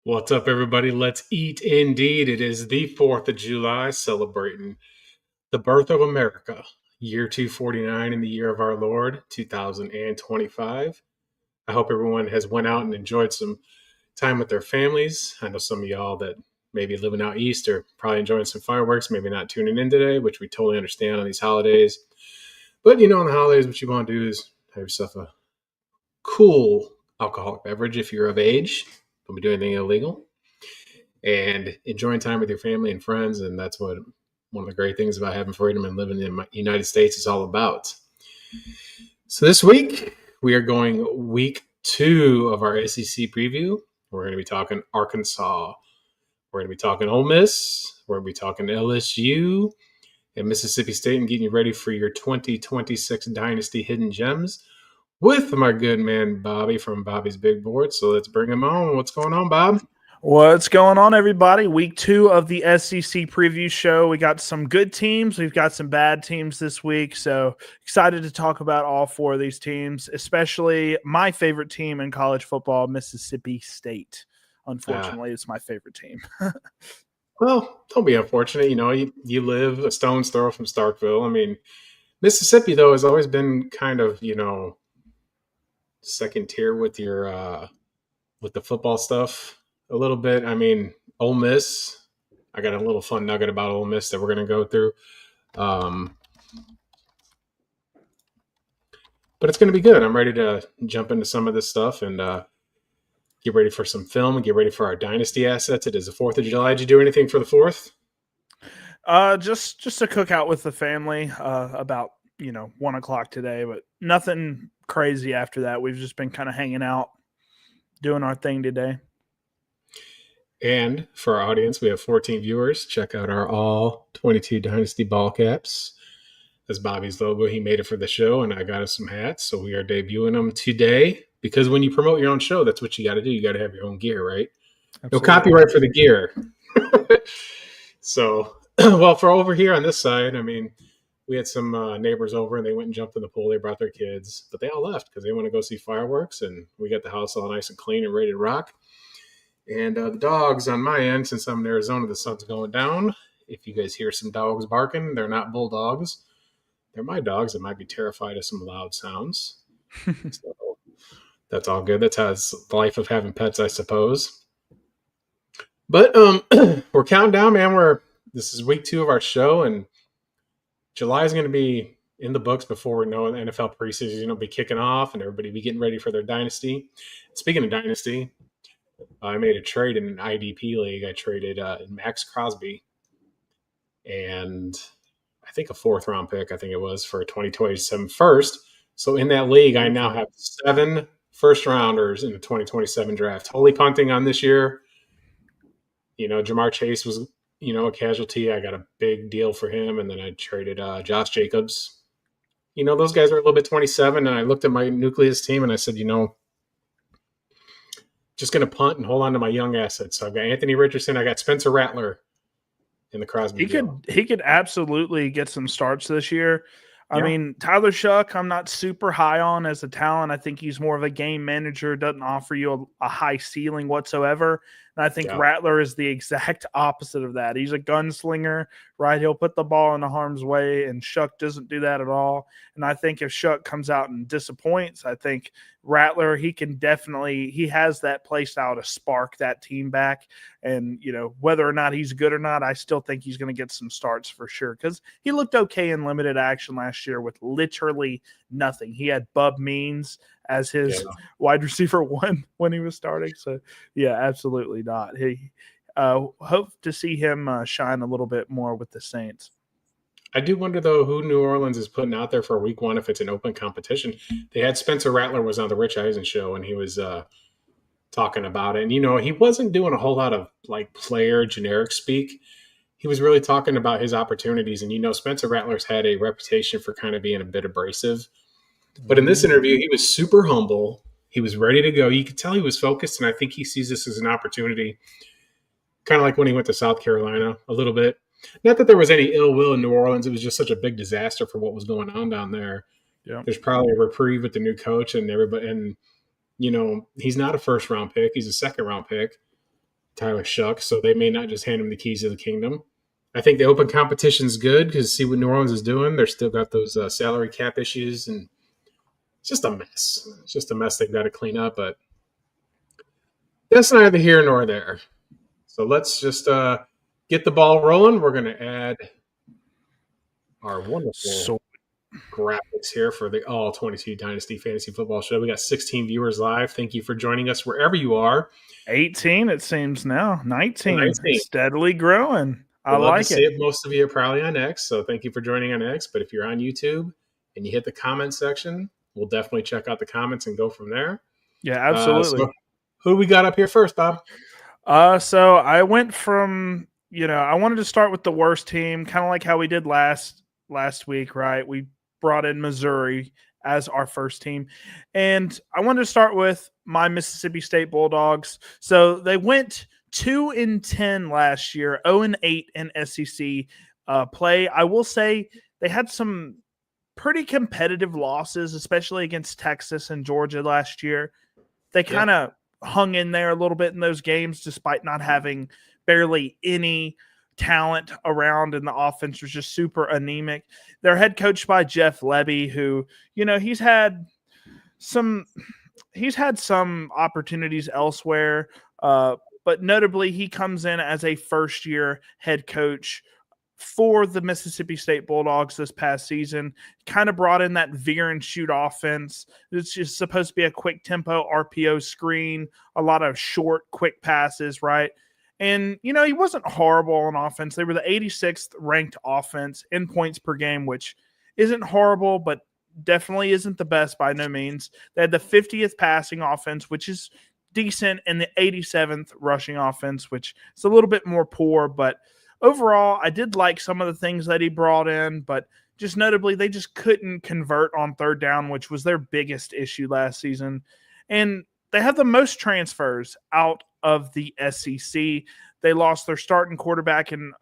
What's up, everybody? Let's eat indeed. It is the 4th of July, celebrating the birth of America, year 249 in the year of our Lord, 2025. I hope everyone has went out and enjoyed some time with their families. I know some of y'all that maybe living out east are probably enjoying some fireworks, maybe not tuning in today, which we totally understand on these holidays. But, on the holidays, what you want to do is have yourself a cool alcoholic beverage if you're of age. Don't be doing anything illegal and enjoying time with your family and friends. And that's what one of the great things about having freedom and living in the United States is all about. So this week, we are going week 2 of our SEC preview. We're going to be talking Arkansas. We're going to be talking Ole Miss. We're going to be talking LSU and Mississippi State and getting you ready for your 2026 Dynasty Hidden Gems with my good man Bobby from Bobby's Big Board. So let's bring him on. What's going on, Bob? What's going on, everybody? Week 2 of the SEC preview show. We got some good teams. We've got some bad teams this week. So excited to talk about all 4 of these teams, especially my favorite team in college football, Mississippi State. Unfortunately, it's my favorite team. Well, don't be unfortunate. You live a stone's throw from Starkville. I mean, Mississippi, though, has always been kind of, second tier with your with the football stuff a little bit. I mean, Ole Miss, I got a little fun nugget about Ole Miss that we're going to go through. But it's going to be good. I'm ready to jump into some of this stuff and get ready for some film and get ready for our Dynasty assets. It is the 4th of July. Did you do anything for the 4th? Just a cookout with the family about 1 o'clock today, but nothing crazy after that. We've just been kind of hanging out, doing our thing today. And for our audience, we have 14 viewers. Check out our all 22 Dynasty ball caps. That's Bobby's logo. He made it for the show, and I got us some hats. So we are debuting them today because when you promote your own show, that's what you got to do. You got to have your own gear, right? Absolutely. No copyright for the gear. So, well, for over here on this side, I mean, we had some neighbors over, and they went and jumped in the pool. They brought their kids, but they all left because they want to go see fireworks, and we got the house all nice and clean and ready to rock. And the dogs on my end, since I'm in Arizona, the sun's going down. If you guys hear some dogs barking, they're not bulldogs. They're my dogs that might be terrified of some loud sounds. So that's all good. That's how it's the life of having pets, I suppose. But we're counting down, man. This is week 2 of our show, and July is going to be in the books before we know the NFL preseason be kicking off, and everybody be getting ready for their dynasty. Speaking of dynasty, I made a trade in an IDP league. I traded Max Crosby and I think a 4th round pick, I think it was, for a 2027 first. So in that league, I now have 7 first rounders in the 2027 draft. Totally punting on this year. Jamar Chase was, a casualty. I got a big deal for him. And then I traded Josh Jacobs. Those guys are a little bit 27. And I looked at my nucleus team and I said, just going to punt and hold on to my young assets. So I've got Anthony Richardson. I got Spencer Rattler in the Crosby. He could absolutely get some starts this year. I mean, Tyler Shuck, I'm not super high on as a talent. I think he's more of a game manager, doesn't offer you a high ceiling whatsoever. And I think Rattler is the exact opposite of that. He's a gunslinger, right? He'll put the ball in the harm's way, and Shuck doesn't do that at all. And I think if Shuck comes out and disappoints, I think Rattler, he has that play style to spark that team back. And, whether or not he's good or not, I still think he's going to get some starts for sure because he looked okay in limited action last year with literally nothing. He had Bub Means as his wide receiver 1 when he was starting. So, yeah, absolutely not. He hope to see him shine a little bit more with the Saints. I do wonder, though, who New Orleans is putting out there for week 1 if it's an open competition. They had Spencer Rattler was on the Rich Eisen show, and he was talking about it. And, he wasn't doing a whole lot of, player generic speak. He was really talking about his opportunities. And, Spencer Rattler's had a reputation for kind of being a bit abrasive. But in this interview, he was super humble. He was ready to go. You could tell he was focused, and I think he sees this as an opportunity, kind of like when he went to South Carolina a little bit. Not that there was any ill will in New Orleans. It was just such a big disaster for what was going on down there. Yeah. There's probably a reprieve with the new coach and everybody. And, he's not a first-round pick. He's a second-round pick. Tyler Shuck, so they may not just hand him the keys of the kingdom. I think the open competition is good because see what New Orleans is doing. They're still got those salary cap issues, and it's just a mess. It's just a mess they've got to clean up. But that's neither here nor there. So let's just get the ball rolling. We're going to add our wonderful So graphics here for the All 22 Dynasty Fantasy Football Show. We got 16 viewers live. Thank you for joining us wherever you are. 18, it seems now. 19, 19. steadily growing. I We'd love to like see it. it. Most of you are probably on X, so thank you for joining on X. But if you're on YouTube and you hit the comment section, we'll definitely check out the comments and go from there. Yeah, absolutely. So who do we got up here first, Bob? So I went from, I wanted to start with the worst team, kind of like how we did last week, right? We brought in Missouri as our first team. And I wanted to start with my Mississippi State Bulldogs. So they went 2-10 last year, 0-8 in SEC play. I will say they had some pretty competitive losses, especially against Texas and Georgia last year. They kind of hung in there a little bit in those games, despite not having barely any talent around, and the offense was just super anemic. They're head coached by Jeff Lebby, who, he's had some opportunities elsewhere, but notably he comes in as a first-year head coach for the Mississippi State Bulldogs this past season. Kind of brought in that veer and shoot offense. It's just supposed to be a quick tempo RPO screen, a lot of short, quick passes, right? And, he wasn't horrible on offense. They were the 86th ranked offense in points per game, which isn't horrible, but definitely isn't the best by no means. They had the 50th passing offense, which is decent, and the 87th rushing offense, which is a little bit more poor. But overall, I did like some of the things that he brought in, but just notably, they just couldn't convert on third down, which was their biggest issue last season. And they have the most transfers out of the SEC. They lost their starting quarterback in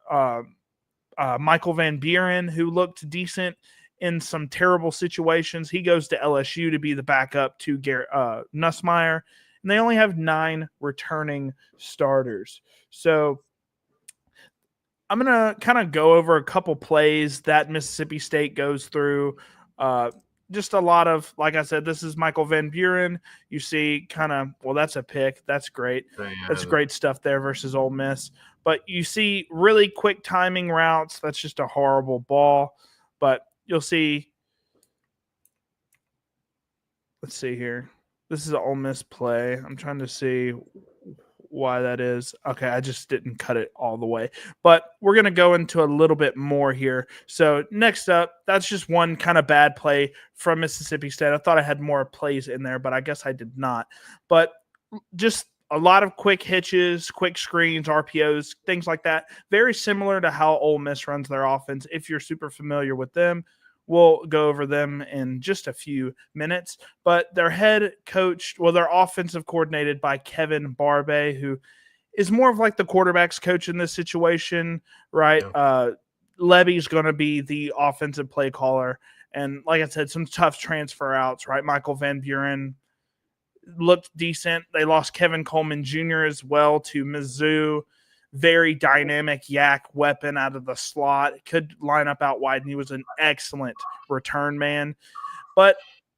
Michael Van Buren, who looked decent in some terrible situations. He goes to LSU to be the backup to Nussmeier, and they only have 9 returning starters. So I'm going to kind of go over a couple plays that Mississippi State goes through. Just a lot of, like I said, this is Michael Van Buren. You see that's a pick. That's great. That's great stuff there versus Ole Miss. But you see really quick timing routes. That's just a horrible ball. But you'll see. Let's see here. This is an Ole Miss play. I'm trying to see why that is. Okay, I just didn't cut it all the way. But we're going to go into a little bit more here. So next up, that's just one kind of bad play from Mississippi State. I thought I had more plays in there, but I guess I did not. But just a lot of quick hitches, quick screens, RPOs, things like that. Very similar to how Ole Miss runs their offense. If you're super familiar with them, we'll go over them in just a few minutes. But they're they're offensive coordinated by Kevin Barbe, who is more of like the quarterback's coach in this situation, right? Yeah. Levy's going to be the offensive play caller. And like I said, some tough transfer outs, right? Michael Van Buren looked decent. They lost Kevin Coleman Jr. as well to Mizzou. Very dynamic yak weapon out of the slot. Could line up out wide, and he was an excellent return man. But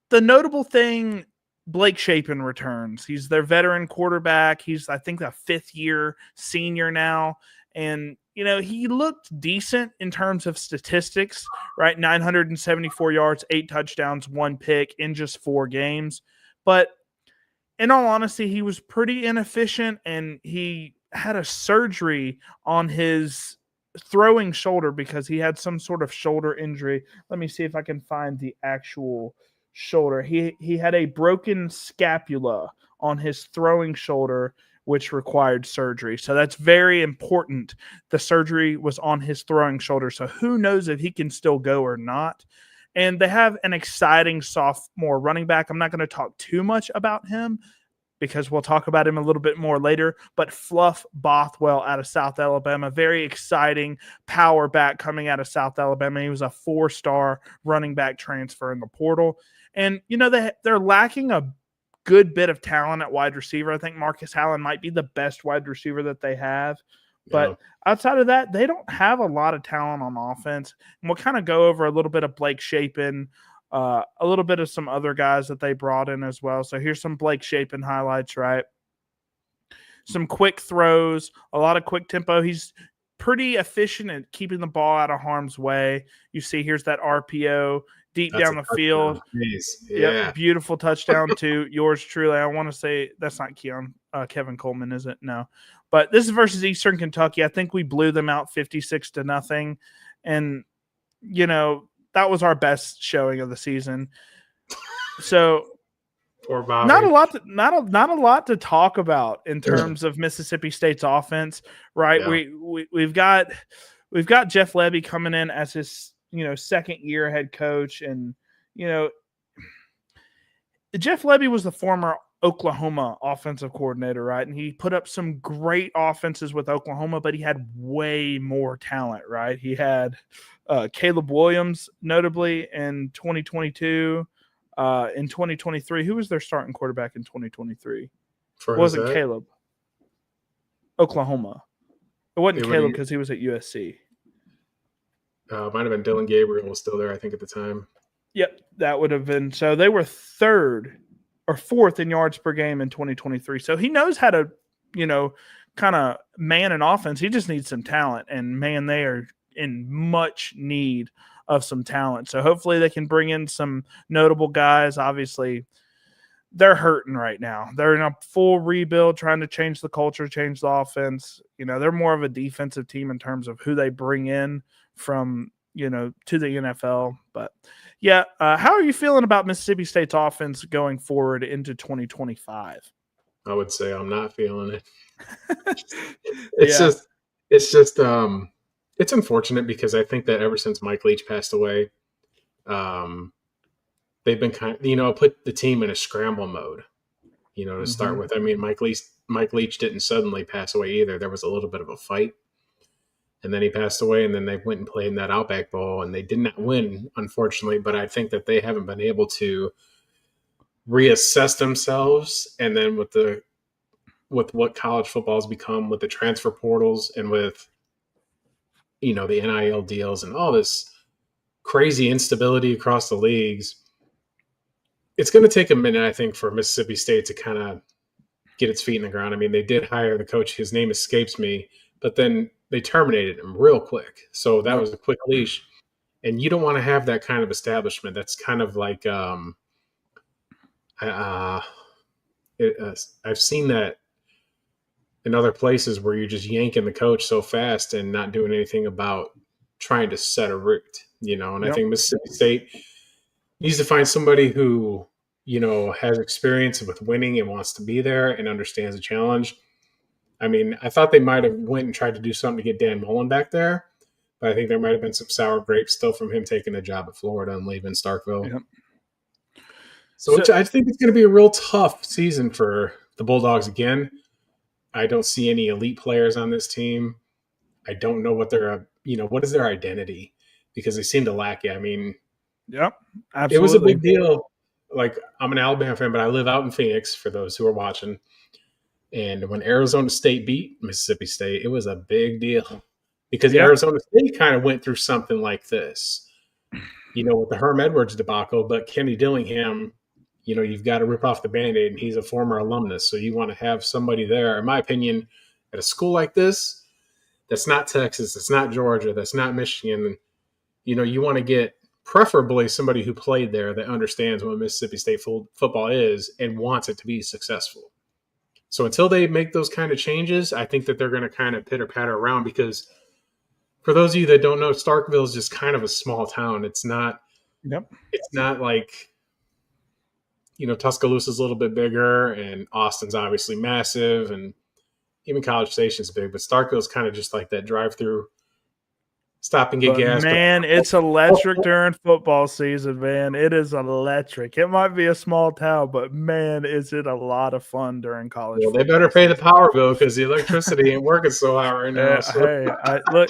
the notable thing, Blake Shapen returns. He's their veteran quarterback. He's, I think, a 5th-year senior now. And, he looked decent in terms of statistics, right? 974 yards, 8 touchdowns, 1 pick in just 4 games. But in all honesty, he was pretty inefficient, and he had a surgery on his throwing shoulder because he had some sort of shoulder injury. Let me see if I can find the actual shoulder. He had a broken scapula on his throwing shoulder, which required surgery. So that's very important. The surgery was on his throwing shoulder. So who knows if he can still go or not. And they have an exciting sophomore running back. I'm not going to talk too much about him because we'll talk about him a little bit more later, but Fluff Bothwell out of South Alabama, very exciting power back coming out of South Alabama. He was a 4-star running back transfer in the portal. And, they're lacking a good bit of talent at wide receiver. I think Marcus Allen might be the best wide receiver that they have. But outside of that, they don't have a lot of talent on offense. And we'll kind of go over a little bit of Blake Shapen, a little bit of some other guys that they brought in as well. So here's some Blake Shapen highlights, right? Some quick throws, a lot of quick tempo. He's pretty efficient at keeping the ball out of harm's way. You see here's that RPO deep down the field. Yeah. Yep, beautiful touchdown to yours truly. I want to say that's not Kevin Coleman, is it? No. But this is versus Eastern Kentucky. I think we blew them out 56-0. And, that was our best showing of the season. So poor Bobby. not a lot to talk about in terms of Mississippi State's offense, right? Yeah. We've got Jeff Levy coming in as his, second year head coach. And, Jeff Levy was the former Oklahoma offensive coordinator, right? And he put up some great offenses with Oklahoma, but he had way more talent, right? He had Caleb Williams, notably in 2022. In 2023, who was their starting quarterback in 2023? It wasn't Caleb. Oklahoma. It wasn't Caleb because he was at USC. Might have been Dylan Gabriel was still there, I think, at the time. Yep, that would have been. So they were third or fourth in yards per game in 2023. So he knows how to, kind of man an offense. He just needs some talent. And, man, they are in much need of some talent. So hopefully they can bring in some notable guys. Obviously, they're hurting right now. They're in a full rebuild, trying to change the culture, change the offense. They're more of a defensive team in terms of who they bring in from, to the NFL. But, yeah, how are you feeling about Mississippi State's offense going forward into 2025? I would say I'm not feeling it. It's unfortunate because I think that ever since Mike Leach passed away, they've been kind of, put the team in a scramble mode, to start with. I mean, Mike Leach didn't suddenly pass away either. There was a little bit of a fight. And then he passed away, and then they went and played in that Outback Bowl, and they did not win, unfortunately. But I think that they haven't been able to reassess themselves. And then with what college football has become, with the transfer portals and with, the NIL deals and all this crazy instability across the leagues, it's going to take a minute, I think, for Mississippi State to kind of get its feet in the ground. I mean, they did hire the coach. His name escapes me, but then they terminated him real quick. So that was a quick leash. And you don't want to have that kind of establishment. That's kind of like I've seen that in other places where you're just yanking the coach so fast and not doing anything about trying to set a root, And I think Mississippi State needs to find somebody who, has experience with winning and wants to be there and understands the challenge. I mean, I thought they might have went and tried to do something to get Dan Mullen back there, but I think there might have been some sour grapes still from him taking a job at Florida and leaving Starkville. Yep. So I think it's going to be a real tough season for the Bulldogs again. I don't see any elite players on this team. I don't know what what is their identity, because they seem to lack it. I mean, yep, absolutely. It was a big deal. Like, I'm an Alabama fan, but I live out in Phoenix, for those who are watching. And when Arizona State beat Mississippi State, it was a big deal, because Arizona State kind of went through something like this, with the Herm Edwards debacle. But Kenny Dillingham, you've got to rip off the Band-Aid, and he's a former alumnus. So you want to have somebody there, in my opinion, at a school like this, that's not Texas, that's not Georgia, that's not Michigan. You want to get preferably somebody who played there that understands what Mississippi State football is and wants it to be successful. So until they make those kind of changes, I think that they're going to kind of pitter-patter around, because for those of you that don't know, Starkville is just kind of a small town. It's not It's not like, Tuscaloosa's a little bit bigger, and Austin's obviously massive, and even College Station's big, but Starkville's kind of just like that drive-through, stop and get gas. Man, it's electric during football season, man. It is electric. It might be a small town, but, man, is it a lot of fun during college football. They better pay the power bill, because the electricity ain't working so hot right now. Look,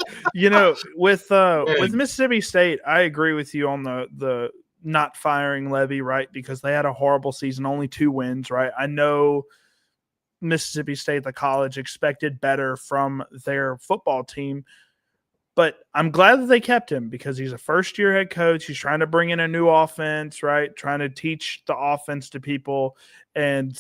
with Mississippi State, I agree with you on the not firing Levy, right? Because they had a horrible season, only 2 wins, right? I know Mississippi State, the college, expected better from their football team, but I'm glad that they kept him because he's a first-year head coach. He's trying to bring in a new offense, right? Trying to teach the offense to people, and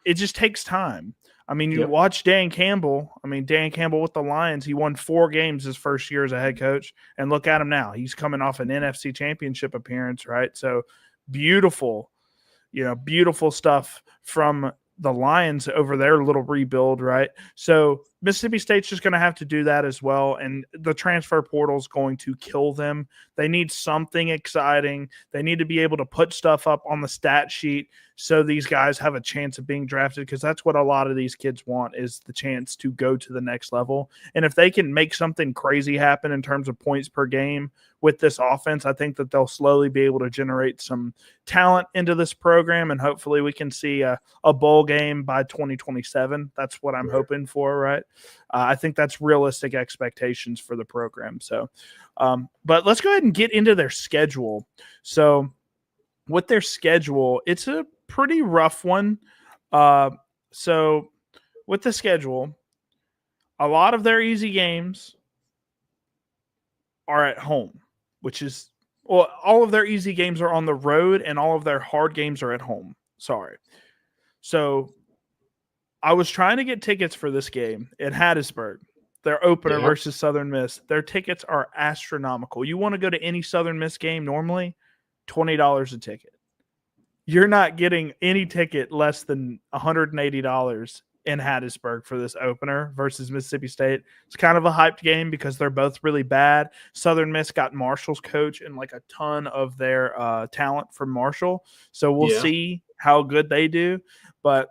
it just takes time. I mean, you watch Dan Campbell. I mean, Dan Campbell with the Lions, he won 4 games his first year as a head coach, and look at him now. He's coming off an NFC Championship appearance, right? So beautiful, beautiful stuff from the Lions over their little rebuild, right? So Mississippi State's just going to have to do that as well, and the transfer portal is going to kill them. They need something exciting. They need to be able to put stuff up on the stat sheet so these guys have a chance of being drafted, because that's what a lot of these kids want, is the chance to go to the next level. And if they can make something crazy happen in terms of points per game with this offense, I think that they'll slowly be able to generate some talent into this program, and hopefully we can see a bowl game by 2027. That's what I'm hoping for, right? I think that's realistic expectations for the program. So, but let's go ahead and get into their schedule. So with their schedule, it's a pretty rough one. So with the schedule, a lot of their easy games are at home, which is, well, all of their easy games are on the road and all of their hard games are at home. Sorry. So I was trying to get tickets for this game in Hattiesburg, their opener versus Southern Miss. Their tickets are astronomical. You want to go to any Southern Miss game normally, $20 a ticket. You're not getting any ticket less than $180 in Hattiesburg for this opener versus Mississippi State. It's kind of a hyped game because they're both really bad. Southern Miss got Marshall's coach and like a ton of their talent from Marshall. So we'll see how good they do. But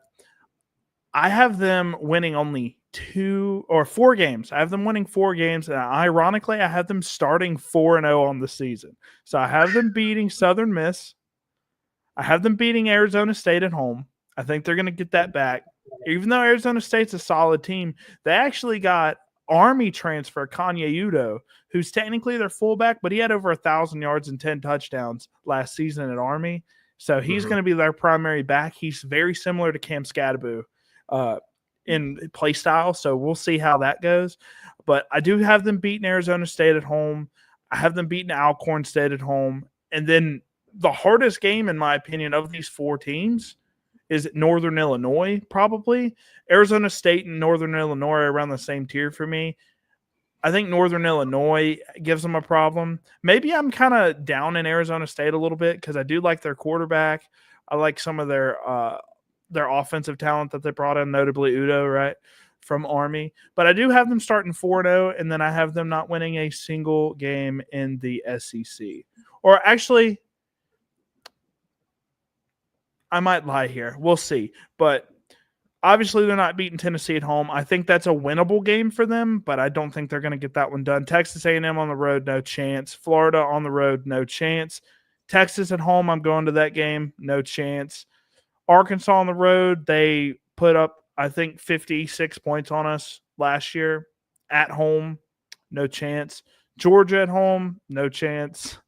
I have them winning only 2 or 4 games. I have them winning 4 games. And ironically, I have them starting 4-0 on the season. So I have them beating Southern Miss. I have them beating Arizona State at home. I think they're going to get that back. Even though Arizona State's a solid team, they actually got Army transfer Kanye Udo, who's technically their fullback, but he had over 1,000 yards and 10 touchdowns last season at Army. So he's going to be their primary back. He's very similar to Cam Scadaboo in play style. So we'll see how that goes. But I do have them beating Arizona State at home. I have them beating Alcorn State at home. And then the hardest game, in my opinion, of these 4 teams is Northern Illinois, probably. Arizona State and Northern Illinois are around the same tier for me. I think Northern Illinois gives them a problem. Maybe I'm kind of down in Arizona State a little bit because I do like their quarterback. I like some of their offensive talent that they brought in, notably Udo, right, from Army. But I do have them starting 4-0, and then I have them not winning a single game in the SEC. Or actually, I might lie here. We'll see. But obviously, they're not beating Tennessee at home. I think that's a winnable game for them, but I don't think they're going to get that one done. Texas A&M on the road, no chance. Florida on the road, no chance. Texas at home, I'm going to that game, no chance. Arkansas on the road, they put up, I think, 56 points on us last year. At home, no chance. Georgia at home, no chance.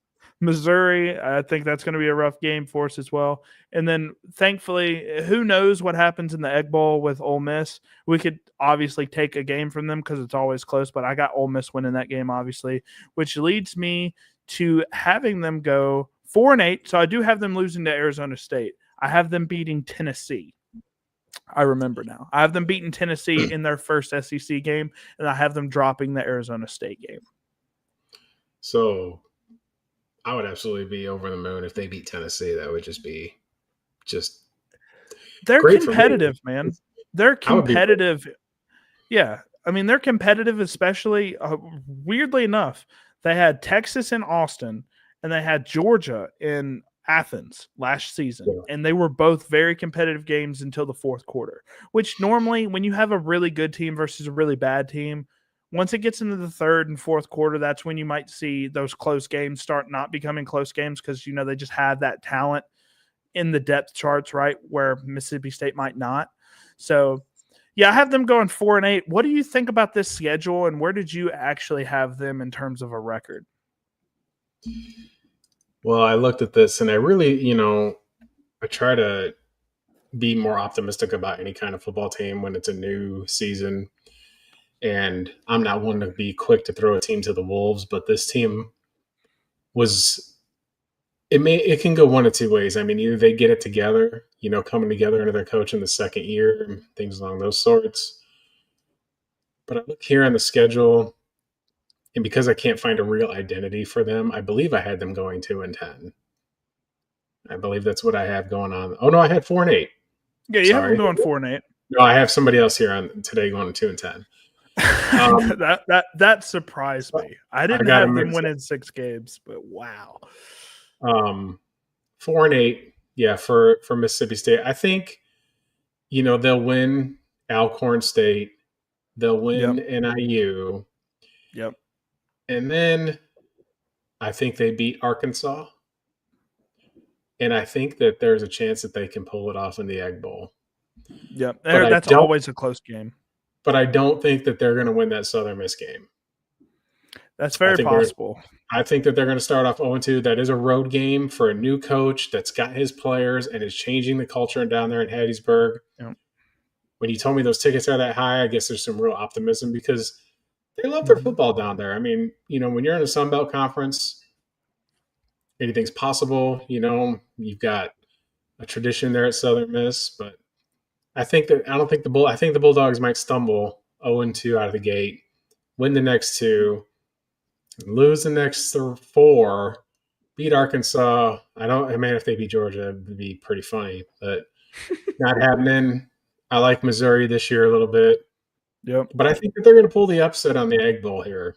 Missouri, I think that's going to be a rough game for us as well. And then, thankfully, who knows what happens in the Egg Bowl with Ole Miss. We could obviously take a game from them because it's always close, but I got Ole Miss winning that game, obviously, which leads me to having them go 4-8. So I do have them losing to Arizona State. I have them beating Tennessee. I remember now. I have them beating Tennessee in their first SEC game, and I have them dropping the Arizona State game. So I would absolutely be over the moon if they beat Tennessee. That would be they're great competitive, man. They're competitive. Yeah. I mean, they're competitive, especially weirdly enough. They had Texas in Austin and they had Georgia in Athens last season, and they were both very competitive games until the fourth quarter, which normally when you have a really good team versus a really bad team, once it gets into the third and fourth quarter, that's when you might see those close games start not becoming close games because, they just have that talent in the depth charts, right, where Mississippi State might not. So, yeah, I have them going 4-8. What do you think about this schedule, and where did you actually have them in terms of a record? Well, I looked at this and I really, I try to be more optimistic about any kind of football team when it's a new season. And I'm not one to be quick to throw a team to the wolves, but this team was it can go one of two ways. I mean, either they get it together, coming together under their coach in the second year, things along those sorts. But I look here on the schedule, and because I can't find a real identity for them, I believe I had them going 2-10. I believe that's what I have going on. Oh no, I had 4-8. Yeah, you have them Sorry. going 4-8. No, I have somebody else here on today going 2-10. That surprised me. I didn't have them winning 6 games, but wow. 4-8, yeah, for Mississippi State. I think they'll win Alcorn State, they'll win NIU, yep, and then I think they beat Arkansas, and I think that there's a chance that they can pull it off in the Egg Bowl. Yep, that's always a close game. But I don't think that they're going to win that Southern Miss game. That's very possible. I think that they're going to start off 0-2. That is a road game for a new coach that's got his players and is changing the culture down there in Hattiesburg. Yep. When you told me those tickets are that high, I guess there's some real optimism because they love their football down there. I mean, when you're in a Sun Belt conference, anything's possible. You've got a tradition there at Southern Miss, but I think the Bulldogs might stumble 0-2 out of the gate, win the next 2, lose the next 4, beat Arkansas. If they beat Georgia, it would be pretty funny, but not happening. I like Missouri this year a little bit. Yep. But I think that they're going to pull the upset on the Egg Bowl here.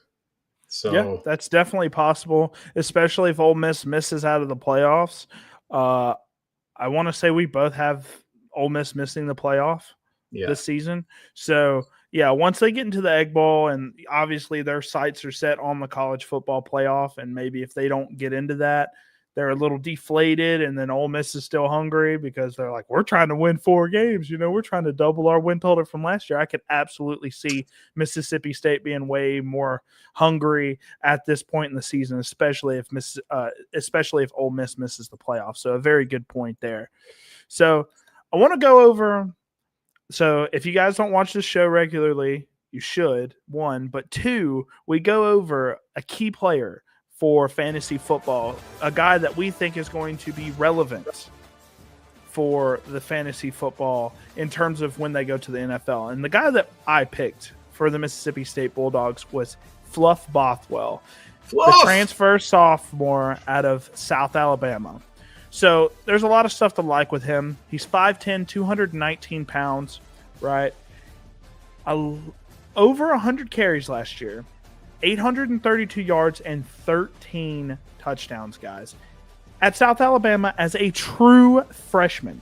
So yeah, that's definitely possible, especially if Ole Miss misses out of the playoffs. I want to say we both have Ole Miss missing the playoff this season. So, yeah, once they get into the Egg Bowl, and obviously their sights are set on the college football playoff, and maybe if they don't get into that, they're a little deflated, and then Ole Miss is still hungry because they're like, we're trying to win 4 games. We're trying to double our win total from last year. I could absolutely see Mississippi State being way more hungry at this point in the season, especially if Ole Miss misses the playoffs. So a very good point there. So I want to go over – so if you guys don't watch this show regularly, you should, 1. But 2, we go over a key player for fantasy football, a guy that we think is going to be relevant for the fantasy football in terms of when they go to the NFL. And the guy that I picked for the Mississippi State Bulldogs was Fluff Bothwell, the transfer sophomore out of South Alabama. So there's a lot of stuff to like with him. He's 5'10", 219 pounds, right? Over 100 carries last year, 832 yards, and 13 touchdowns, guys. At South Alabama as a true freshman.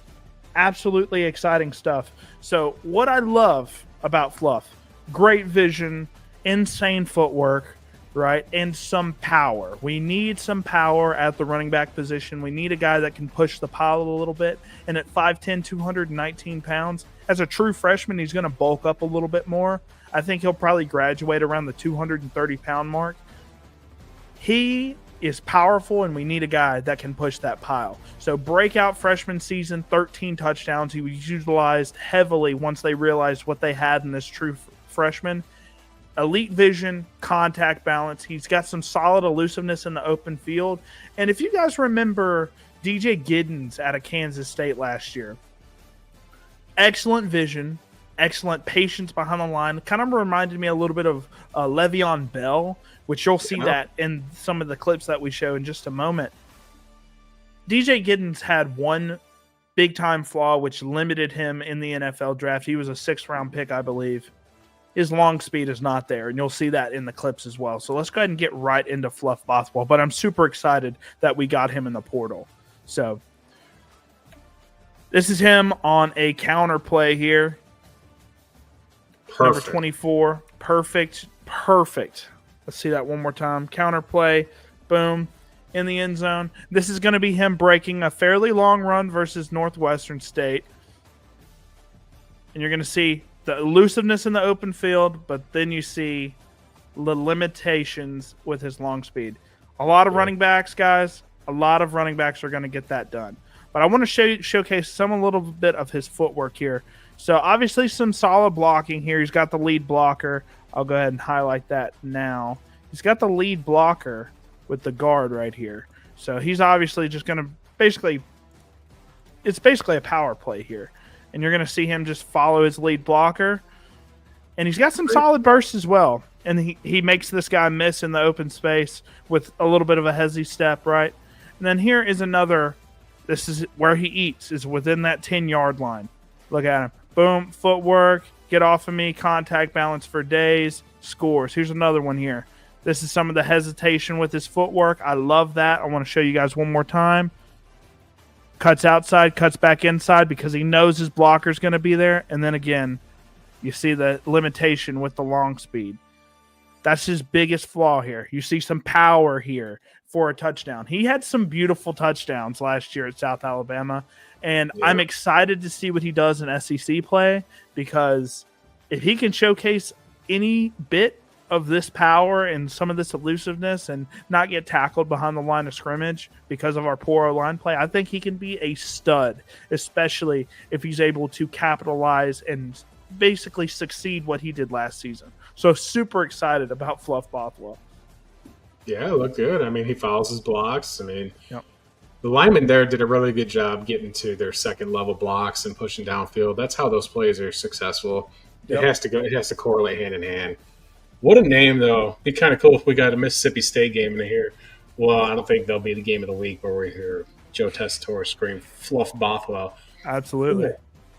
Absolutely exciting stuff. So what I love about Fluff, great vision, insane footwork, right, and some power. We need some power at the running back position. We need a guy that can push the pile a little bit. And at 5'10", 219 pounds, as a true freshman, he's going to bulk up a little bit more. I think he'll probably graduate around the 230-pound mark. He is powerful, and we need a guy that can push that pile. So breakout freshman season, 13 touchdowns. He was utilized heavily once they realized what they had in this true freshman. Elite vision, contact balance. He's got some solid elusiveness in the open field. And if you guys remember DJ Giddens out of Kansas State last year, excellent vision, excellent patience behind the line. Kind of reminded me a little bit of Le'Veon Bell, which you'll see that in some of the clips that we show in just a moment. DJ Giddens had one big-time flaw which limited him in the NFL draft. He was a 6th-round pick, I believe. His long speed is not there, and you'll see that in the clips as well. So let's go ahead and get right into Fluff Bothwell. But I'm super excited that we got him in the portal. So this is him on a counter play here. Perfect. Number 24. Perfect. Let's see that one more time. Counter play. Boom. In the end zone. This is going to be him breaking a fairly long run versus Northwestern State. And you're going to see the elusiveness in the open field, but then you see the limitations with his long speed. A lot of running backs, guys, A lot of running backs are going to get that done. But I want to showcase a little bit of his footwork here. So obviously some solid blocking here. He's got the lead blocker. I'll go ahead and highlight that now. He's got the lead blocker with the guard right here. So he's obviously just going to it's basically a power play here. And you're going to see him just follow his lead blocker. And he's got some solid bursts as well. And he makes this guy miss in the open space with a little bit of a hezzy step, right? And then here is another. This is where he eats, is within that 10-yard line. Look at him. Boom, footwork, get off of me, contact balance for days, scores. Here's another one here. This is some of the hesitation with his footwork. I love that. I want to show you guys one more time. Cuts outside, cuts back inside because he knows his blocker's going to be there. And then again, you see the limitation with the long speed. That's his biggest flaw here. You see some power here for a touchdown. He had some beautiful touchdowns last year at South Alabama. And I'm excited to see what he does in SEC play, because if he can showcase any bit of this power and some of this elusiveness and not get tackled behind the line of scrimmage because of our poor line play, I think he can be a stud, especially if he's able to capitalize and basically succeed what he did last season. So super excited about Fluff Bothwell. Yeah, look good. I mean, he follows his blocks. I mean, the linemen there did a really good job getting to their second level blocks and pushing downfield. That's how those plays are successful. It has to go. It has to correlate hand in hand. What a name, though. Be kind of cool if we got a Mississippi State game in here. Well, I don't think they'll be the game of the week where we hear Joe Tessitore scream "Fluff Bothwell." Absolutely,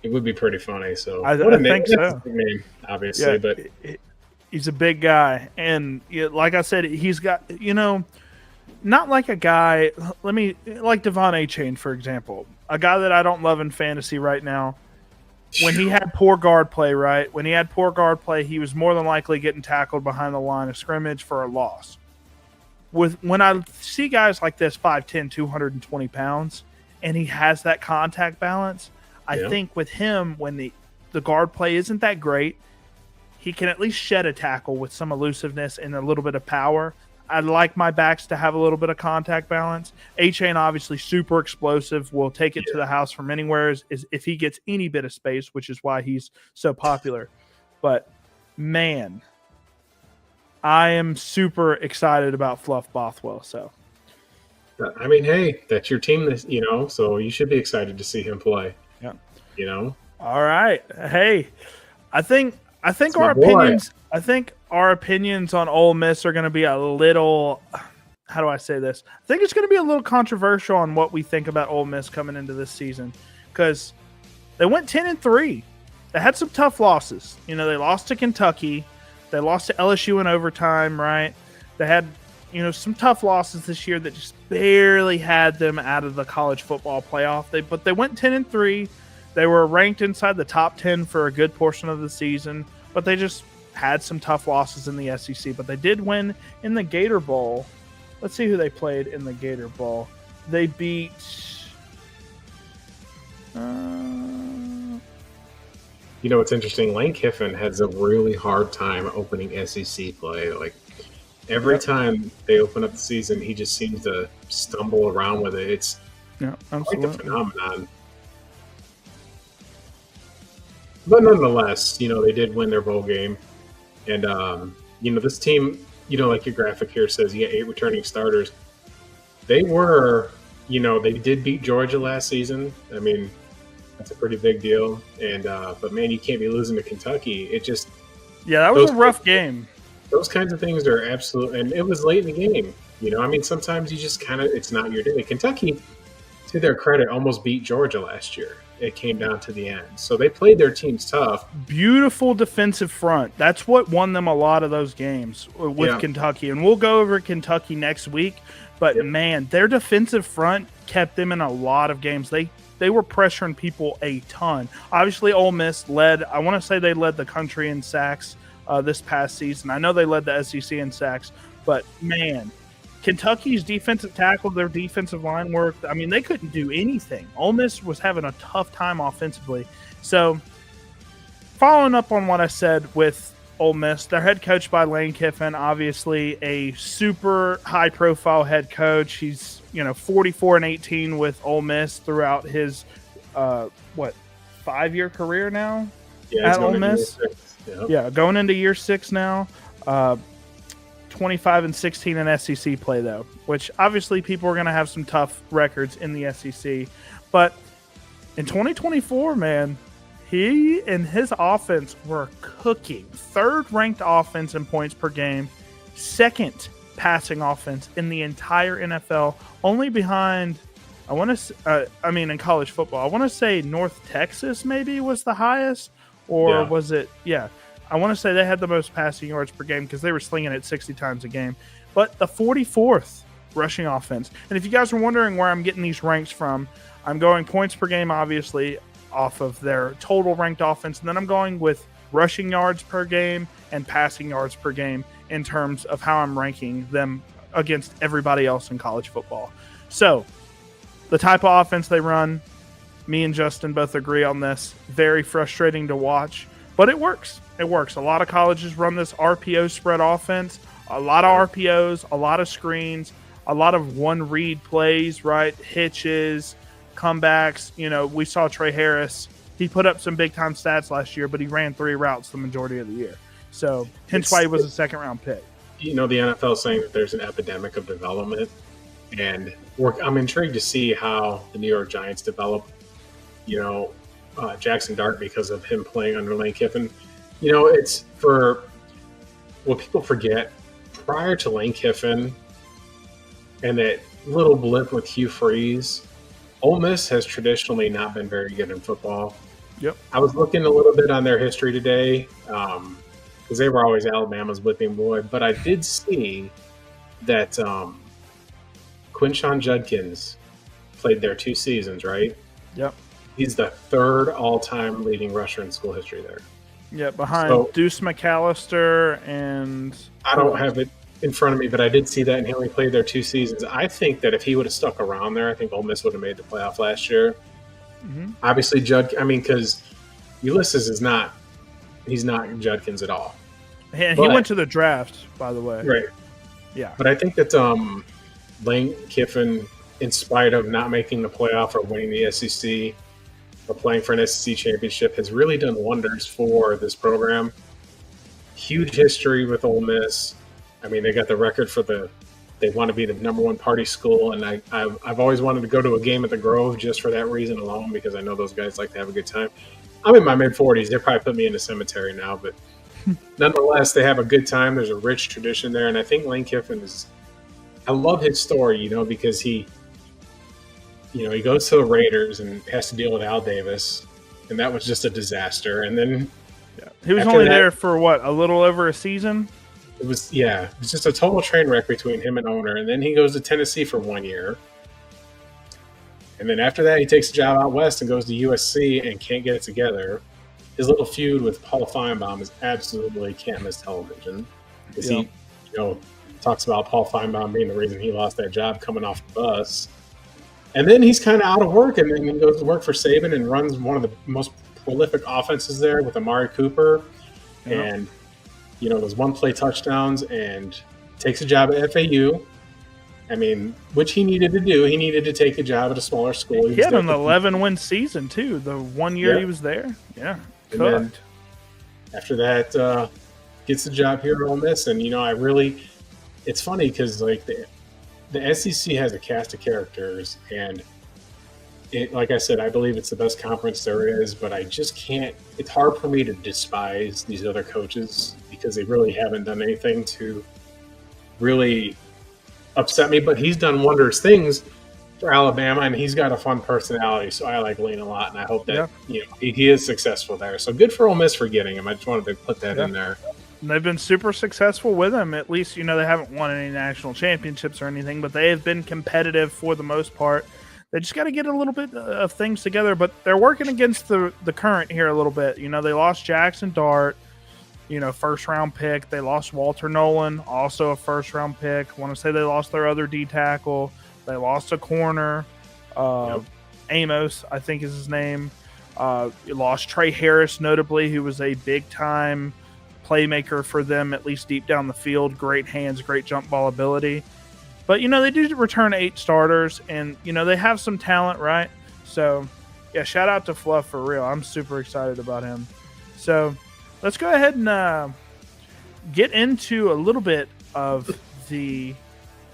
it would be pretty funny. So I think so. That's a big name, obviously, but he's a big guy, and like I said, he's got not like a guy. Like Devon A-Chain, for example, a guy that I don't love in fantasy right now. When he had poor guard play, right? When he had poor guard play, he was more than likely getting tackled behind the line of scrimmage for a loss. When I see guys like this, 5'10", 220 pounds, and he has that contact balance, I think with him, when the guard play isn't that great, he can at least shed a tackle with some elusiveness and a little bit of power. I'd like my backs to have a little bit of contact balance. A-Chain, obviously super explosive, will take it to the house from anywhere if he gets any bit of space, which is why he's so popular. But, man, I am super excited about Fluff Bothwell. So, I mean, hey, that's your team, so you should be excited to see him play. Yeah. All right. Hey, I think our opinions on Ole Miss are going to be a little, how do I say this? I think it's going to be a little controversial on what we think about Ole Miss coming into this season, because they went 10-3. They had some tough losses. They lost to Kentucky. They lost to LSU in overtime, right? They had, some tough losses this year that just barely had them out of the college football playoff. But they went 10-3. They were ranked inside the top 10 for a good portion of the season, but they just had some tough losses in the SEC. But they did win in the Gator Bowl. Let's see who they played in the Gator Bowl. They beat what's interesting? Lane Kiffin has a really hard time opening SEC play. Like, every time they open up the season, he just seems to stumble around with it. It's quite a phenomenon. But nonetheless, they did win their bowl game. And, this team, like your graphic here says, you got 8 returning starters. They were, they did beat Georgia last season. I mean, that's a pretty big deal. And, but man, you can't be losing to Kentucky. It just. Yeah, that was a rough game. Those kinds of things are absolute. And it was late in the game. I mean, sometimes you just it's not your day. Kentucky, to their credit, almost beat Georgia last year. It came down to the end. So they played their teams tough. Beautiful defensive front. That's what won them a lot of those games with Kentucky. And we'll go over Kentucky next week. But, man, their defensive front kept them in a lot of games. They were pressuring people a ton. Obviously, Ole Miss led the country in sacks this past season. I know they led the SEC in sacks. But, man, Kentucky's defensive tackle, their defensive line work, I mean, they couldn't do anything. Ole Miss was having a tough time offensively. So, following up on what I said with Ole Miss. They're head coached by Lane Kiffin, obviously a super high-profile head coach. He's 44-18 with Ole Miss throughout his 5-year career now at Ole Miss. Yeah, going into year 6 now. 25-16 in SEC play though, which obviously people are going to have some tough records in the SEC, but in 2024, man, he and his offense were cooking. 3rd ranked offense in points per game, 2nd passing offense in the entire NFL, only behind, in college football, I want to say North Texas maybe was the highest, or was it? Yeah, I want to say they had the most passing yards per game because they were slinging it 60 times a game, but the 44th rushing offense. And if you guys are wondering where I'm getting these ranks from, I'm going points per game, obviously, off of their total ranked offense, and then I'm going with rushing yards per game and passing yards per game in terms of how I'm ranking them against everybody else in college football. So, the type of offense they run, me and Justin both agree on this. Very frustrating to watch, but it works. It works. A lot of colleges run this RPO spread offense, a lot of RPOs, a lot of screens, a lot of one-read plays, right? Hitches, comebacks. We saw Trey Harris. He put up some big-time stats last year, but he ran 3 routes the majority of the year. So, hence why he was a second-round pick. The NFL is saying that there's an epidemic of development, and I'm intrigued to see how the New York Giants develop, Jackson Dart because of him playing under Lane Kiffin. It's for what people forget, prior to Lane Kiffin and that little blip with Hugh Freeze, Ole Miss has traditionally not been very good in football. Yep. I was looking a little bit on their history today because they were always Alabama's whipping boy, but I did see that Quinshon Judkins played there 2 seasons, right? Yep. He's the 3rd all-time leading rusher in school history there. Yeah, behind Deuce McAllister and... I don't have it in front of me, but I did see that, and he only played there 2 seasons. I think that if he would have stuck around there, I think Ole Miss would have made the playoff last year. Mm-hmm. Obviously, because Ulysses is not – he's not Judkins at all. And he went to the draft, by the way. Right. Yeah. But I think that Lane Kiffin, in spite of not making the playoff or winning the SEC or playing for an SEC championship, has really done wonders for this program. Huge history with Ole Miss. They got the record for they want to be the number 1 party school, and I've always wanted to go to a game at the Grove just for that reason alone, because I know those guys like to have a good time. I'm in my mid-40s. They probably put me in the cemetery now, but nonetheless, they have a good time. There's a rich tradition there, and I think Lane Kiffin is – I love his story, because he goes to the Raiders and has to deal with Al Davis, and that was just a disaster. And then he was only there for a little over a season? It was just a total train wreck between him and owner. And then he goes to Tennessee for 1 year. And then after that, he takes a job out west and goes to USC and can't get it together. His little feud with Paul Feinbaum is absolutely can't miss television. Because he, talks about Paul Feinbaum being the reason he lost that job coming off the bus. And then he's kind of out of work, and then he goes to work for Saban and runs one of the most prolific offenses there with Amari Cooper. Yep. And, those one-play touchdowns, and takes a job at FAU. Which he needed to do. He needed to take a job at a smaller school. He had an 11-win season, too, the 1 year he was there. Yeah, cooked. After that, gets a job here at Ole Miss. And, it's funny because, the SEC has a cast of characters, and like I said, I believe it's the best conference there is, but I just can't – it's hard for me to despise these other coaches because they really haven't done anything to really upset me. But he's done wondrous things for Alabama, and he's got a fun personality, so I like Lane a lot, and I hope that he is successful there. So good for Ole Miss for getting him. I just wanted to put that in there. And they've been super successful with him. At least, they haven't won any national championships or anything, but they have been competitive for the most part. They just got to get a little bit of things together, but they're working against the current here a little bit. They lost Jackson Dart, first-round pick. They lost Walter Nolan, also a first-round pick. I want to say they lost their other D-tackle. They lost a corner. Amos, I think is his name. Lost Trey Harris, notably, who was a big-time playmaker for them, at least deep down the field. Great hands, great jump ball ability. But, they do return 8 starters, and, they have some talent, right? So, yeah, shout out to Fluff for real. I'm super excited about him. So, let's go ahead and get into a little bit of the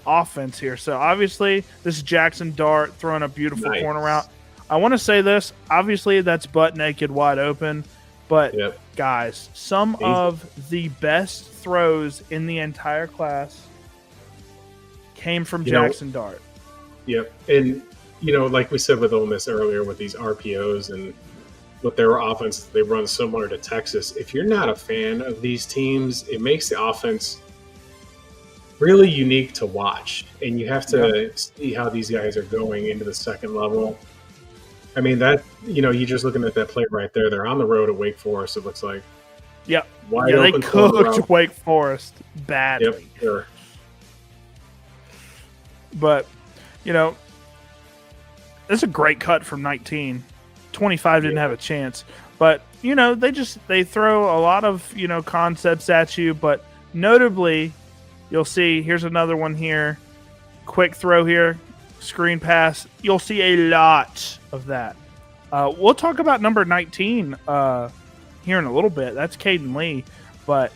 offense here. So, obviously, this is Jackson Dart throwing a beautiful corner route. I want to say this. Obviously, that's butt naked, wide open. But, guys, some of the best throws in the entire class came from Jackson Dart. Yep. And, like we said with Ole Miss earlier with these RPOs and with their offense, they run similar to Texas. If you're not a fan of these teams, it makes the offense really unique to watch. And you have to see how these guys are going into the second level. I mean, that, you're just looking at that play right there. They're on the road at Wake Forest, it looks like. Yep. Wide open they cooked Wake Forest badly. Yep, sure. But, it's a great cut from 19. 25 didn't have a chance. But, they throw a lot of, concepts at you. But notably, you'll see, here's another one here. Quick throw here. Screen pass. You'll see a lot of that. We'll talk about number 19 here in a little bit. That's Caden Lee. But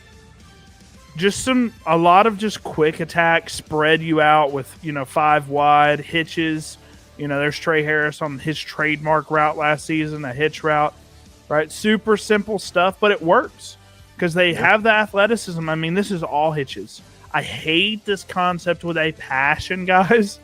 a lot of just quick attack, spread you out with, 5 wide, hitches. There's Trey Harris on his trademark route last season, a hitch route, right? Super simple stuff, but it works because they have the athleticism. I mean, this is all hitches. I hate this concept with a passion, guys,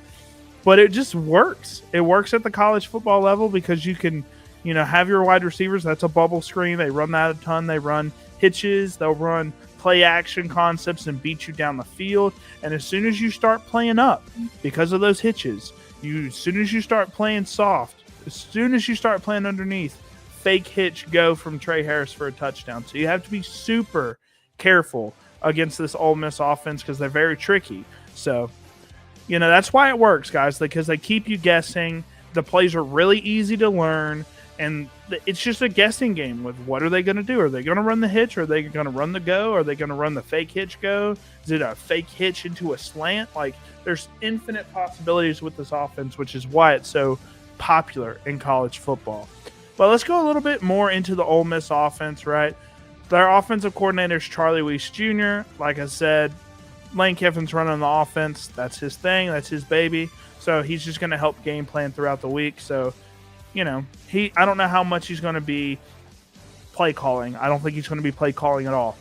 but it just works. It works at the college football level because you can, have your wide receivers. That's a bubble screen. They run that a ton. They run hitches. They'll run play action concepts and beat you down the field. And as soon as you start playing up because of those hitches, as soon as you start playing soft, as soon as you start playing underneath, fake hitch go from Trey Harris for a touchdown. So you have to be super careful against this Ole Miss offense because they're very tricky. So, that's why it works, guys, because they keep you guessing. The plays are really easy to learn, and it's just a guessing game with what are they going to do? Are they going to run the hitch? Are they going to run the go? Are they going to run the fake hitch go? Is it a fake hitch into a slant? Like, there's infinite possibilities with this offense, which is why it's so popular in college football. But let's go a little bit more into the Ole Miss offense, right? Their offensive coordinator is Charlie Weiss Jr. Like I said, Lane Kiffin's running the offense. That's his thing. That's his baby. So he's just going to help game plan throughout the week. So, I don't know how much he's going to be play calling. I don't think he's going to be play calling at all.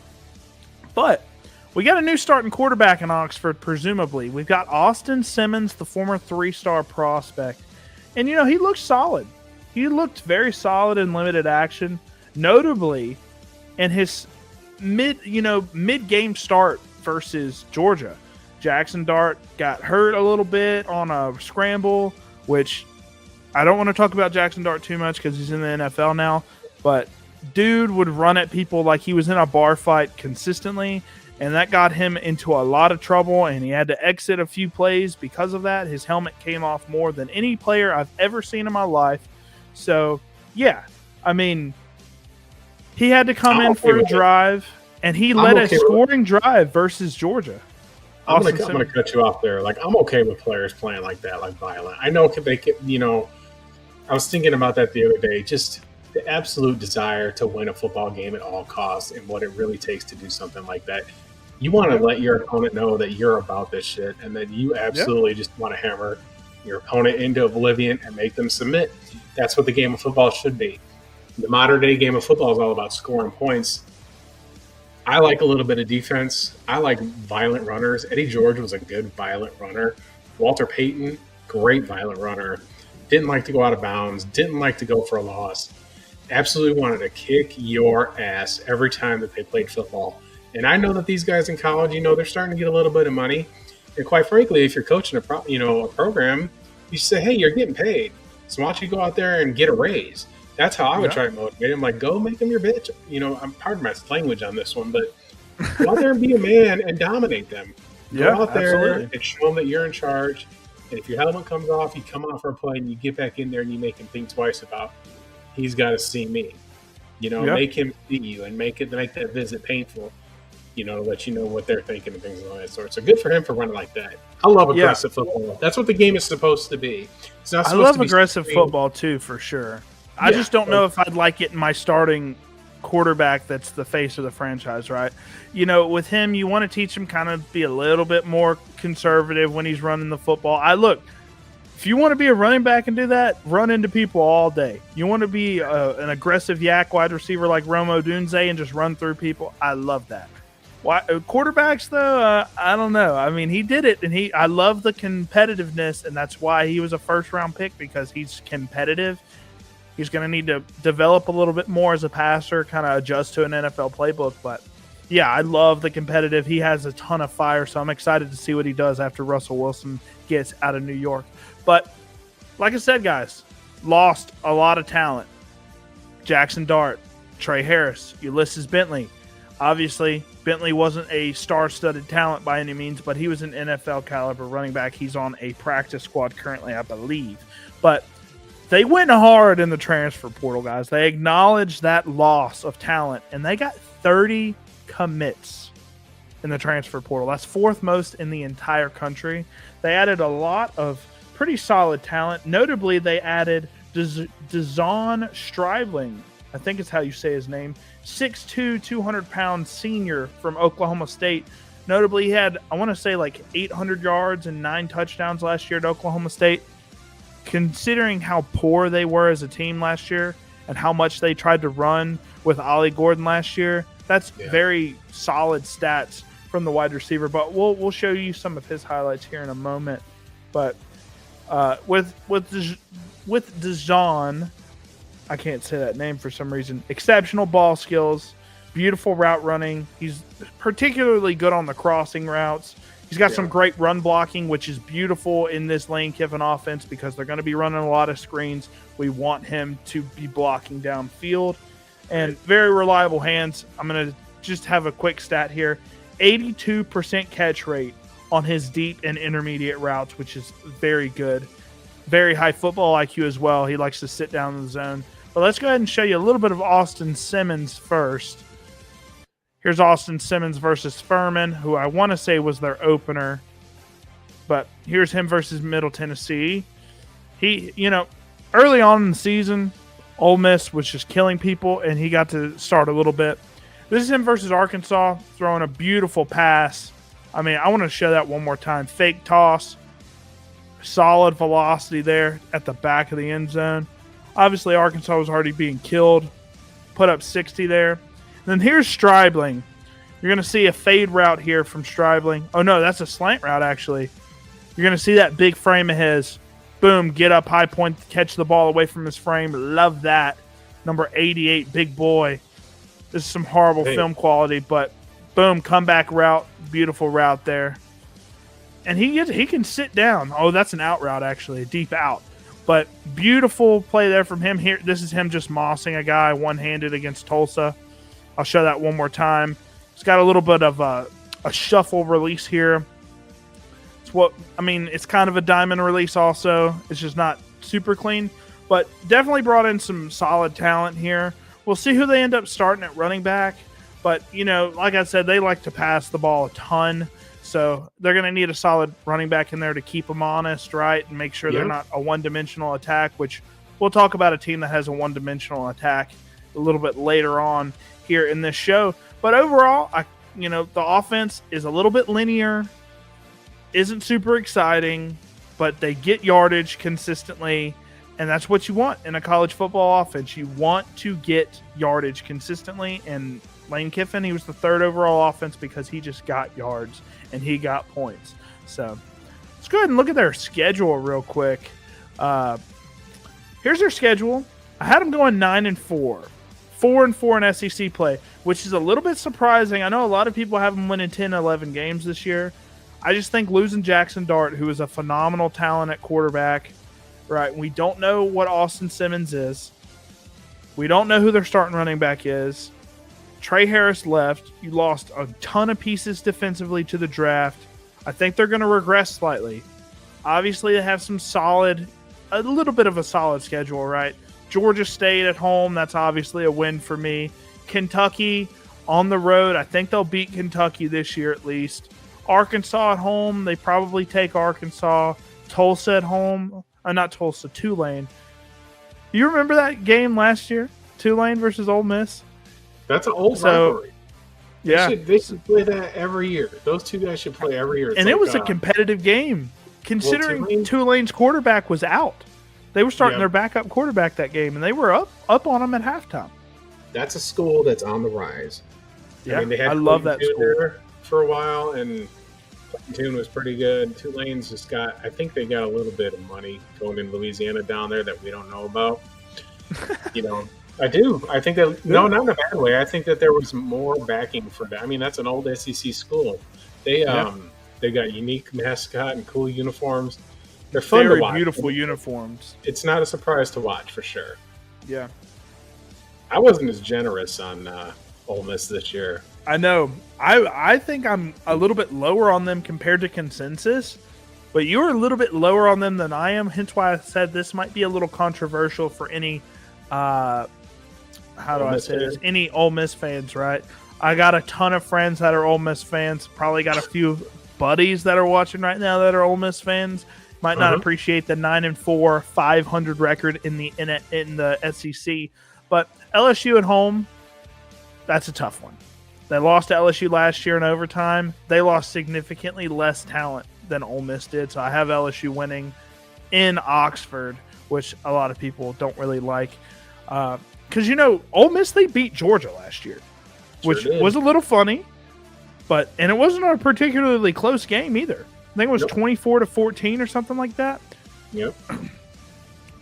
But we got a new starting quarterback in Oxford, presumably. We've got Austin Simmons, the former 3-star prospect. And, he looked solid. He looked very solid in limited action. Notably, in his mid-game start versus Georgia. Jackson Dart got hurt a little bit on a scramble, which I don't want to talk about Jackson Dart too much because he's in the NFL now, but dude would run at people like he was in a bar fight consistently, and that got him into a lot of trouble, and he had to exit a few plays because of that. His helmet came off more than any player I've ever seen in my life. So, yeah, I mean, he had to come in for a drive, and he led a scoring drive versus Georgia. I'm going to cut you off there. Like, I'm okay with players playing like that, like violent. I know they could, I was thinking about that the other day. Just the absolute desire to win a football game at all costs and what it really takes to do something like that. You want to let your opponent know that you're about this shit and that you absolutely just want to hammer your opponent into oblivion and make them submit. That's what the game of football should be. The modern day game of football is all about scoring points. I like a little bit of defense. I like violent runners. Eddie George was a good violent runner. Walter Payton, great violent runner. Didn't like to go out of bounds. Didn't like to go for a loss. Absolutely wanted to kick your ass every time that they played football. And I know that these guys in college, they're starting to get a little bit of money. And quite frankly, if you're coaching a program, you say, hey, you're getting paid. So why don't you go out there and get a raise? That's how I would try to motivate him. Like, go make him your bitch. I'm pardon my language on this one, but go out there and be a man and dominate them. Go out there and show them that you're in charge. And if your helmet comes off, you come off for a play and you get back in there and you make him think twice about he's got to see me. Make him see you and make that visit painful. to let you know what they're thinking and things of that sort. So good for him for running like that. I love Yeah, aggressive football. That's what the game is supposed to be. It's not I supposed love to be aggressive screen. football too, for sure. I Yeah, just don't like, know if I'd like it in my starting quarterback that's the face of the franchise, right? With him, you want to teach him kind of be a little bit more conservative when he's running the football. If you want to be a running back and do that, run into people all day. You want to be an aggressive yak wide receiver like Romo Dunze and just run through people. I love that. Quarterbacks, though, I don't know. I mean, he did it, and I love the competitiveness, and that's why he was a first-round pick, because he's competitive. He's going to need to develop a little bit more as a passer, kind of adjust to an NFL playbook. But, yeah, I love the competitive. He has a ton of fire, so I'm excited to see what he does after Russell Wilson gets out of New York. But, like I said, guys, lost a lot of talent. Jackson Dart, Trey Harris, Ulysses Bentley. Obviously, Bentley wasn't a star-studded talent by any means, but he was an NFL-caliber running back. He's on a practice squad currently, I believe. But they went hard in the transfer portal, guys. They acknowledged that loss of talent, and they got 30 commits in the transfer portal. That's fourth most in the entire country. They added a lot of pretty solid talent. Notably, they added Dazon Stribling. I think it's how you say his name. 6'2", 200-pound senior from Oklahoma State. Notably, he had, I want to say, like 800 yards and 9 touchdowns last year at Oklahoma State. Considering how poor they were as a team last year and how much they tried to run with Ollie Gordon last year, that's very solid stats from the wide receiver. But we'll show you some of his highlights here in a moment. But with Dazon, I can't say that name for some reason. Exceptional ball skills, beautiful route running. He's particularly good on the crossing routes. He's got some great run blocking, which is beautiful in this Lane Kiffin offense because they're going to be running a lot of screens. We want him to be blocking downfield. And very reliable hands. I'm going to just have a quick stat here. 82% catch rate on his deep and intermediate routes, which is very good. Very high football IQ as well. He likes to sit down in the zone. But let's go ahead and show you a little bit of Austin Simmons first. Here's Austin Simmons versus Furman, who I want to say was their opener. But here's him versus Middle Tennessee. Early on in the season, Ole Miss was just killing people, and he got to start a little bit. This is him versus Arkansas, throwing a beautiful pass. I mean, I want to show that one more time. Fake toss. Solid velocity there at the back of the end zone. Obviously, Arkansas was already being killed. Put up 60 there. And then here's Stribling. You're going to see a fade route here from Stribling. Oh, no, that's a slant route, actually. You're going to see that big frame of his. Boom, get up, high point, catch the ball away from his frame. Love that. Number 88, big boy. This is some horrible film quality, but boom, comeback route. Beautiful route there. And he can sit down. Oh, that's an out route, actually, a deep out. But beautiful play there from him. Here, this is him just mossing a guy one-handed against Tulsa. I'll show that one more time. It's got a little bit of a shuffle release here. It's kind of a diamond release also. It's just not super clean, but definitely brought in some solid talent here. We'll see who they end up starting at running back. But, like I said, they like to pass the ball a ton. So they're going to need a solid running back in there to keep them honest, right? And make sure they're not a one-dimensional attack, which we'll talk about a team that has a one-dimensional attack a little bit later on here in this show. But overall, the offense is a little bit linear, isn't super exciting, but they get yardage consistently, and that's what you want in a college football offense. You want to get yardage consistently, and Lane Kiffin, he was the third overall offense because he just got yards and he got points. So let's go ahead and look at their schedule real quick. Here's their schedule. I had them going 9-4, 4-4 in SEC play, which is a little bit surprising. I know a lot of people have them winning 10, 11 games this year. I just think losing Jackson Dart, who is a phenomenal talent at quarterback, right? We don't know what Austin Simmons is. We don't know who their starting running back is. Trey Harris left. You lost a ton of pieces defensively to the draft. I think they're going to regress slightly. Obviously, they have a little bit of a solid schedule, right? Georgia State at home. That's obviously a win for me. Kentucky, On the road, I think they'll beat Kentucky this year at least. Arkansas at home, they probably take Arkansas. Tulsa at home, not Tulsa, Tulane. You remember that game last year? Tulane versus Ole Miss? That's an old rivalry. Yeah. They should play that every year. Those two guys should play every year. And it was a competitive game, considering Tulane's quarterback was out. They were starting their backup quarterback that game, and they were up on them at halftime. That's a school that's on the rise. Yeah, I love that school. There for a while, and Platoon was pretty good. Tulane's just got, I think they got a little bit of money going in Louisiana down there that we don't know about. I do. I think that, no, not in a bad way. I think that there was more backing for that. I mean, that's an old SEC school. They got unique mascot and cool uniforms. They're fun to watch. Beautiful uniforms. It's not a surprise to watch for sure. Yeah. I wasn't as generous on Ole Miss this year. I know. I think I'm a little bit lower on them compared to consensus, but you're a little bit lower on them than I am. Hence why I said this might be a little controversial for any any Ole Miss fans, right? I got a ton of friends that are Ole Miss fans. Probably got a few buddies that are watching right now that are Ole Miss fans. Might not appreciate the 9-4, 500 record in the SEC, but LSU at home, that's a tough one. They lost to LSU last year in overtime. They lost significantly less talent than Ole Miss did, so I have LSU winning in Oxford, which a lot of people don't really like. Because, Ole Miss, they beat Georgia last year, which was a little funny, and it wasn't a particularly close game either. I think it was 24-14 or something like that. Yep.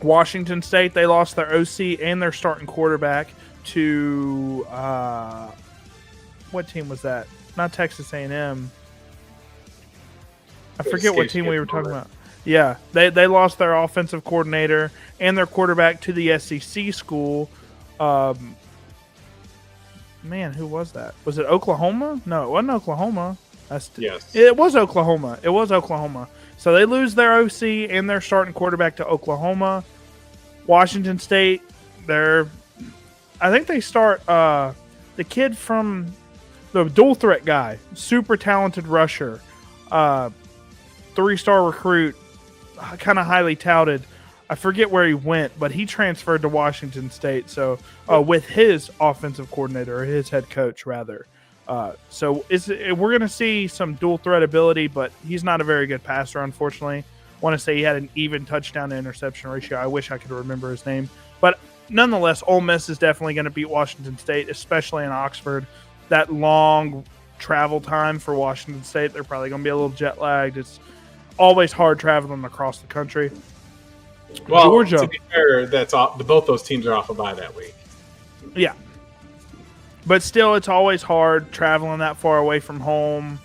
Washington State, they lost their OC and their starting quarterback to what team was that? Not Texas A&M. I forget what team we were talking about. Yeah, they lost their offensive coordinator and their quarterback to the SEC school. Man, who was that? Was it Oklahoma? No, it wasn't Oklahoma. Yes. It was Oklahoma. So they lose their OC and their starting quarterback to Oklahoma. Washington State, I think they start the kid from the dual threat guy, super talented rusher, 3-star recruit, kind of highly touted. I forget where he went, but he transferred to Washington State. So with his offensive coordinator, or his head coach rather. So we're going to see some dual threat ability, but he's not a very good passer, unfortunately. I want to say he had an even touchdown to interception ratio. I wish I could remember his name. But nonetheless, Ole Miss is definitely going to beat Washington State, especially in Oxford. That long travel time for Washington State, they're probably going to be a little jet lagged. It's always hard traveling across the country. Well, Georgia, to be fair, both those teams are off a bye that week. Yeah. But still, it's always hard traveling that far away from home.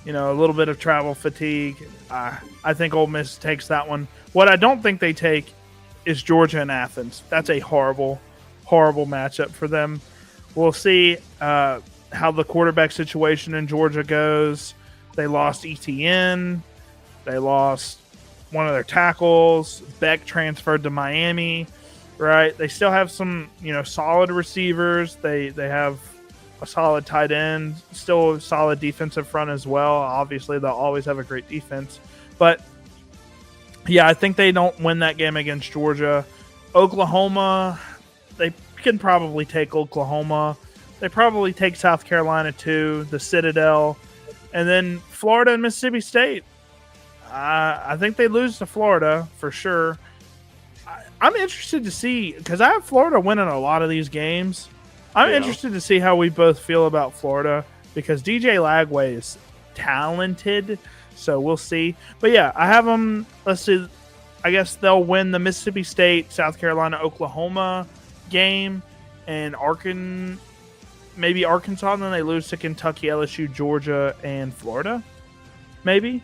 A little bit of travel fatigue. I think Ole Miss takes that one. What I don't think they take is Georgia and Athens. That's a horrible, horrible matchup for them. We'll see how the quarterback situation in Georgia goes. They lost ETN. They lost one of their tackles. Beck transferred to Miami. Right, they still have some, solid receivers. They have a solid tight end, still a solid defensive front as well. Obviously, they'll always have a great defense. But, yeah, I think they don't win that game against Georgia. Oklahoma, they can probably take Oklahoma. They probably take South Carolina too, the Citadel. And then Florida and Mississippi State. I think they lose to Florida for sure. I'm interested to see, because I have Florida winning a lot of these games. I'm interested to see how we both feel about Florida, because DJ Lagway is talented, so we'll see. But yeah, I have them. Let's see. I guess they'll win the Mississippi State, South Carolina, Oklahoma game, and maybe Arkansas, and then they lose to Kentucky, LSU, Georgia, and Florida, maybe.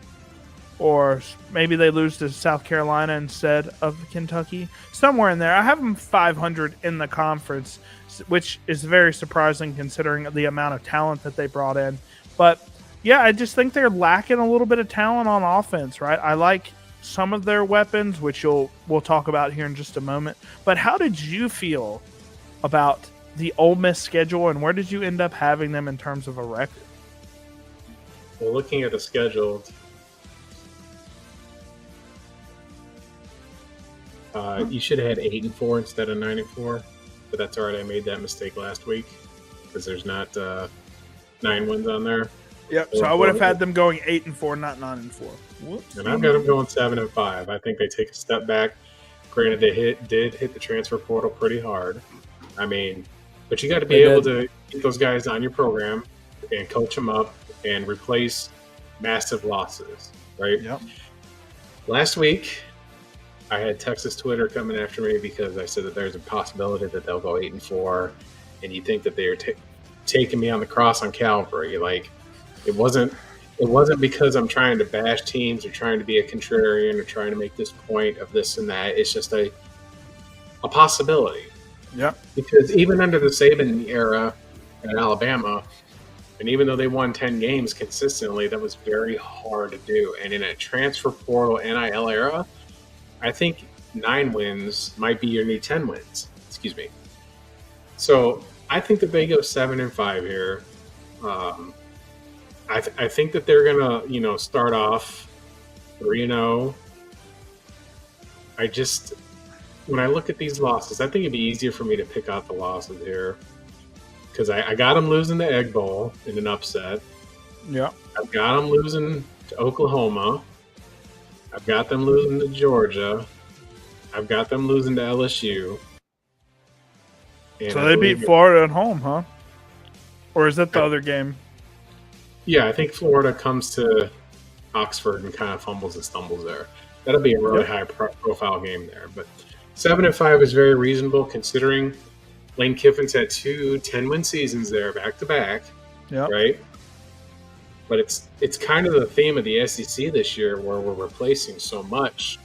Or maybe they lose to South Carolina instead of Kentucky. Somewhere in there. I have them 500 in the conference, which is very surprising considering the amount of talent that they brought in. But, yeah, I just think they're lacking a little bit of talent on offense, right? I like some of their weapons, which we'll talk about here in just a moment. But how did you feel about the Ole Miss schedule, and where did you end up having them in terms of a record? Well, looking at the schedule, you should have had 8-4 instead of 9-4, but that's all right. I made that mistake last week because there's not 9 wins on there. Yep. So I would have had them going 8-4, not 9-4. Whoops. And I've got them going 7-5. I think they take a step back. Granted, they did hit the transfer portal pretty hard. I mean, but you got to be able to get those guys on your program and coach them up and replace massive losses, right? Yep. Last week, I had Texas Twitter coming after me because I said that there's a possibility that they'll go 8-4, and you think that they are taking me on the cross on Calvary. Like, it wasn't because I'm trying to bash teams or trying to be a contrarian or trying to make this point of this and that. It's just a possibility. Yeah. Because even under the Saban era in Alabama, and even though they won 10 games consistently, that was very hard to do. And in a transfer portal NIL era, I think 9 wins might be your new 10 wins. Excuse me. So I think that they go 7-5 here. I think that they're gonna, start off 3-0. When I look at these losses, I think it'd be easier for me to pick out the losses here because I got them losing the Egg Bowl in an upset. Yeah, I've got them losing to Oklahoma. I've got them losing to Georgia. I've got them losing to LSU. And so they beat Florida at home, huh? Or is that the other game? Yeah, I think Florida comes to Oxford and kind of fumbles and stumbles there. That'll be a really high profile game there. But 7-5 is very reasonable considering Lane Kiffin's had 2 10-win seasons there back to back. Yeah. Right. But it's kind of the theme of the SEC this year where we're replacing so much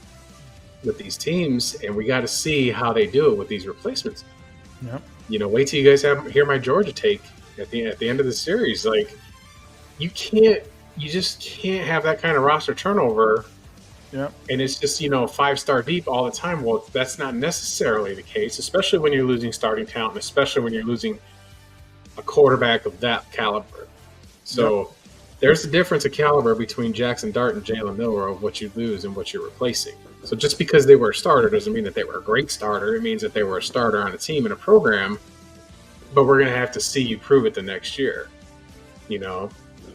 with these teams, and we got to see how they do it with these replacements. Yeah. Wait till you guys hear my Georgia take at the end of the series. Like, you just can't have that kind of roster turnover. Yeah. And it's just, 5-star deep all the time. Well, that's not necessarily the case, especially when you're losing starting talent, especially when you're losing a quarterback of that caliber. So there's a difference of caliber between Jackson Dart and Jalen Milroe of what you lose and what you're replacing. So just because they were a starter doesn't mean that they were a great starter. It means that they were a starter on a team and a program, but we're going to have to see you prove it the next year,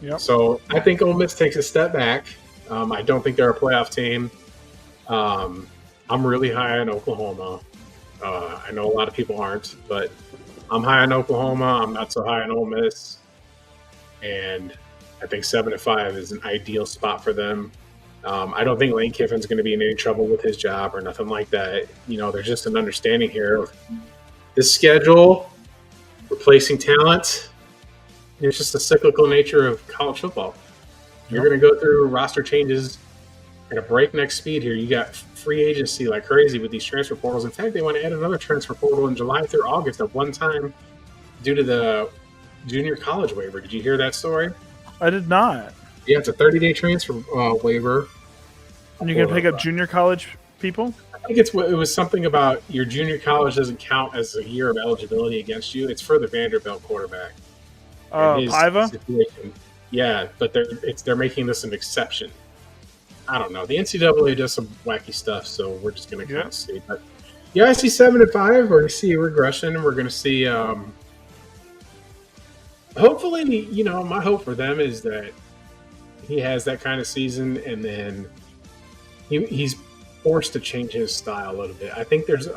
Yep. So I think Ole Miss takes a step back. I don't think they're a playoff team. I'm really high on Oklahoma. I know a lot of people aren't, but I'm high on Oklahoma. I'm not so high on Ole Miss. And I think 7-5 is an ideal spot for them. I don't think Lane Kiffin's going to be in any trouble with his job or nothing like that. There's just an understanding here of this schedule, replacing talent. It's just the cyclical nature of college football. You're going to go through roster changes at a breakneck speed here. You got free agency like crazy with these transfer portals. In fact, they want to add another transfer portal in July through August at one time due to the junior college waiver. Did you hear that story? I did not. Yeah, it's a 30-day transfer waiver. And you're going to pick up junior college people? I think it was something about your junior college doesn't count as a year of eligibility against you. It's for the Vanderbilt quarterback. Paiva? Situation. Yeah, but they're making this an exception. I don't know. The NCAA does some wacky stuff, so we're just going to kind of see. But yeah, I see 7-5. We're going to see a regression, and we're going to see. Hopefully, my hope for them is that he has that kind of season, and then he's forced to change his style a little bit. I think there's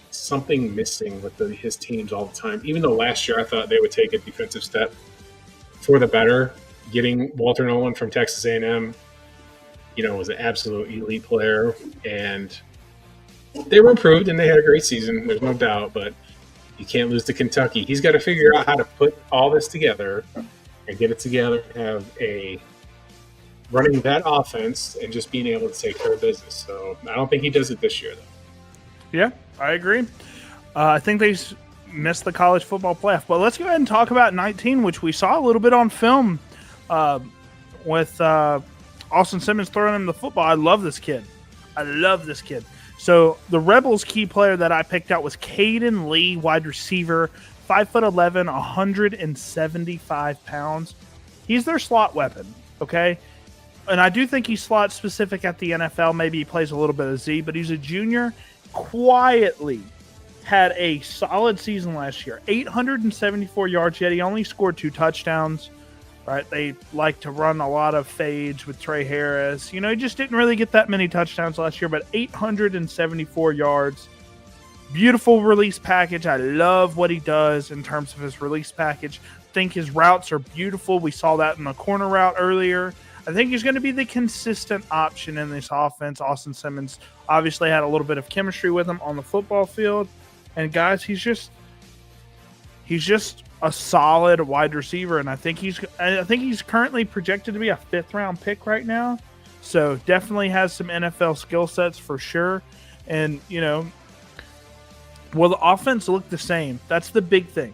something missing with his teams all the time. Even though last year I thought they would take a defensive step for the better, getting Walter Nolan from Texas A&M, was an absolute elite player, and they were improved and they had a great season. There's no doubt, but you can't lose to Kentucky. He's got to figure out how to put all this together and get it together and have running that offense and just being able to take care of business. So I don't think he does it this year, though. Yeah, I agree. I think they missed the college football playoff. But let's go ahead and talk about 19, which we saw a little bit on film with Austin Simmons throwing him the football. I love this kid. So the Rebels key player that I picked out was Caden Lee, wide receiver, 5'11", 175 pounds. He's their slot weapon, okay? And I do think he's slot specific at the NFL. Maybe he plays a little bit of Z, but he's a junior. Quietly had a solid season last year. 874 yards, yet he only scored 2 touchdowns. Right? They like to run a lot of fades with Trey Harris. He just didn't really get that many touchdowns last year, but 874 yards. Beautiful release package. I love what he does in terms of his release package. I think his routes are beautiful. We saw that in the corner route earlier. I think he's going to be the consistent option in this offense. Austin Simmons obviously had a little bit of chemistry with him on the football field. And guys, he's just a solid wide receiver, and I think he's currently projected to be a 5th-round pick right now. So definitely has some NFL skill sets for sure. And will the offense look the same? That's the big thing.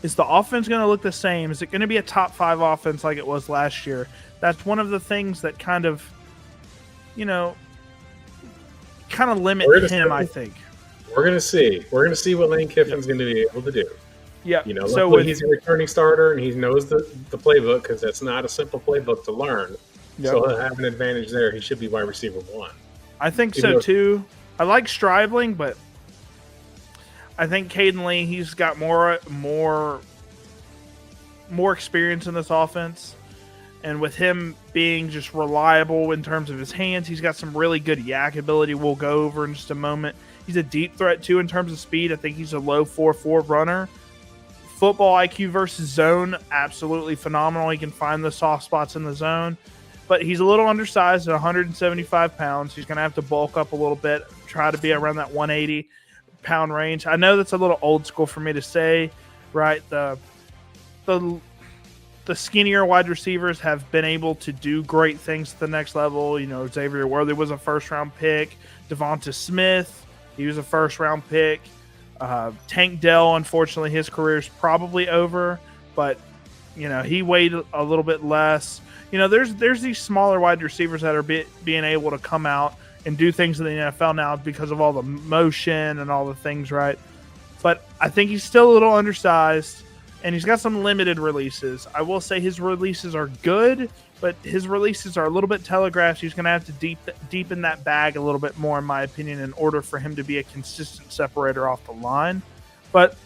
Is the offense going to look the same? Is it going to be a top 5 offense like it was last year? That's one of the things that kind of limit him, I think. We're going to see. We're going to see what Lane Kiffin's going to be able to do. Yeah. So he's a returning starter and he knows the playbook, because that's not a simple playbook to learn. Yep. So he'll have an advantage there. He should be wide receiver 1. I think so too. I like Stribling, but I think Caden Lee, he's got more experience in this offense. And with him being just reliable in terms of his hands, he's got some really good yak ability we'll go over in just a moment. He's a deep threat too in terms of speed. I think he's a low 4.4 runner. Football IQ versus zone, absolutely phenomenal. He can find the soft spots in the zone. But he's a little undersized at 175 pounds. He's going to have to bulk up a little bit, try to be around that 180-pound range. I know that's a little old school for me to say, right? The skinnier wide receivers have been able to do great things at the next level. Xavier Worthy was a first-round pick. Devonta Smith, he was a first-round pick. Tank Dell, unfortunately, his career is probably over, but he weighed a little bit less. There's these smaller wide receivers that are being able to come out and do things in the NFL now because of all the motion and all the things, right? But I think he's still a little undersized, and he's got some limited releases. I will say his releases are good, but his releases are a little bit telegraphed. He's going to have to deepen that bag a little bit more, in my opinion, in order for him to be a consistent separator off the line. But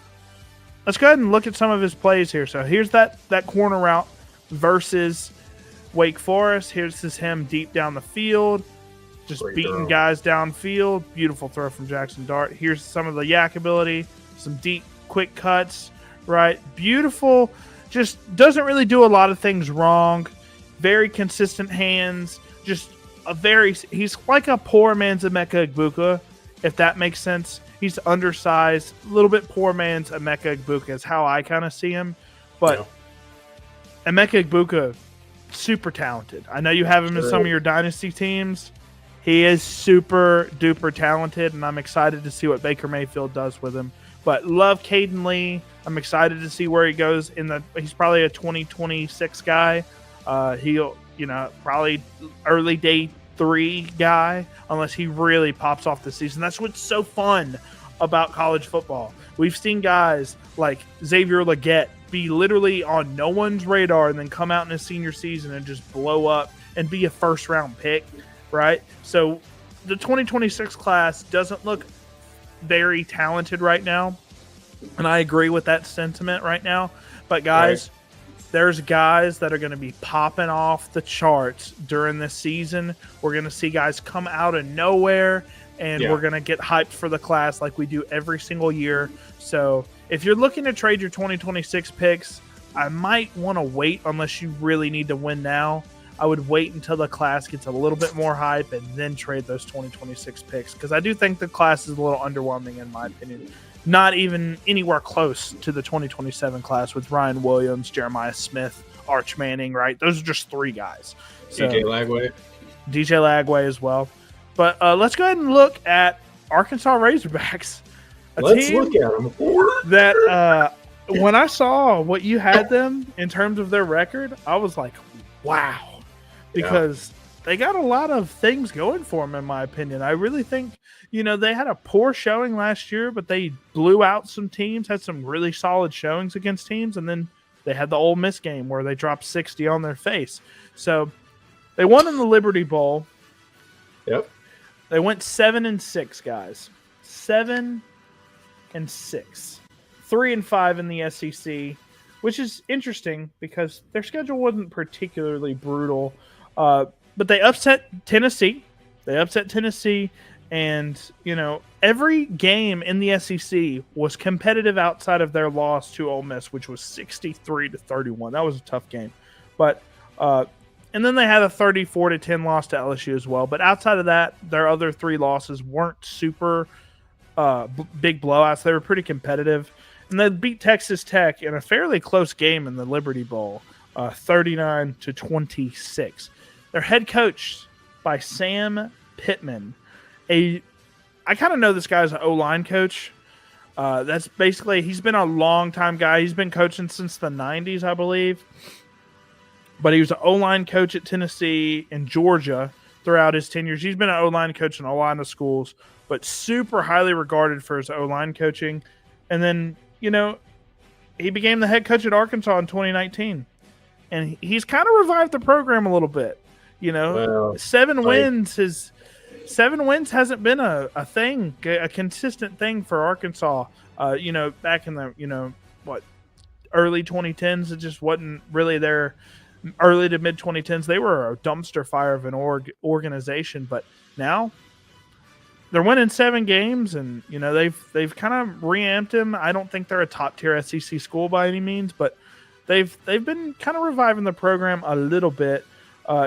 let's go ahead and look at some of his plays here. So here's that corner route versus Wake Forest. Here's him deep down the field, just great beating throw. Guys downfield. Beautiful throw from Jackson Dart. Here's some of the yak ability, some deep, quick cuts, right? Beautiful. Just doesn't really do a lot of things wrong. Very consistent hands. He's like a poor man's Emeka Egbuka, if that makes sense. He's undersized, a little bit poor man's Emeka Egbuka is how I kind of see him. But Emeka Egbuka, super talented. I know you have him in some of your Dynasty teams. He is super duper talented, and I'm excited to see what Baker Mayfield does with him. But love Caden Lee. I'm excited to see where he goes. He's probably a 2026 guy. He'll, probably early day 3 guy, unless he really pops off this season. That's what's so fun about college football. We've seen guys like Xavier Legette be literally on no one's radar and then come out in his senior season and just blow up and be a first-round pick, right? So the 2026 class doesn't look very talented right now, and I agree with that sentiment right now. But guys, there's guys that are going to be popping off the charts during this season. We're going to see guys come out of nowhere, and we're going to get hyped for the class like we do every single year. So if you're looking to trade your 2026 picks, I might want to wait unless you really need to win now. I would wait until the class gets a little bit more hype and then trade those 2026 picks, because I do think the class is a little underwhelming in my opinion. Not even anywhere close to the 2027 class with Ryan Williams, Jeremiah Smith, Arch Manning, right? Those are just 3 guys. So, DJ Lagway as well. But let's go ahead and look at Arkansas Razorbacks. Let's look at them. That when I saw what you had them in terms of their record, I was like, wow. Because they got a lot of things going for them, in my opinion. I really think, they had a poor showing last year, but they blew out some teams, had some really solid showings against teams, and then they had the Ole Miss game where they dropped 60 on their face. So they won in the Liberty Bowl. Yep. They went 7-6, guys. 7-6. 3-5 in the SEC, which is interesting because their schedule wasn't particularly brutal. But they upset Tennessee. And, every game in the SEC was competitive outside of their loss to Ole Miss, which was 63-31. That was a tough game. But and then they had a 34-10 loss to LSU as well. But outside of that, their other 3 losses weren't super big blowouts. They were pretty competitive. And they beat Texas Tech in a fairly close game in the Liberty Bowl, 39-26. They're head coached by Sam Pittman. I kind of know this guy as an O-line coach. That's basically, he's been a long-time guy. He's been coaching since the 90s, I believe. But he was an O-line coach at Tennessee and Georgia throughout his tenures. He's been an O-line coach in a lot of schools, but super highly regarded for his O-line coaching. And then, he became the head coach at Arkansas in 2019. And he's kind of revived the program a little bit. Well, 7 wins hasn't been a thing, a consistent thing for Arkansas. Back in the, early 2010s, it just wasn't really their early to mid 2010s. They were a dumpster fire of an organization, but now they're winning 7 games, and they've kind of reamped him. I don't think they're a top tier SEC school by any means, but they've been kind of reviving the program a little bit.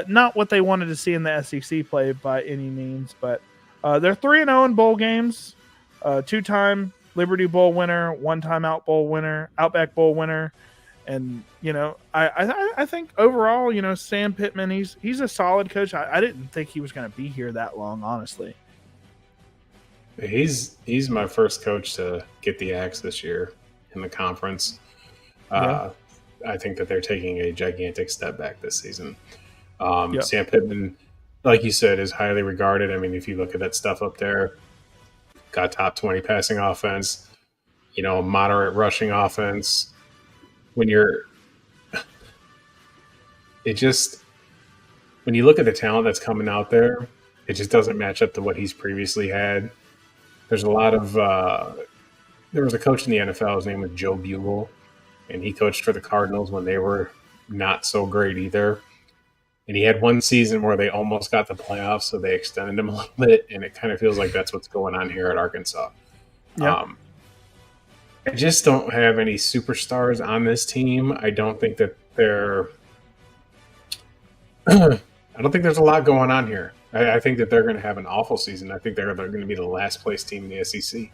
Not what they wanted to see in the SEC play by any means, but they're 3-0 in bowl games. 2-time Liberty Bowl winner, 1-time Outback Bowl winner, and I think overall, Sam Pittman, he's a solid coach. I didn't think he was going to be here that long, honestly. He's my first coach to get the axe this year in the conference. I think that they're taking a gigantic step back this season. Sam Pittman, like you said, is highly regarded. I mean, if you look at that stuff up there, got top 20 passing offense, moderate rushing offense. When you look at the talent that's coming out there, it just doesn't match up to what he's previously had. There's a lot of there was a coach in the NFL, his name was Joe Bugle, and he coached for the Cardinals when they were not so great either. And he had one season where they almost got the playoffs, so they extended him a little bit, and it kind of feels like that's what's going on here at Arkansas. I just don't have any superstars on this team. I don't think that I don't think there's a lot going on here. I think that they're going to have an awful season. I think they're going to be the last place team in the SEC.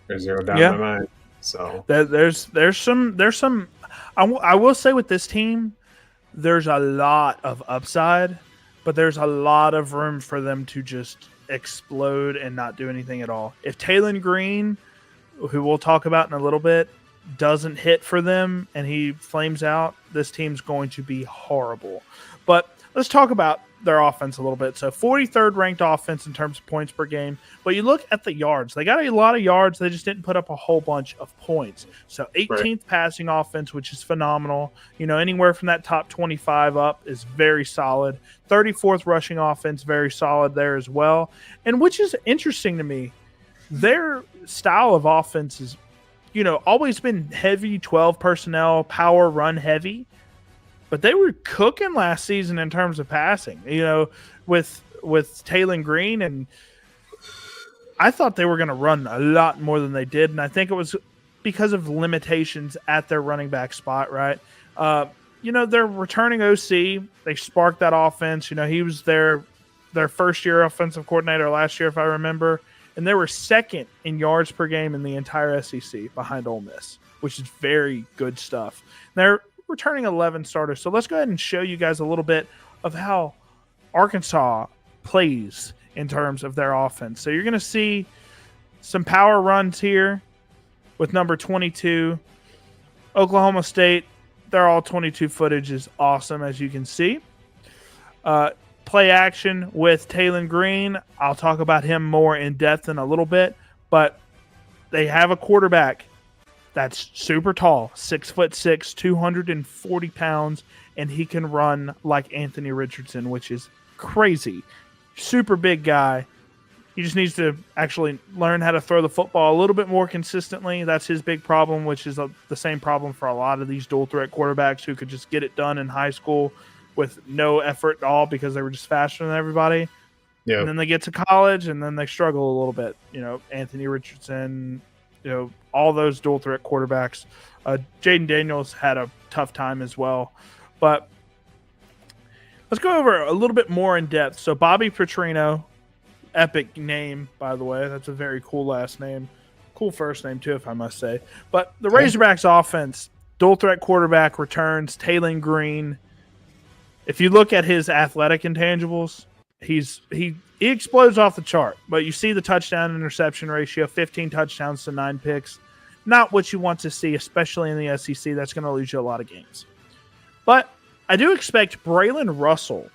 There's zero doubt in my mind. So there's some. I will say with this team, there's a lot of upside, but there's a lot of room for them to just explode and not do anything at all. If Taylon Green, who we'll talk about in a little bit, doesn't hit for them and he flames out, this team's going to be horrible. But let's talk about their offense a little bit. So 43rd ranked offense in terms of points per game. But you look at the yards. They got a lot of yards. They just didn't put up a whole bunch of points. So 18th passing offense, which is phenomenal. Anywhere from that top 25 up is very solid. 34th rushing offense, very solid there as well. And which is interesting to me, their style of offense is, always been heavy 12 personnel, power run heavy. But they were cooking last season in terms of passing, with Taylon Green. And I thought they were going to run a lot more than they did. And I think it was because of limitations at their running back spot, right? They're returning OC. They sparked that offense. He was their first-year offensive coordinator last year, if I remember. And they were second in yards per game in the entire SEC behind Ole Miss, which is very good stuff. They're returning 11 starters. So let's go ahead and show you guys a little bit of how Arkansas plays in terms of their offense. So you're going to see some power runs here with number 22. Oklahoma State, their all 22 footage is awesome, as you can see. play action with Taylor Green. I'll talk about him more in depth in a little bit, but they have a quarterback that's super tall, 6'6", 240 pounds, and he can run like Anthony Richardson, which is crazy. Super big guy. He just needs to actually learn how to throw the football a little bit more consistently. That's his big problem, which is the same problem for a lot of these dual threat quarterbacks who could just get it done in high school with no effort at all because they were just faster than everybody. Yeah. And then they get to college and then they struggle a little bit. Anthony Richardson, all those dual threat quarterbacks. Jaden Daniels had a tough time as well. But let's go over a little bit more in depth. So Bobby Petrino, epic name, by the way. That's a very cool last name. Cool first name, too, if I must say. But the Razorbacks offense, dual threat quarterback returns, Taylor Green. If you look at his athletic intangibles, he explodes off the chart. But you see the touchdown interception ratio, 15 touchdowns to 9 picks. Not what you want to see, especially in the SEC. That's going to lose you a lot of games. But I do expect Braylon Russell,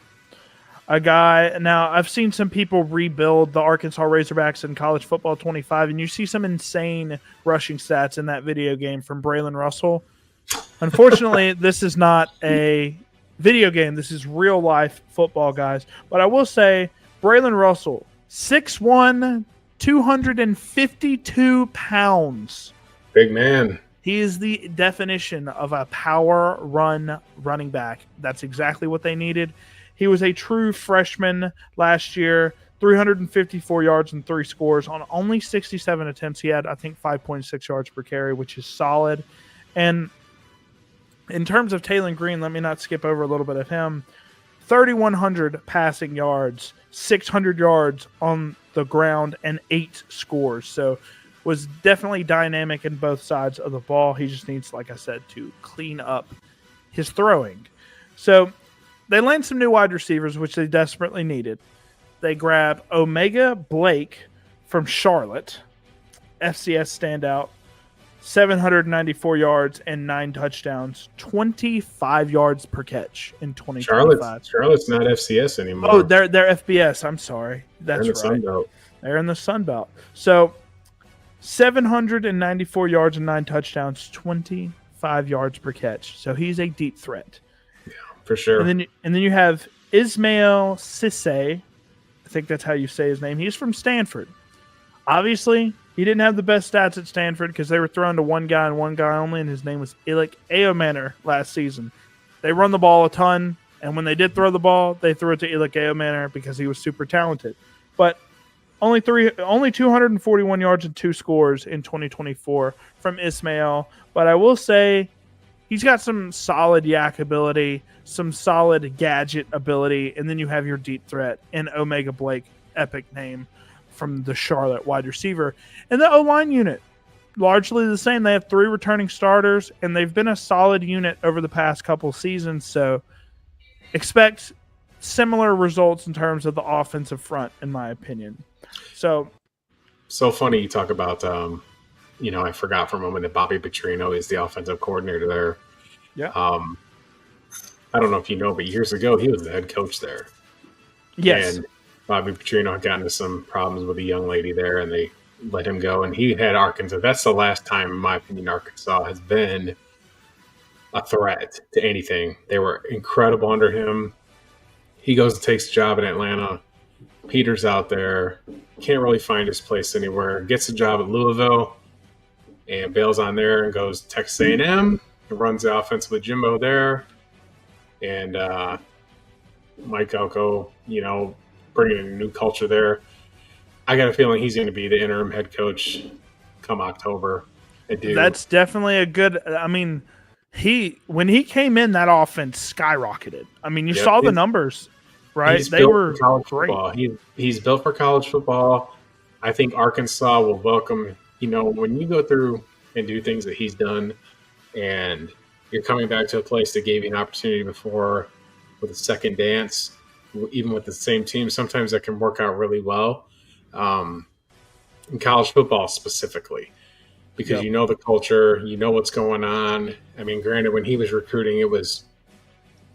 a guy. Now, I've seen some people rebuild the Arkansas Razorbacks in College Football 25, and you see some insane rushing stats in that video game from Braylon Russell. Unfortunately, this is not a video game. This is real life football, guys. But I will say, Braylon Russell, 6'1", 252 pounds. Big man. He is the definition of a power run running back. That's exactly what they needed. He was a true freshman last year, 354 yards and 3 scores on only 67 attempts. He had, I think, 5.6 yards per carry, which is solid. And in terms of Taylor Green, let me not skip over a little bit of him. 3,100 passing yards, 600 yards on the ground, and 8 scores. So was definitely dynamic in both sides of the ball. He just needs, like I said, to clean up his throwing. So they land some new wide receivers, which they desperately needed. They grab Omega Blake from Charlotte, FCS standout, 794 yards and 9 touchdowns, 25 yards per catch in 2025. Charlotte's not FCS anymore. Oh, they're FBS. I'm sorry. That's right. Sun Belt. They're in the Sun Belt. So 794 yards and 9 touchdowns, 25 yards per catch. So he's a deep threat. Yeah, for sure. And then you have Ismail Cisse. I think that's how you say his name. He's from Stanford. Obviously, he didn't have the best stats at Stanford because they were throwing to one guy and one guy only, and his name was Ilik Aomanor last season. They run the ball a ton, and when they did throw the ball, they threw it to Ilik Aomanor because he was super talented. But only 241 yards and 2 scores in 2024 from Ismail. But I will say he's got some solid yak ability, some solid gadget ability, and then you have your deep threat in Omega Blake, epic name, from the Charlotte wide receiver. And the O-line unit, largely the same. They have 3 returning starters, and they've been a solid unit over the past couple seasons. So expect similar results in terms of the offensive front, in my opinion. So funny you talk about, I forgot for a moment that Bobby Petrino is the offensive coordinator there. Yeah. I don't know if you know, but years ago he was the head coach there. Yes. And Bobby Petrino had gotten into some problems with a young lady there, and they let him go. And he had Arkansas. That's the last time, in my opinion, Arkansas has been a threat to anything. They were incredible under him. He goes and takes a job in Atlanta. Peter's out there, can't really find his place anywhere. Gets a job at Louisville and bails on there and goes to Texas A&M. Runs the offense with Jimbo there. And Mike Elko, bringing in a new culture there. I got a feeling he's going to be the interim head coach come October. That's definitely a good – when he came in, that offense skyrocketed. You saw the numbers, right? They were great. He's built for college football. I think Arkansas will welcome – when you go through and do things that he's done and you're coming back to a place that gave you an opportunity before with a second dance – even with the same team, sometimes that can work out really well in college football specifically because you know the culture, you know what's going on. Granted, when he was recruiting, it was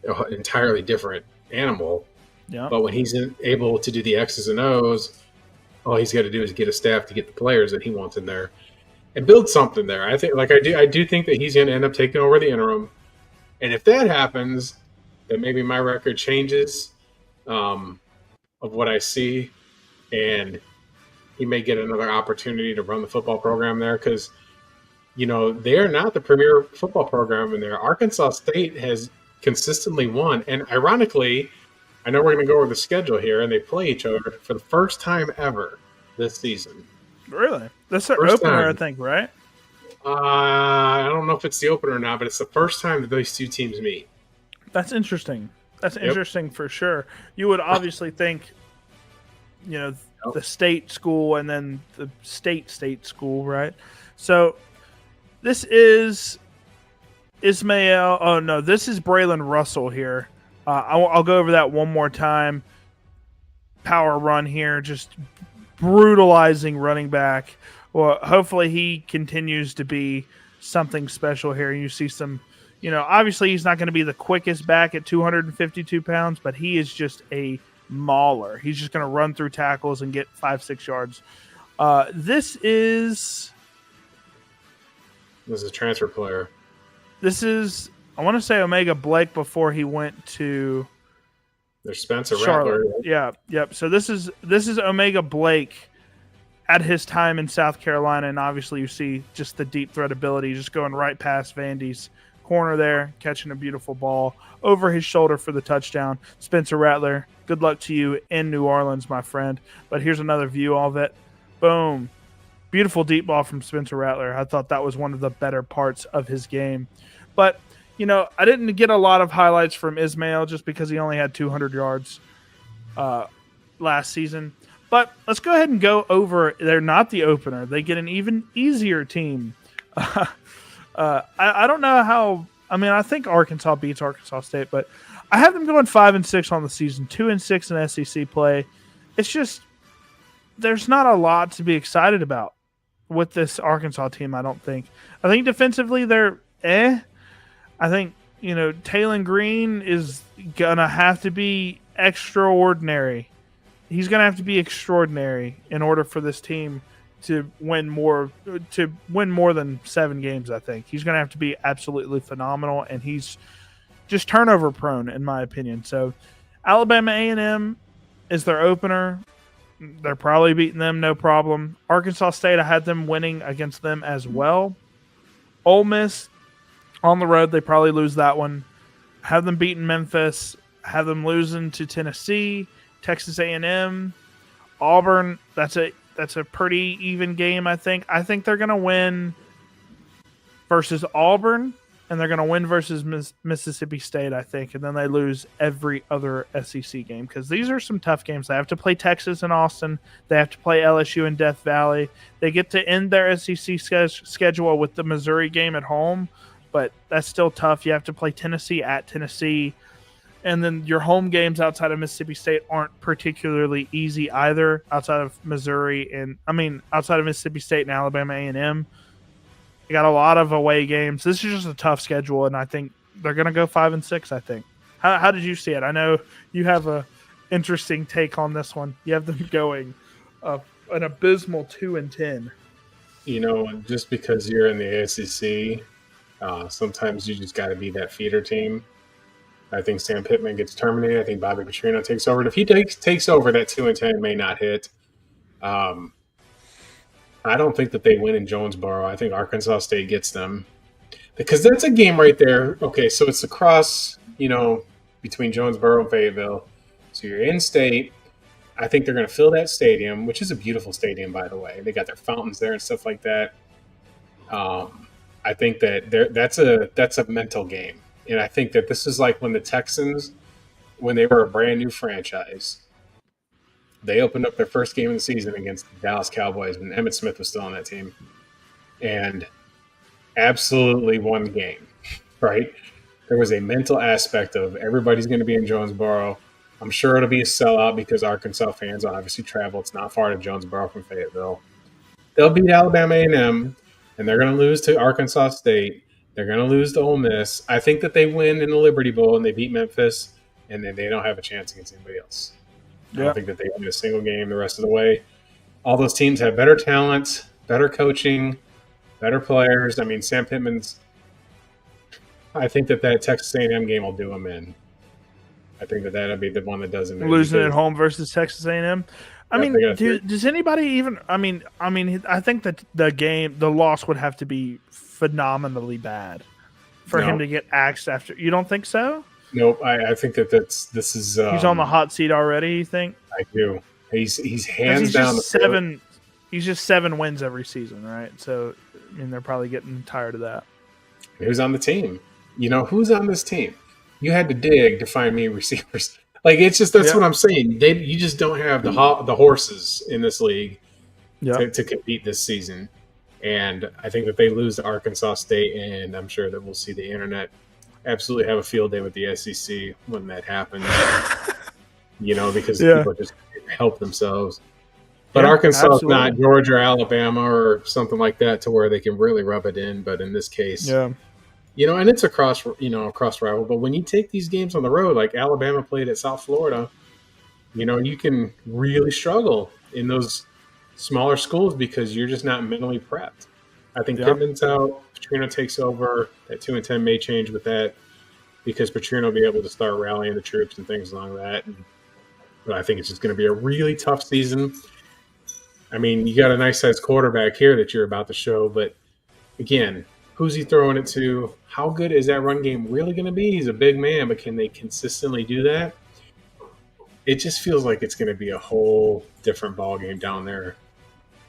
an entirely different animal. Yeah. But when he's able to do the X's and O's, all he's got to do is get a staff to get the players that he wants in there and build something there. I think, I do think that he's going to end up taking over the interim. And if that happens, then maybe my record changes of what I see, and he may get another opportunity to run the football program there because they're not the premier football program in there. Arkansas State has consistently won, and ironically, I know we're going to go over the schedule here, and they play each other for the first time ever this season. Really? That's their First opener, time. I think, right? I don't know if it's the opener or not, but it's the first time that those two teams meet. That's interesting. That's interesting for sure. You would obviously think, the state school and then the state school, right? So this is Ismail. Oh no, this is Braylon Russell here. I'll go over that one more time. Power run here, just brutalizing running back. Well, hopefully he continues to be something special here. You see some, obviously he's not going to be the quickest back at 252 pounds, but he is just a mauler. He's just going to run through tackles and get 5-6 yards. This is a transfer player. This is, I want to say Omega Blake before he went to There's Spencer Charlotte. Rattler. Yeah, yep. So this is Omega Blake at his time in South Carolina, and obviously you see just the deep threat ability, just going right past Vandy's corner there, catching a beautiful ball over his shoulder for the touchdown. Spencer Rattler, good luck to you in New Orleans, my friend. But here's another view of it. Boom. Beautiful deep ball from Spencer Rattler. I thought that was one of the better parts of his game. But, I didn't get a lot of highlights from Ismail just because he only had 200 yards last season. But let's go ahead and go over. They're not the opener. They get an even easier team. I don't know how. I mean, I think Arkansas beats Arkansas State, but I have them going 5-6 on the season, 2-6 in SEC play. It's just there's not a lot to be excited about with this Arkansas team. I don't think. I think defensively they're I think Taylon Green is gonna have to be extraordinary. He's going to have to be extraordinary in order for this team to win more than 7 games, I think. He's going to have to be absolutely phenomenal, and he's just turnover prone, in my opinion. So Alabama A&M is their opener. They're probably beating them, no problem. Arkansas State, I had them winning against them as well. Ole Miss, on the road, they probably lose that one. Have them beating Memphis. Have them losing to Tennessee. Texas A&M, Auburn. That's a pretty even game. I think they're going to win versus Auburn, and they're going to win versus Mississippi State. I think, and then they lose every other SEC game because these are some tough games. They have to play Texas and Austin. They have to play LSU in Death Valley. They get to end their SEC schedule with the Missouri game at home, but that's still tough. You have to play Tennessee at Tennessee. And then your home games outside of Mississippi State aren't particularly easy either. Outside of Mississippi State and Alabama A&M, you got a lot of away games. This is just a tough schedule, and I think they're going to go 5-6. I think. How did you see it? I know you have a interesting take on this one. You have them going an abysmal 2-10. Just because you're in the ACC, sometimes you just got to be that feeder team. I think Sam Pittman gets terminated. I think Bobby Petrino takes over. And if he takes over, that 2-10 may not hit. I don't think that they win in Jonesboro. I think Arkansas State gets them because that's a game right there. Okay, so it's across, between Jonesboro and Fayetteville. So you're in state. I think they're going to fill that stadium, which is a beautiful stadium, by the way. They got their fountains there and stuff like that. I think that that's a mental game. And I think that this is like when the Texans, when they were a brand new franchise, they opened up their first game of the season against the Dallas Cowboys when Emmitt Smith was still on that team and absolutely won the game, right? There was a mental aspect of everybody's going to be in Jonesboro. I'm sure it'll be a sellout because Arkansas fans obviously travel. It's not far to Jonesboro from Fayetteville. They'll beat Alabama A&M, and they're going to lose to Arkansas State. They're going to lose to Ole Miss. I think that they win in the Liberty Bowl and they beat Memphis, and then they don't have a chance against anybody else. I Yeah. don't think that they win a single game the rest of the way. All those teams have better talent, better coaching, better players. I mean, Sam Pittman's. I think that Texas A&M game will do him in. I think that that'll be the one that does him in. Losing at home versus Texas A&M. I Yeah, mean, does anybody even? I mean, I think that the loss would have to be phenomenally bad for him to get axed after. You don't think so? Nope. I think that this is. He's on the hot seat already. You think? I do. He's hands down just seven. He's just 7 wins every season, right? So, I mean, they're probably getting tired of that. Who's on the team? You know, who's on this team? You had to dig to find me receivers. Like, it's just that's what I'm saying. You just don't have the horses in this league to compete this season. And I think that they lose to Arkansas State, and I'm sure that we'll see the internet absolutely have a field day with the SEC when that happens. You know, because people just help themselves. But Arkansas is not Georgia or Alabama or something like that to where they can really rub it in. But in this case, you know, and it's a cross rival. But when you take these games on the road, like Alabama played at South Florida, you know, you can really struggle in those smaller schools because you're just not mentally prepped. I think Pittman's out. Petrino takes over. That 2-10 may change with that because Petrino will be able to start rallying the troops and things along that. But I think it's just going to be a really tough season. I mean, you got a nice-sized quarterback here that you're about to show, but again, who's he throwing it to? How good is that run game really going to be? He's a big man, but can they consistently do that? It just feels like it's going to be a whole different ballgame down there.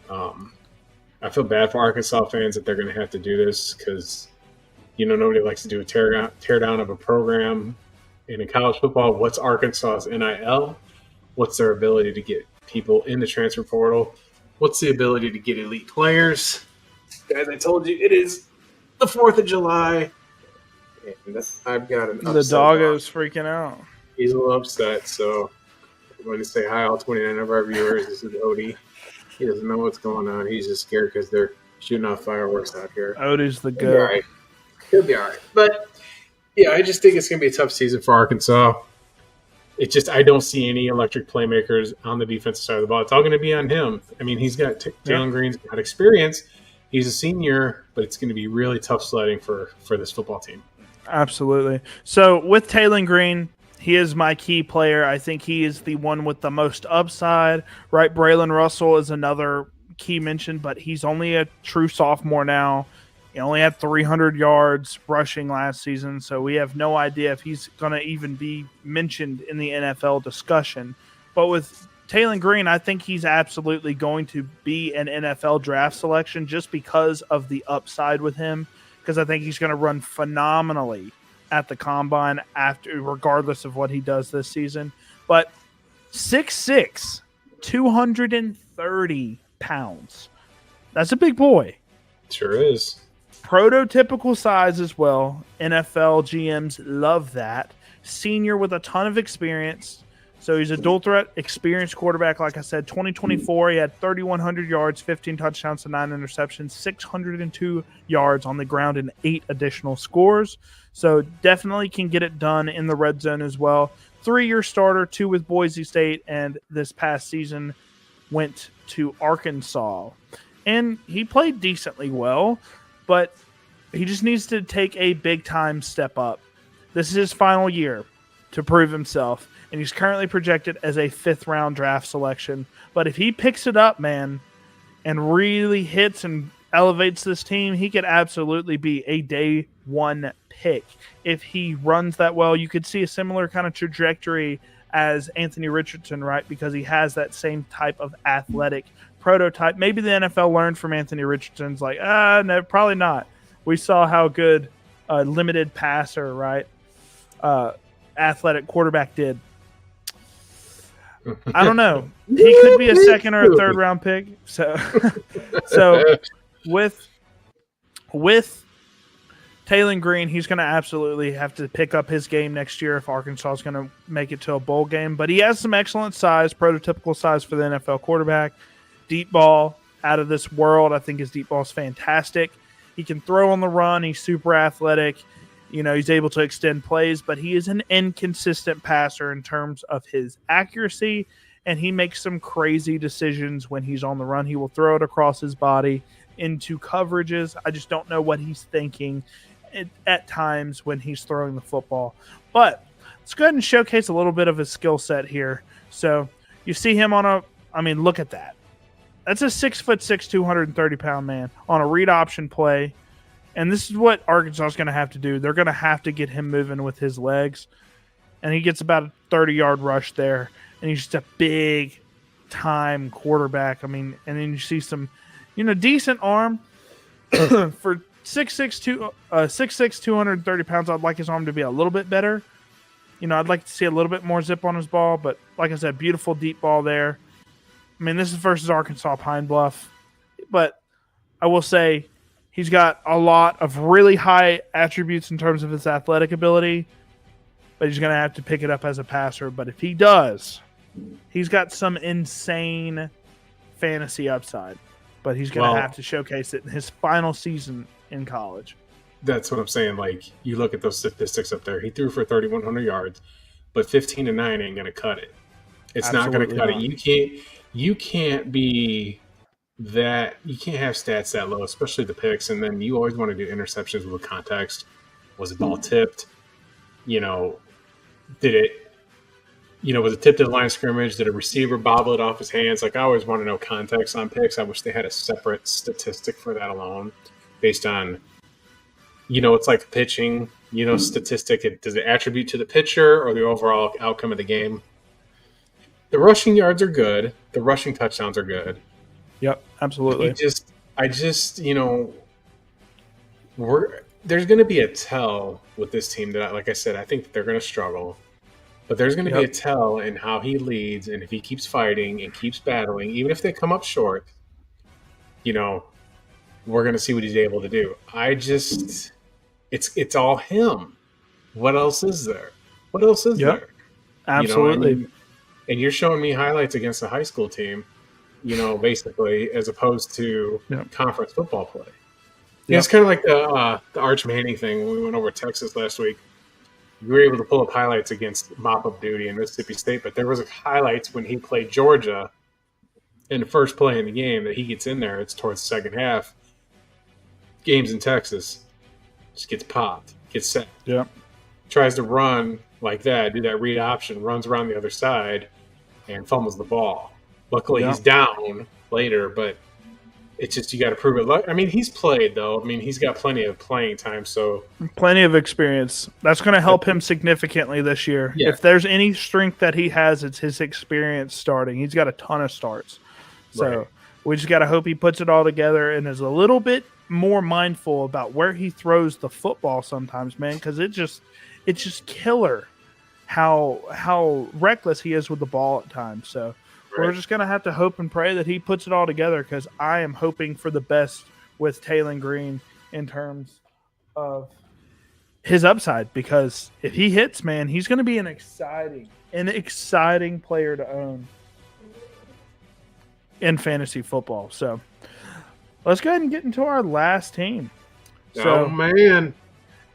I feel bad for Arkansas fans that they're going to have to do this because, you know, nobody likes to do a tear down of a program. And in college football, what's Arkansas's NIL? What's their ability to get people in the transfer portal? What's the ability to get elite players? Guys, I told you it is the 4th of July. And I've got an upset. The doggo's freaking out. He's a little upset, so I'm going to say hi, all 29 of our viewers. This is Odie. He doesn't know what's going on. He's just scared because they're shooting off fireworks out here. Odie's the goat. He'll be all right. But, yeah, I just think it's going to be a tough season for Arkansas. It's just I don't see any electric playmakers on the defensive side of the ball. It's all going to be on him. I mean, he's got Jalen Green's got experience. He's a senior, but it's going to be really tough sledding for this football team. Absolutely. So with Taylor Green, he is my key player. I think he is the one with the most upside. Right, Braylon Russell is another key mention, but he's only a true sophomore now. He only had 300 yards rushing last season, so we have no idea if he's going to even be mentioned in the NFL discussion. But with Taylor Green, I think he's absolutely going to be an NFL draft selection just because of the upside with him, because I think he's going to run phenomenally at the combine regardless of what he does this season. But 6'6", 230 pounds. That's a big boy. Sure is. Prototypical size as well. NFL GMs love that. Senior with a ton of experience. So he's a dual threat, experienced quarterback. Like I said, 2024, he had 3,100 yards, 15 touchdowns to 9 interceptions, 602 yards on the ground, and 8 additional scores. So definitely can get it done in the red zone as well. 3-year starter, 2 with Boise State, and this past season went to Arkansas. And he played decently well, but he just needs to take a big-time step up. This is his final year to prove himself, and he's currently projected as a 5th-round draft selection. But if he picks it up, man, and really hits and elevates this team, he could absolutely be a day 1 pick. If he runs that well, you could see a similar kind of trajectory as Anthony Richardson, right? Because he has that same type of athletic prototype. Maybe the NFL learned from Anthony Richardson's like, no, probably not. We saw how good a limited passer, right, athletic quarterback did. I don't know. He could be a 2nd or a 3rd round pick. So with Taylor Green, he's going to absolutely have to pick up his game next year if Arkansas is going to make it to a bowl game. But he has some excellent size, prototypical size for the NFL quarterback. Deep ball out of this world. I think his deep ball is fantastic. He can throw on the run. He's super athletic. He's able to extend plays, but he is an inconsistent passer in terms of his accuracy, and he makes some crazy decisions when he's on the run. He will throw it across his body into coverages. I just don't know what he's thinking at times when he's throwing the football. But let's go ahead and showcase a little bit of his skill set here. So you see him look at that. That's a 6'6", 230-pound man on a read option play. And this is what Arkansas is going to have to do. They're going to have to get him moving with his legs. And he gets about a 30-yard rush there. And he's just a big-time quarterback. And then you see some, decent arm. For 6'6", 230 pounds, I'd like his arm to be a little bit better. I'd like to see a little bit more zip on his ball. But like I said, beautiful deep ball there. This is versus Arkansas Pine Bluff. But I will say, he's got a lot of really high attributes in terms of his athletic ability, but he's going to have to pick it up as a passer. But if he does, he's got some insane fantasy upside, but he's going to have to showcase it in his final season in college. That's what I'm saying. Like, you look at those statistics up there. He threw for 3,100 yards, but 15-9 ain't going to cut it. It's Absolutely not going to cut it. You can't be that you can't have stats that low, especially the picks, and then you always want to do interceptions with context. Was the ball tipped? Did it? Was it tipped at the line of scrimmage? Did a receiver bobble it off his hands? Like, I always want to know context on picks. I wish they had a separate statistic for that alone, based on, it's like pitching, statistic. Does it attribute to the pitcher or the overall outcome of the game? The rushing yards are good. The rushing touchdowns are good. Yep, absolutely. There's going to be a tell with this team that, like I said, I think that they're going to struggle. But there's going to be a tell in how he leads, and if he keeps fighting and keeps battling, even if they come up short, we're going to see what he's able to do. It's all him. What else is there? There? Absolutely. And you're showing me highlights against a high school team, basically, as opposed to conference football play. It's kind of like the Arch Manning thing when we went over to Texas last week. We were able to pull up highlights against mop-up duty in Mississippi State, but there was highlights when he played Georgia in the first play in the game that he gets in there. It's towards the second half. Games in Texas, just gets popped, gets set. Yeah. Tries to run like that, do that read option, runs around the other side, and fumbles the ball. Luckily, he's down later, but it's just you got to prove it. He's played, though. He's got plenty of playing time, so plenty of experience. That's going to help him significantly this year. Yeah. If there's any strength that he has, it's his experience starting. He's got a ton of starts. So we just got to hope he puts it all together and is a little bit more mindful about where he throws the football sometimes, man, because it's just killer how reckless he is with the ball at times. So we're just going to have to hope and pray that he puts it all together, because I am hoping for the best with Taylon Green in terms of his upside, because if he hits, man, he's going to be an exciting player to own in fantasy football. So let's go ahead and get into our last team. Oh, man.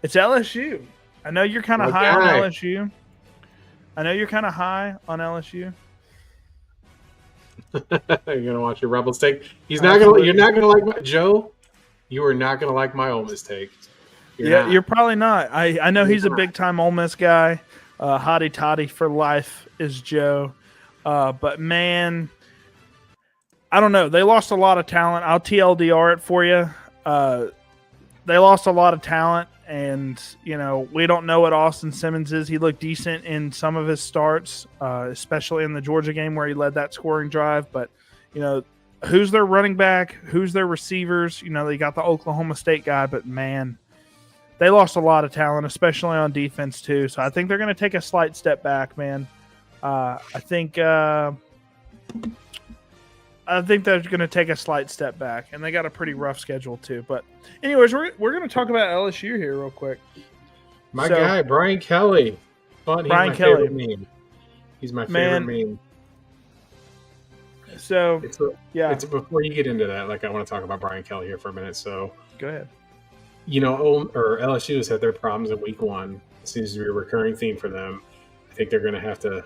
It's LSU. I know you're kind of high on LSU. You're gonna watch your Rebels take. You're not gonna like my Joe. You are not gonna like my Ole Miss take. You're probably not. I know he's a big time Ole Miss guy. Hottie toddy for life is Joe. But man, I don't know. They lost a lot of talent. I'll TLDR it for you. They lost a lot of talent, and we don't know what Austin Simmons is. He looked decent in some of his starts, especially in the Georgia game where he led that scoring drive. But who's their running back? Who's their receivers? They got the Oklahoma State guy, but man, they lost a lot of talent, especially on defense too. So I think they're going to take a slight step back, man. I think they're going to take a slight step back, and they got a pretty rough schedule too. But anyways, we're going to talk about LSU here real quick. My guy, Brian Kelly. Brian Kelly. He's my favorite meme. So, it's before you get into that, I want to talk about Brian Kelly here for a minute. So go ahead. or LSU has had their problems in week one. It seems to be a recurring theme for them. I think they're going to have to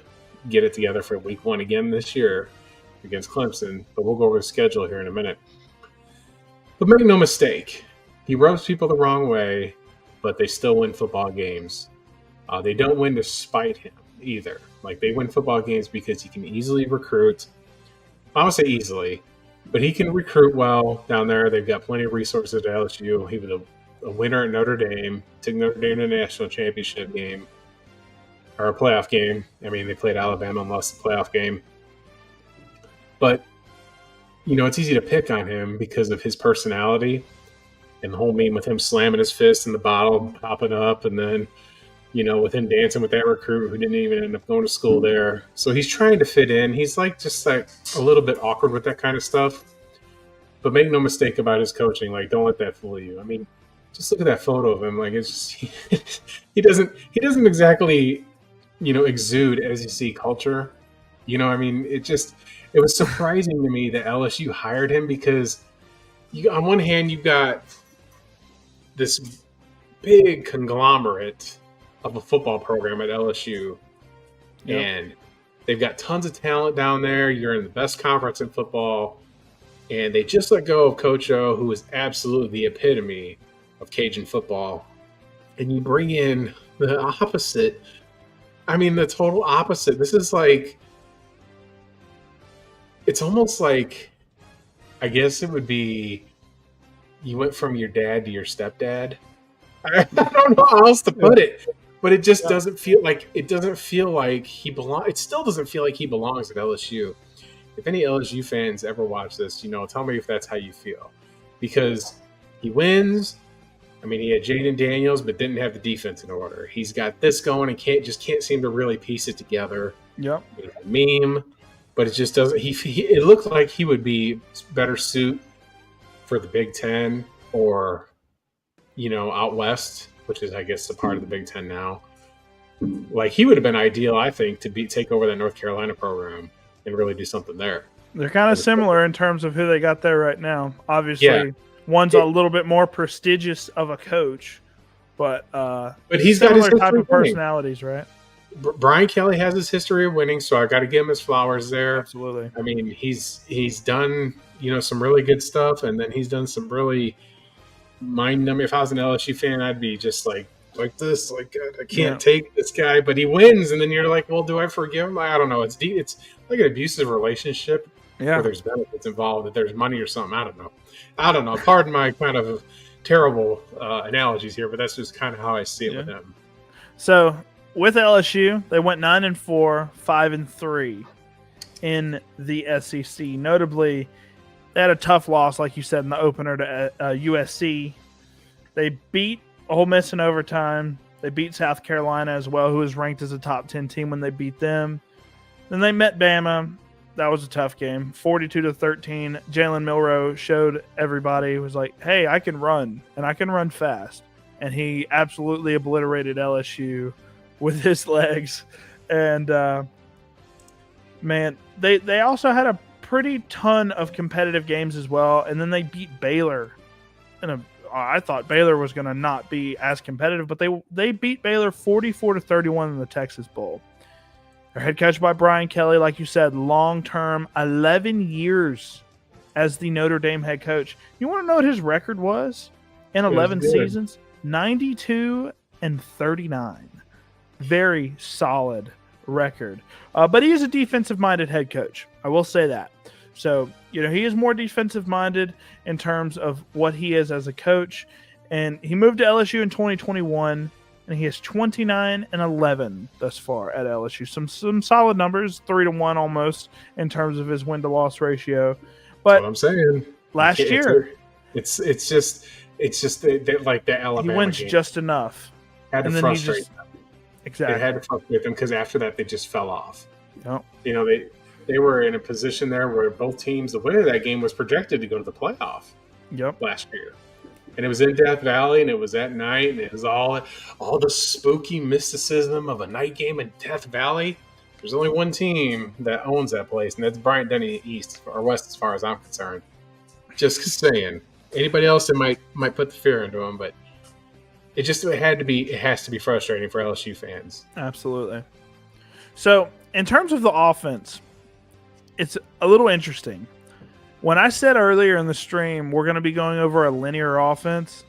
get it together for week one again this year against Clemson. But we'll go over the schedule here in a minute. But make no mistake, he rubs people the wrong way, but they still win football games. They don't win to spite him either. Like, they win football games because he can easily recruit. I would say easily, but he can recruit well down there. They've got plenty of resources at LSU. He was a winner at Notre Dame, took Notre Dame to the national championship game, or a playoff game. I mean, they played Alabama and lost the playoff game. But, it's easy to pick on him because of his personality and the whole meme with him slamming his fist in the bottle, popping up, and then, with him dancing with that recruit who didn't even end up going to school there. So he's trying to fit in. He's just a little bit awkward with that kind of stuff. But make no mistake about his coaching. Like, don't let that fool you. I mean, just look at that photo of him. Like, it's just he doesn't exactly exude SEC culture. I mean, it was surprising to me that LSU hired him because on one hand you've got this big conglomerate of a football program at LSU, and they've got tons of talent down there. You're in the best conference in football, and they just let go of Coach O, who is absolutely the epitome of Cajun football, and you bring in the opposite. I mean, the total opposite. This is it's almost like, I guess it would be, you went from your dad to your stepdad. I don't know how else to put it, but it just doesn't feel like he belongs. It still doesn't feel like he belongs at LSU. If any LSU fans ever watch this, tell me if that's how you feel, because he wins. I mean, he had Jaden Daniels, but didn't have the defense in order. He's got this going and can't seem to really piece it together. Yep. Meme, but it just doesn't. It looked like he would be better suit for the Big Ten or, out west, which is, I guess, a part of the Big Ten now. Like, he would have been ideal, I think, to take over that North Carolina program and really do something there. They're kind of similar in terms of who they got there right now. Obviously, one's a little bit more prestigious of a coach, but he's got his type of personalities, right? Brian Kelly has his history of winning, so I got to give him his flowers there. Absolutely. I mean, he's done some really good stuff, and then he's done some really mind-numbing. If I was an LSU fan, I'd be just like this, I can't take this guy, but he wins, and then you're like, well, do I forgive him? I don't know. It's like an abusive relationship where there's benefits involved, that there's money or something. I don't know. Pardon my kind of terrible analogies here, but that's just kind of how I see it with him. So with LSU, they went 9-4, 5-3 in the SEC. Notably, they had a tough loss, like you said, in the opener to USC. They beat Ole Miss in overtime. They beat South Carolina as well, who was ranked as a top 10 team when they beat them. Then they met Bama. That was a tough game, 42-13. Jalen Milroe showed everybody, was like, hey, I can run, and I can run fast. And he absolutely obliterated LSU with his legs. And, man, they also had a pretty ton of competitive games as well. And then they beat Baylor. I thought Baylor was going to not be as competitive, but they beat Baylor 44-31 in the Texas Bowl. They're head coached by Brian Kelly, like you said, long-term, 11 years as the Notre Dame head coach. You want to know what his record was in 11 seasons? 92-39. Very solid record. But he is a defensive-minded head coach. I will say that. So, he is more defensive-minded in terms of what he is as a coach. And he moved to LSU in 2021. And he is 29-11 thus far at LSU. Some solid numbers, 3-1 almost in terms of his win-to-loss ratio. But that's what I'm saying. Last year, it's just like the Alabama he wins game. Just enough. Had to frustrate them. Exactly. It had to frustrate them because after that they just fell off. Yep. They were in a position there where both teams, the winner of that game was projected to go to the playoff. Yep. Last year. And it was in Death Valley, and it was at night, and it was all the spooky mysticism of a night game in Death Valley. There's only one team that owns that place, and that's Bryant-Denny East or West, as far as I'm concerned. Just saying. Anybody else that might put the fear into them, but it has to be frustrating for LSU fans. Absolutely. So, in terms of the offense, it's a little interesting. When I said earlier in the stream we're going to be going over a linear offense,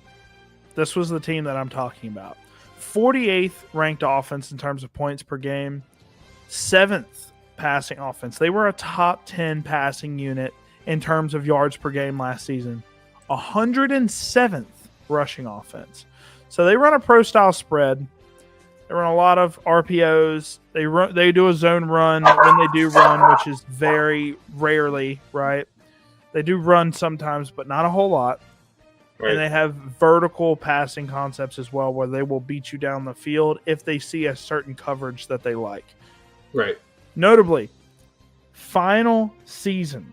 this was the team that I'm talking about. 48th ranked offense in terms of points per game, 7th passing offense. They were a top 10 passing unit in terms of yards per game last season. 107th rushing offense. So they run a pro style spread. They run a lot of RPOs. They do a zone run when they do run, which is very rarely, right? They do run sometimes, but not a whole lot. Right. And they have vertical passing concepts as well, where they will beat you down the field if they see a certain coverage that they like. Right. Notably, final season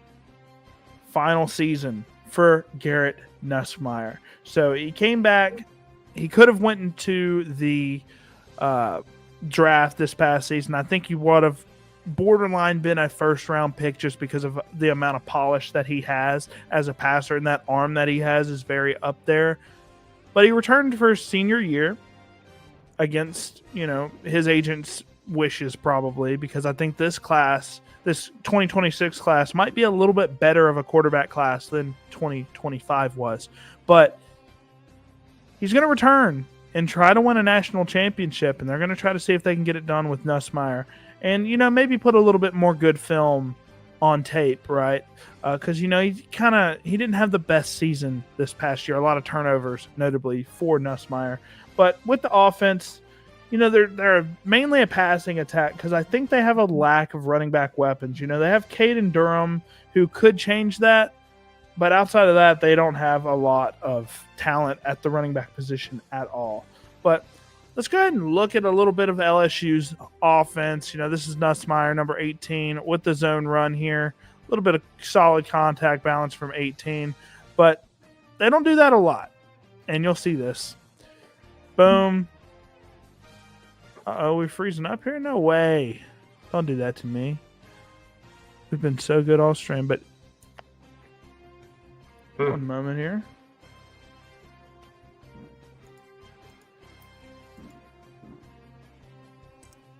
for Garrett Nussmeier. So he came back. He could have went into the draft this past season. I think he would have borderline been a first-round pick just because of the amount of polish that he has as a passer, and that arm that he has is very up there. But he returned for his senior year against, his agent's wishes probably, because I think this 2026 class might be a little bit better of a quarterback class than 2025 was. But he's going to return and try to win a national championship, and they're going to try to see if they can get it done with Nussmeier. And, maybe put a little bit more good film on tape, right? Because, he didn't have the best season this past year. A lot of turnovers, notably, for Nussmeier. But with the offense, they're mainly a passing attack because I think they have a lack of running back weapons. They have Caden Durham, who could change that. But outside of that, they don't have a lot of talent at the running back position at all. But let's go ahead and look at a little bit of LSU's offense. This is Nussmeier, number 18, with the zone run here. A little bit of solid contact balance from 18. But they don't do that a lot. And you'll see this. Boom. Uh-oh, we're freezing up here? No way. Don't do that to me. We've been so good all stream, but one moment here.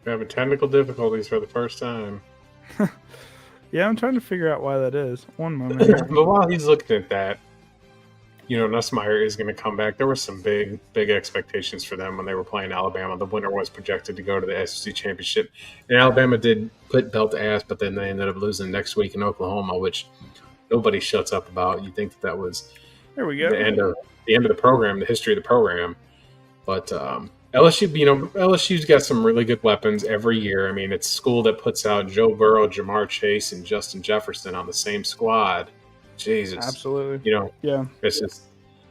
We're having technical difficulties for the first time. Yeah, I'm trying to figure out why that is. One moment here. But while he's looking at that, Nussmeier is going to come back. There were some big expectations for them when they were playing Alabama. The winner was projected to go to the SEC championship. And Alabama did put belt to ass, but then they ended up losing next week in Oklahoma, which nobody shuts up about. You think that was there we go. the end of the program, the history of the program. But LSU, LSU's got some really good weapons every year. I mean, it's a school that puts out Joe Burrow, Jamar Chase, and Justin Jefferson on the same squad. Jesus. Absolutely. Yeah. It's just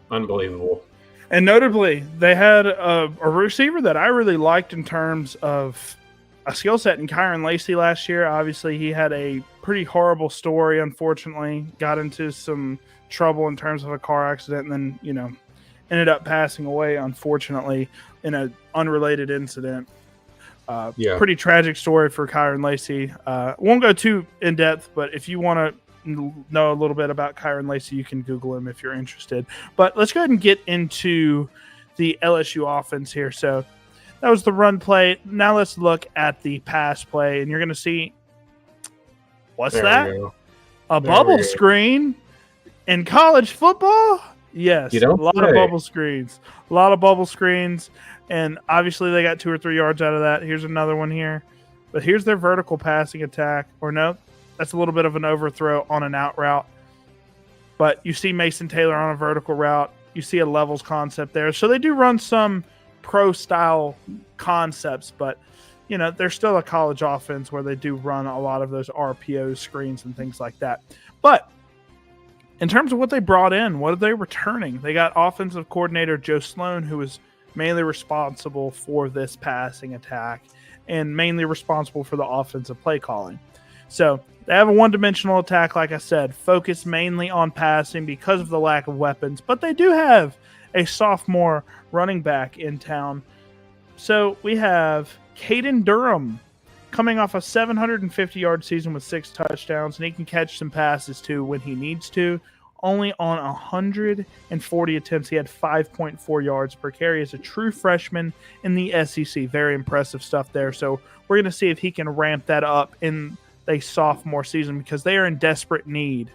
unbelievable. And notably, they had a receiver that I really liked in terms of a skill set in Kyron Lacey last year. Obviously, he had a pretty horrible story, unfortunately. Got into some trouble in terms of a car accident and then, ended up passing away, unfortunately, in an unrelated incident. Pretty tragic story for Kyron Lacey. Won't go too in-depth, but if you want to know a little bit about Kyron Lacey, you can Google him if you're interested. But let's go ahead and get into the LSU offense here. So that was the run play. Now let's look at the pass play, and you're going to see what's there that? A bubble screen in college football? Yes, a lot of bubble screens. A lot of bubble screens, and obviously they got 2 or 3 yards out of that. Here's another one here. But here's their vertical passing attack. Or no, that's a little bit of an overthrow on an out route. But you see Mason Taylor on a vertical route. You see a levels concept there. So they do run some pro-style concepts, but, they're still a college offense where they do run a lot of those RPO screens and things like that. But in terms of what they brought in, what are they returning? They got offensive coordinator Joe Sloan, who was mainly responsible for this passing attack and mainly responsible for the offensive play calling. So they have a one-dimensional attack, like I said, focused mainly on passing because of the lack of weapons. But they do have a sophomore running back in town. So we have Caden Durham coming off a 750-yard season with 6 touchdowns, and he can catch some passes too when he needs to. only on 140 attempts. He had 5.4 yards per carry as a true freshman in the SEC. Very impressive stuff there. So we're going to see if he can ramp that up in a sophomore season because they are in desperate need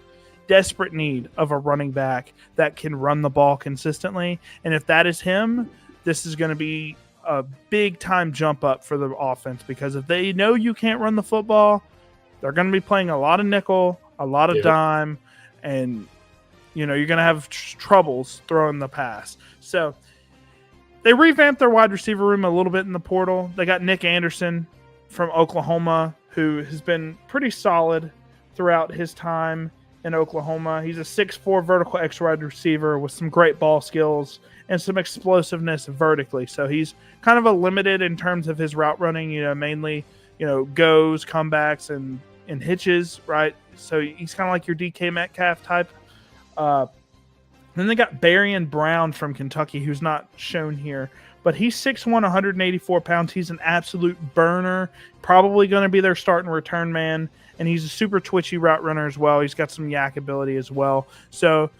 of a running back that can run the ball consistently. And if that is him, this is going to be a big time jump up for the offense because if they know you can't run the football, they're going to be playing a lot of nickel, a lot of dime, and you're going to have troubles throwing the pass. So they revamped their wide receiver room a little bit in the portal. They got Nick Anderson from Oklahoma, who has been pretty solid throughout his time in Oklahoma. He's a 6'4" vertical X wide receiver with some great ball skills and some explosiveness vertically. So he's kind of a limited in terms of his route running, mainly, goes, comebacks, and hitches, right? So he's kind of like your DK Metcalf type. Then they got Barian Brown from Kentucky, who's not shown here, but he's 6'1", 184 pounds. He's an absolute burner, probably going to be their starting return man, and he's a super twitchy route runner as well. He's got some yak ability as well. So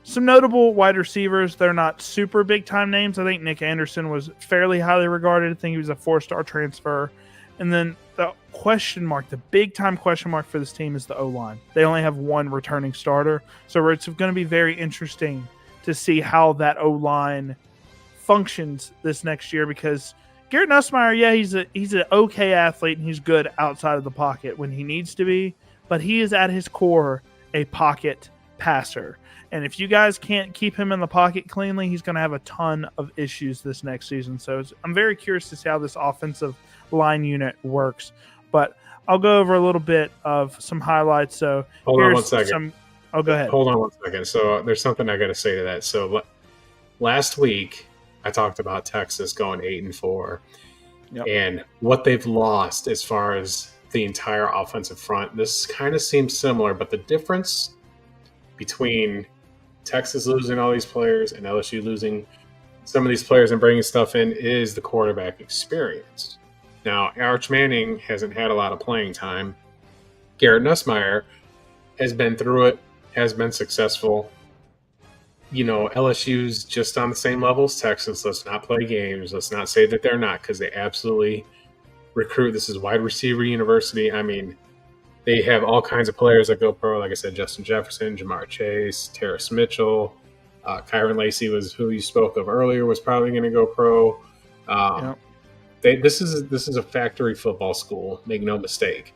some notable wide receivers. They're not super big-time names. I think Nick Anderson was fairly highly regarded. I think he was a 4-star transfer. And then the question mark, the big-time question mark for this team is the O-line. They only have one returning starter. So it's going to be very interesting to see how that O-line functions this next year because Garrett Nussmeier, he's an okay athlete and he's good outside of the pocket when he needs to be, but he is at his core a pocket passer. And if you guys can't keep him in the pocket cleanly, he's going to have a ton of issues this next season. So I'm very curious to see how this offensive line unit works. But I'll go over a little bit of some highlights. So hold on one second. Go ahead. Hold on one second. So there's something I got to say to that. So last week I talked about Texas going 8-4 and what they've lost as far as the entire offensive front. This kind of seems similar, but the difference between Texas losing all these players and LSU losing some of these players and bringing stuff in is the quarterback experience. Now, Arch Manning hasn't had a lot of playing time. Garrett Nussmeier has been through it, has been successful. LSU's just on the same level as Texas. Let's not play games. Let's not say that they're not because they absolutely recruit. This is wide receiver university. I mean, they have all kinds of players that go pro. Like I said, Justin Jefferson, Jamar Chase, Terrace Mitchell, Kyron Lacey was who you spoke of earlier was probably going to go pro. This is a factory football school. Make no mistake.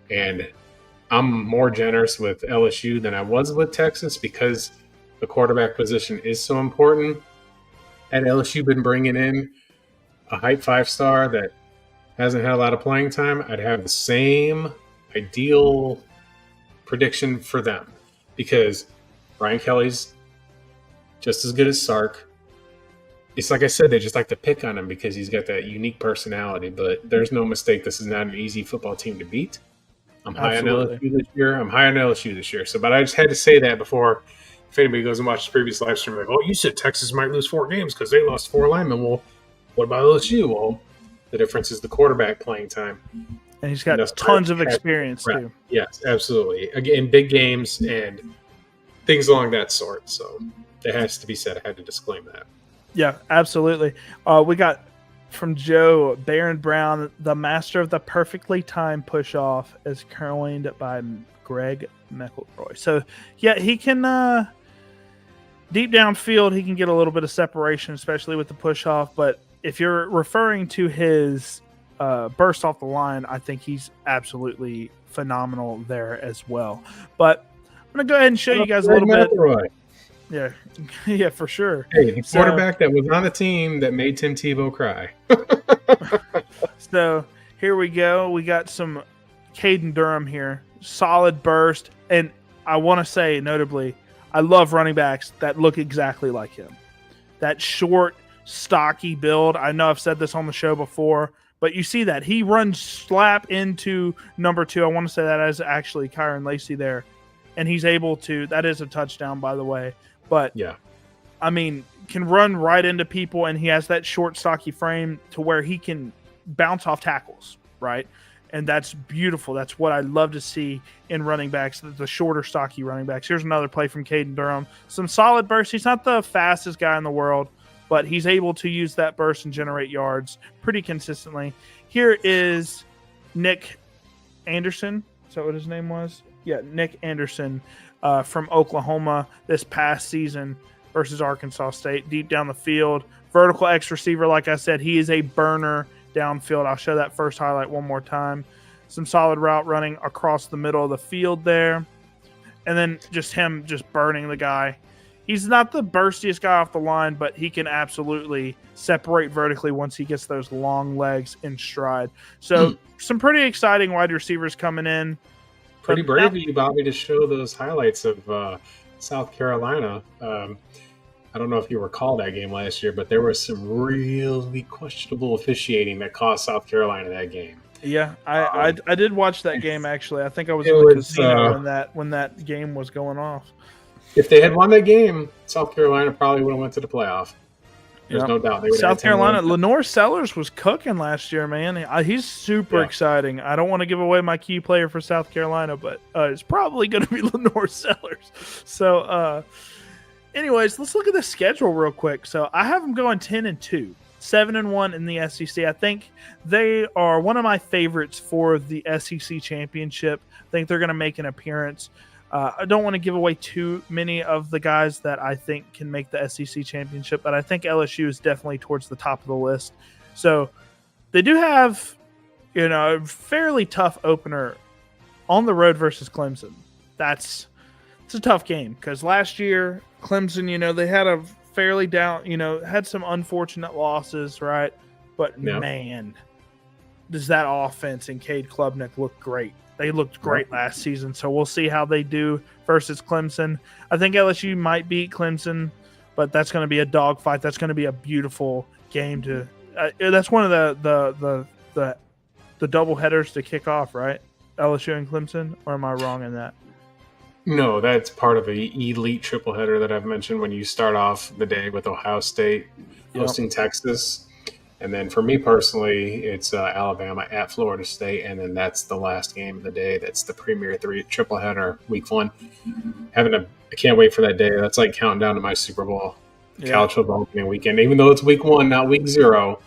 And I'm more generous with LSU than I was with Texas because the quarterback position is so important. Had LSU been bringing in a hype 5-star that hasn't had a lot of playing time, I'd have the same ideal prediction for them because Brian Kelly's just as good as Sark. It's like I said, they just like to pick on him because he's got that unique personality, but there's no mistake this is not an easy football team to beat. I'm high on LSU this year. So, but I just had to say that before if anybody goes and watches previous live stream, like, oh, you said Texas might lose 4 games because they lost 4 linemen. Well, what about LSU? Well, the difference is the quarterback playing time. And he's got tons of experience, too. Yes, absolutely. Again, big games and things along that sort. So that has to be said. I had to disclaim that. Yeah, absolutely. We got from Joe, Baron Brown, the master of the perfectly timed push-off as coined by Greg McElroy. So, yeah, he can deep downfield, he can get a little bit of separation, especially with the push-off. But if you're referring to his burst off the line, I think he's absolutely phenomenal there as well. But I'm going to go ahead and show you guys a little bit. Yeah, yeah, for sure. Hey, the quarterback that was on a team that made Tim Tebow cry. So here we go. We got some Caden Durham here. Solid burst. And I want to say, notably, I love running backs that look exactly like him. That short, stocky build. I know I've said this on the show before, but you see that. He runs slap into number 2. I want to say that as actually Kyron Lacey there. And he's able to, that is a touchdown, by the way. But, yeah, I mean, can run right into people, and he has that short, stocky frame to where he can bounce off tackles, right? And that's beautiful. That's what I love to see in running backs, the shorter, stocky running backs. Here's another play from Caden Durham. Some solid bursts. He's not the fastest guy in the world, but he's able to use that burst and generate yards pretty consistently. Here is Nick Anderson. Is that what his name was? Yeah, Nick Anderson from Oklahoma this past season versus Arkansas State. Deep down the field. Vertical X receiver, like I said, he is a burner downfield. I'll show that first highlight one more time. Some solid route running across the middle of the field there. And then just him just burning the guy. He's not the burstiest guy off the line, but he can absolutely separate vertically once he gets those long legs in stride. So some pretty exciting wide receivers coming in. Pretty brave of you, Bobby, to show those highlights of South Carolina. I don't know if you recall that game last year, but there was some really questionable officiating that cost South Carolina that game. Yeah, I did watch that game, actually. I think I was in the casino when that game was going off. If they had won that game, South Carolina probably would have went to the playoff. There's no doubt. South Carolina, Lenore Sellers was cooking last year, man. He's super exciting. I don't want to give away my key player for South Carolina, but it's probably going to be Lenore Sellers. So, anyways, let's look at the schedule real quick. So I have them going 10-2, 7-1 in the SEC. I think they are one of my favorites for the SEC championship. I think they're going to make an appearance. I don't want to give away too many of the guys that I think can make the SEC championship, but I think LSU is definitely towards the top of the list. So they do have, a fairly tough opener on the road versus Clemson. It's a tough game because last year Clemson, they had a fairly down, had some unfortunate losses, right? But man, does that offense and Cade Klubnik look great. They looked great last season, so we'll see how they do versus Clemson. I think LSU might beat Clemson, but that's going to be a dogfight. That's going to be a beautiful game to. That's one of the double headers to kick off, right? LSU and Clemson, or am I wrong in that? No, that's part of the elite triple header that I've mentioned when you start off the day with Ohio State hosting Texas. And then for me personally, it's Alabama at Florida State, and then that's the last game of the day. That's the Premier 3 triple header, week 1. I can't wait for that day. That's like counting down to my Super Bowl, college football opening weekend. Even though it's week 1, not week 0,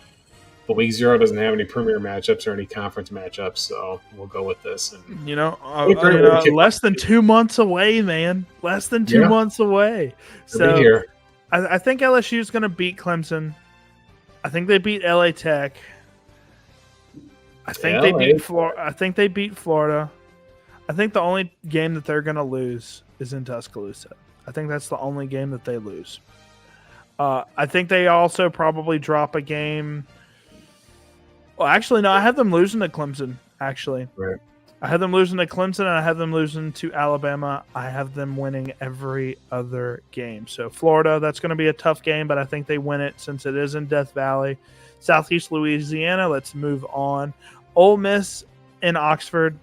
but week 0 doesn't have any Premier matchups or any conference matchups, so we'll go with this. And less than 2 months away, man. Less than 2 months away. So I think LSU is going to beat Clemson. I think they beat LA Tech. I think they beat Florida. I think the only game that they're going to lose is in Tuscaloosa. I think that's the only game that they lose. I think they also probably drop a game. Well, actually, no. I have them losing to Clemson. Actually, right. I have them losing to Clemson, and I have them losing to Alabama. I have them winning every other game. So Florida, that's going to be a tough game, but I think they win it since it is in Death Valley. Southeast Louisiana, let's move on. Ole Miss in Oxford,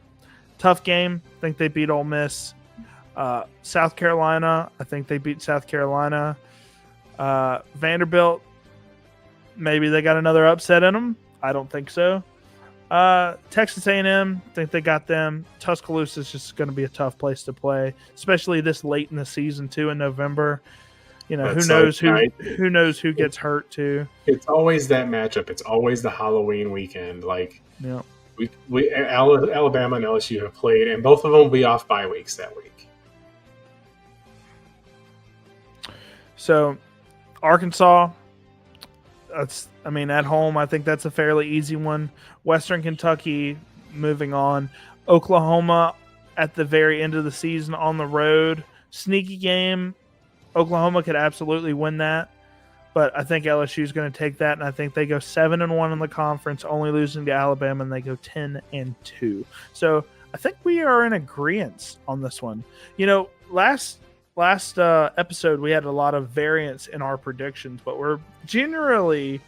tough game. I think they beat Ole Miss. South Carolina, I think they beat South Carolina. Vanderbilt, maybe they got another upset in them. I don't think so. Texas A&M, I think they got them. Tuscaloosa is just going to be a tough place to play, especially this late in the season too, in November. Who knows who gets hurt too. It's always that matchup. It's always the Halloween weekend. Alabama and LSU have played, and both of them will be off bye weeks that week. So, Arkansas. At home, I think that's a fairly easy one. Western Kentucky, moving on. Oklahoma at the very end of the season on the road. Sneaky game. Oklahoma could absolutely win that. But I think LSU is going to take that, and I think they go 7-1 in the conference, only losing to Alabama, and they go 10-2. So I think we are in agreement on this one. Last episode we had a lot of variance in our predictions, but we're generally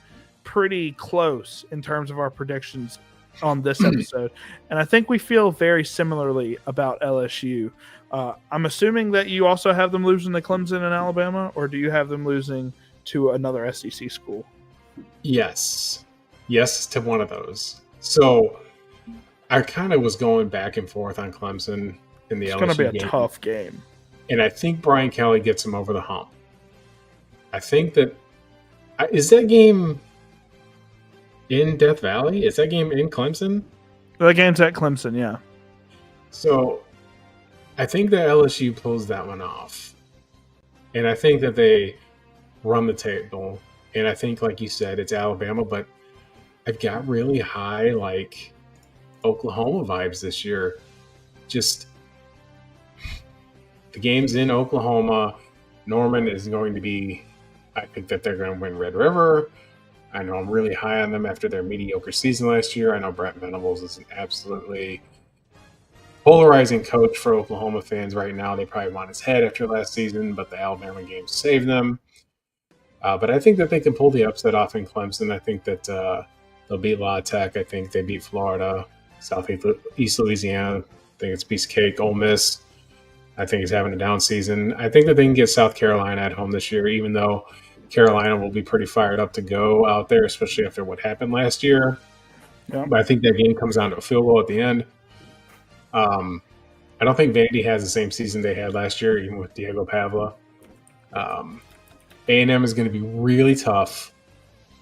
pretty close in terms of our predictions on this episode, and I think we feel very similarly about LSU. I'm assuming that you also have them losing to Clemson and Alabama, or do you have them losing to another SEC school? Yes to one of those. So I kind of was going back and forth on Clemson in the It's going to be LSU a game, tough game. and I think Brian Kelly gets him over the hump. I think that is that game in Death Valley? Is that game in Clemson? The game's at Clemson, yeah. So I think that LSU pulls that one off, and I think that they run the table. And I think, like you said, it's Alabama, but I've got really high like Oklahoma vibes this year. Just the game's in Oklahoma. Norman is going to be. I think that they're going to win Red River. I know I'm really high on them after their mediocre season last year. I know Brent Venables is an absolutely polarizing coach for Oklahoma fans right now. They probably want his head after last season, but the Alabama game saved them. But I think that they can pull the upset off in Clemson. I think that they'll beat La Tech. I think they beat Florida, Southeast Louisiana. I think it's a piece of cake. Ole Miss, I think, is having a down season. I think that they can get South Carolina at home this year, even though Carolina will be pretty fired up to go out there, especially after what happened last year. Yeah. But I think that game comes down to a field goal at the end. I don't think Vandy has the same season they had last year, even with Diego Pavla. A&M is going to be really tough,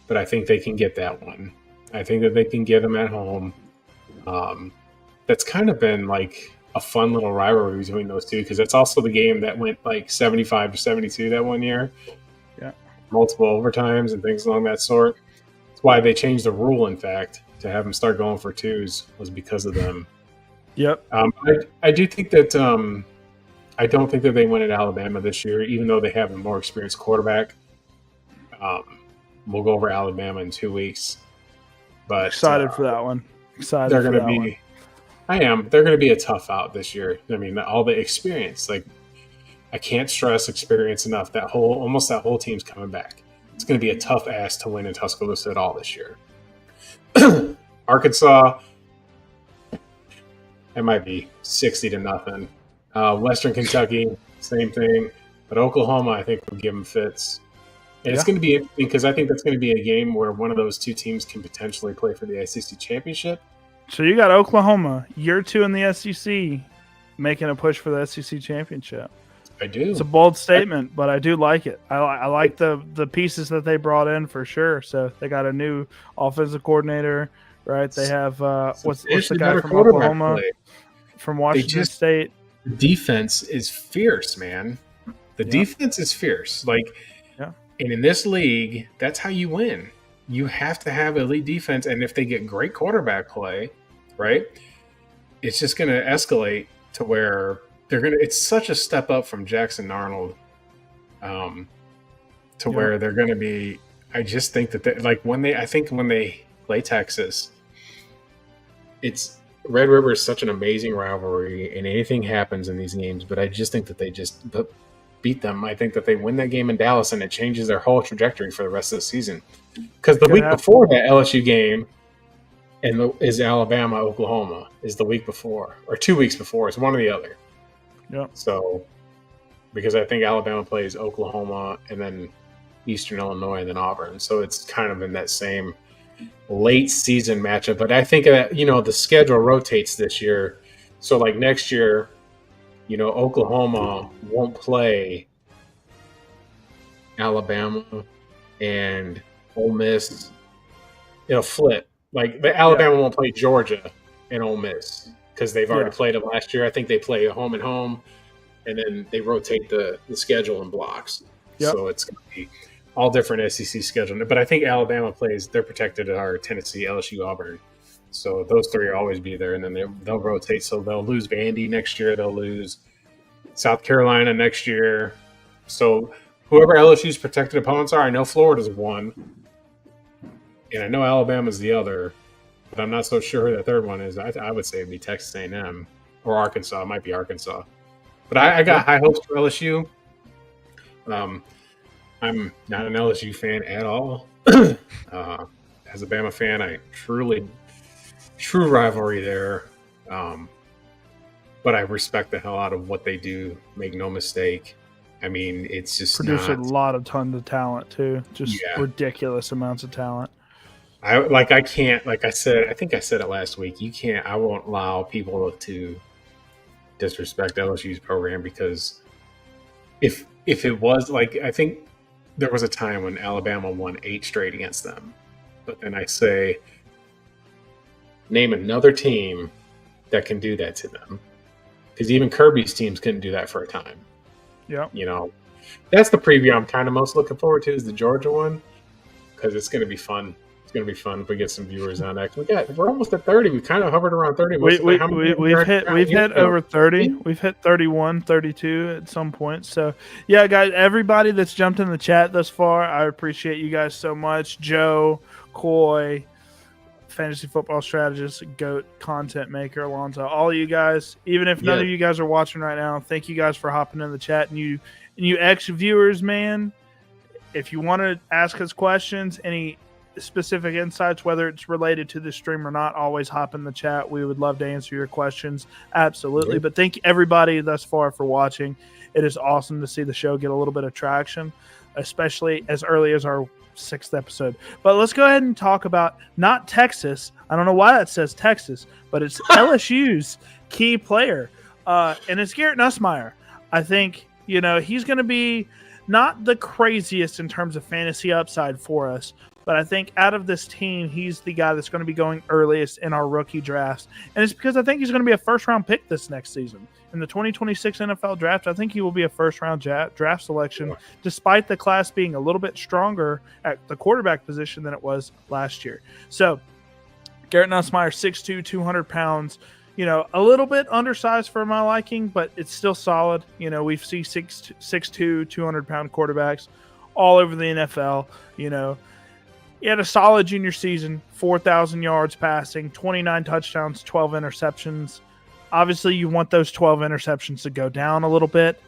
but I think they can get that one. I think that they can get them at home. That's kind of been like a fun little rivalry between those two, because that's also the game that went like 75-72 that one year. Yeah, multiple overtimes and things along that sort. That's why they changed the rule, in fact, to have them start going for twos, was because of them. Yep. I do think that I don't think that they win at Alabama this year, even though they have a more experienced quarterback. We'll go over Alabama in 2 weeks. But excited for that one. Excited. They're going to be. One. I am. They're going to be a tough out this year. I mean, all the experience. Like, I can't stress experience enough. Almost that whole team's coming back. It's going to be a tough ass to win in Tuscaloosa at all this year. Arkansas, it might be 60-0. Western Kentucky, same thing. But Oklahoma, I think, will give them fits. And it's going to be interesting because I think that's going to be a game where one of those two teams can potentially play for the SEC championship. So you got Oklahoma, year 2 in the SEC, making a push for the SEC championship. I do. It's a bold statement, but I do like it. I like the pieces that they brought in for sure. So they got a new offensive coordinator, right? They have what's the guy from Oklahoma, from Washington State. The defense is fierce, man. The defense is fierce. Like, and in this league, that's how you win. You have to have elite defense, and if they get great quarterback play, right, it's just going to escalate to where they're going to. It's such a step up from Jackson Arnold, to where they're going to be. I just think that when they play Texas, it's Red River is such an amazing rivalry, and anything happens in these games. But I just think that they just beat them. I think that they win that game in Dallas, and it changes their whole trajectory for the rest of the season. Because the week before that LSU game is Alabama, Oklahoma is the week before, or 2 weeks before. It's one or the other. Yeah. So, because I think Alabama plays Oklahoma and then Eastern Illinois and then Auburn. So it's kind of in that same late season matchup. But I think that, the schedule rotates this year. So like next year, Oklahoma won't play Alabama and Ole Miss. It'll flip. Like Alabama won't play Georgia and Ole Miss because they've already played them last year. I think they play home and home, and then they rotate the schedule in blocks. Yep. So it's going to be all different SEC schedule. But I think Alabama plays. They're protected are Tennessee, LSU, Auburn. So those three will always be there, and then they'll rotate. So they'll lose Vandy next year. They'll lose South Carolina next year. So whoever LSU's protected opponents are, I know Florida's one, and I know Alabama's the other, but I'm not so sure who the third one is. I would say it'd be Texas A&M or Arkansas. It might be Arkansas. But I got high hopes for LSU. I'm not an LSU fan at all. As a Bama fan, true rivalry there. But I respect the hell out of what they do. Make no mistake. I mean, it's just produce a lot of tons of talent too. Just ridiculous amounts of talent. I can't, like I said, I think I said it last week. I won't allow people to disrespect LSU's program because if it was like, I think there was a time when Alabama won 8 straight against them. But then I say, name another team that can do that to them. Because even Kirby's teams couldn't do that for a time. Yeah. That's the preview I'm kind of most looking forward to, is the Georgia one, because it's going to be fun. It's going to be fun if we get some viewers on that. We're almost at 30. We kind of hovered around 30. We've hit over 30. We've hit 31, 32 at some point. So, yeah, guys, everybody that's jumped in the chat thus far, I appreciate you guys so much. Joe, Coy, fantasy football strategist, GOAT, content maker, Alonzo, all of you guys, even if none of you guys are watching right now, thank you guys for hopping in the chat. And you ex-viewers, man, if you want to ask us questions, any specific insights, whether it's related to the stream or not, always hop in the chat. We would love to answer your questions. Absolutely. But thank everybody thus far for watching. It is awesome to see the show get a little bit of traction, especially as early as our 6th episode. But let's go ahead and talk about not Texas. I don't know why that says Texas, but it's LSU's key player. And it's Garrett Nussmeier. I think, he's going to be not the craziest in terms of fantasy upside for us, but I think out of this team, he's the guy that's going to be going earliest in our rookie drafts. And it's because I think he's going to be a first-round pick this next season. In the 2026 NFL draft, I think he will be a first-round draft selection, despite the class being a little bit stronger at the quarterback position than it was last year. So, Garrett Nussmeier, 6'2", 200 pounds, a little bit undersized for my liking, but it's still solid. We've seen 6'2", 200-pound quarterbacks all over the NFL. He had a solid junior season, 4,000 yards passing, 29 touchdowns, 12 interceptions. Obviously, you want those 12 interceptions to go down a little bit.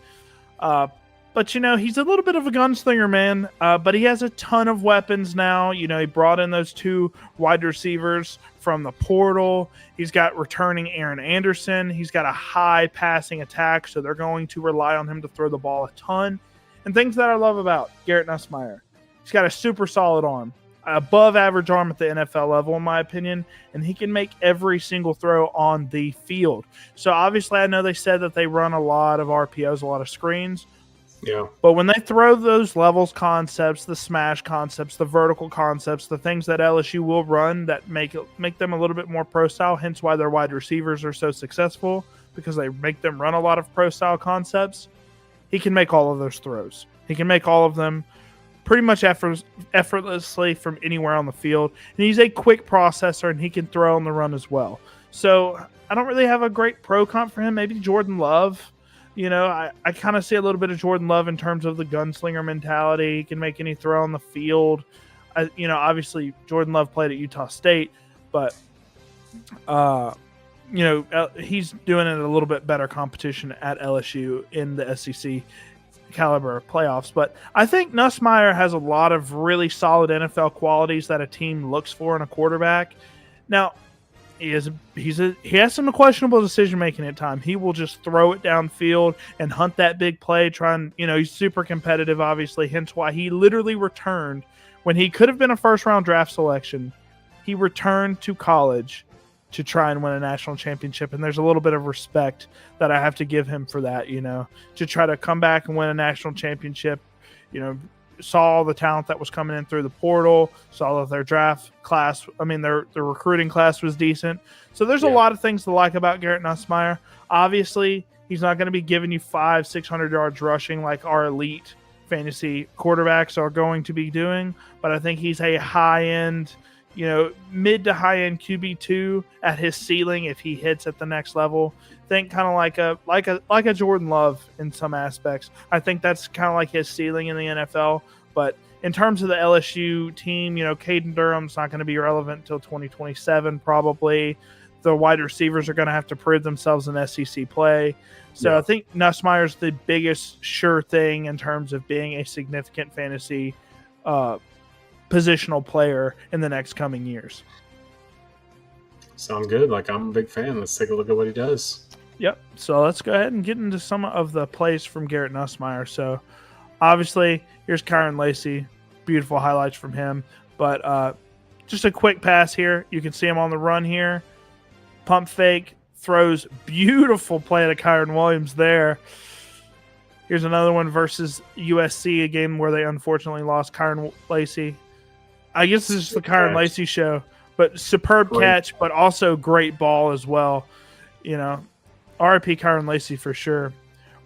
But, he's a little bit of a gunslinger, man. But he has a ton of weapons now. He brought in those 2 wide receivers from the portal. He's got returning Aaron Anderson. He's got a high passing attack, so they're going to rely on him to throw the ball a ton. And things that I love about Garrett Nussmeier. He's got a super solid arm. Above average arm at the NFL level, in my opinion, and he can make every single throw on the field. So obviously, I know they said that they run a lot of RPOs, a lot of screens. Yeah. But when they throw those levels concepts, the smash concepts, the vertical concepts, the things that LSU will run that make them a little bit more pro style, hence why their wide receivers are so successful, because they make them run a lot of pro style concepts. He can make all of those throws. He can make all of them pretty much effortlessly from anywhere on the field. And he's a quick processor, and he can throw on the run as well. So I don't really have a great pro comp for him. Maybe Jordan Love. I kind of see a little bit of Jordan Love in terms of the gunslinger mentality. He can make any throw on the field. Obviously Jordan Love played at Utah State, but he's doing it a little bit better competition at LSU in the SEC caliber playoffs. But I think Nussmeier has a lot of really solid NFL qualities that a team looks for in a quarterback. Now, he has some questionable decision making at times. He will just throw it downfield and hunt that big play. He's super competitive, obviously. Hence why he literally returned when he could have been a first round draft selection. He returned to college to try and win a national championship. And there's a little bit of respect that I have to give him for that, to try to come back and win a national championship. Saw all the talent that was coming in through the portal, saw that their draft class, their recruiting class was decent. So there's a lot of things to like about Garrett Nussmeier. Obviously, he's not going to be giving you 500-600 yards rushing like our elite fantasy quarterbacks are going to be doing, but I think he's a high-end, mid to high-end QB2 at his ceiling if he hits at the next level. Think kind of like a Jordan Love in some aspects. I think that's kind of like his ceiling in the NFL. But in terms of the LSU team, Caden Durham's not going to be relevant until 2027 probably. The wide receivers are going to have to prove themselves in SEC play. So I think Nussmeier's the biggest sure thing in terms of being a significant fantasy positional player in the next coming years. Sounds good. I'm a big fan. Let's take a look at what he does. Yep. So let's go ahead and get into some of the plays from Garrett Nussmeier. So obviously, here's Kyron Lacey. Beautiful highlights from him. But just a quick pass here. You can see him on the run here. Pump fake, throws, beautiful play to Kyron Williams there. Here's another one versus USC, a game where they unfortunately lost Kyron Lacey. I guess this is the Kyron Lacey show, but superb catch, but also great ball as well. You know, RIP Kyron Lacey for sure.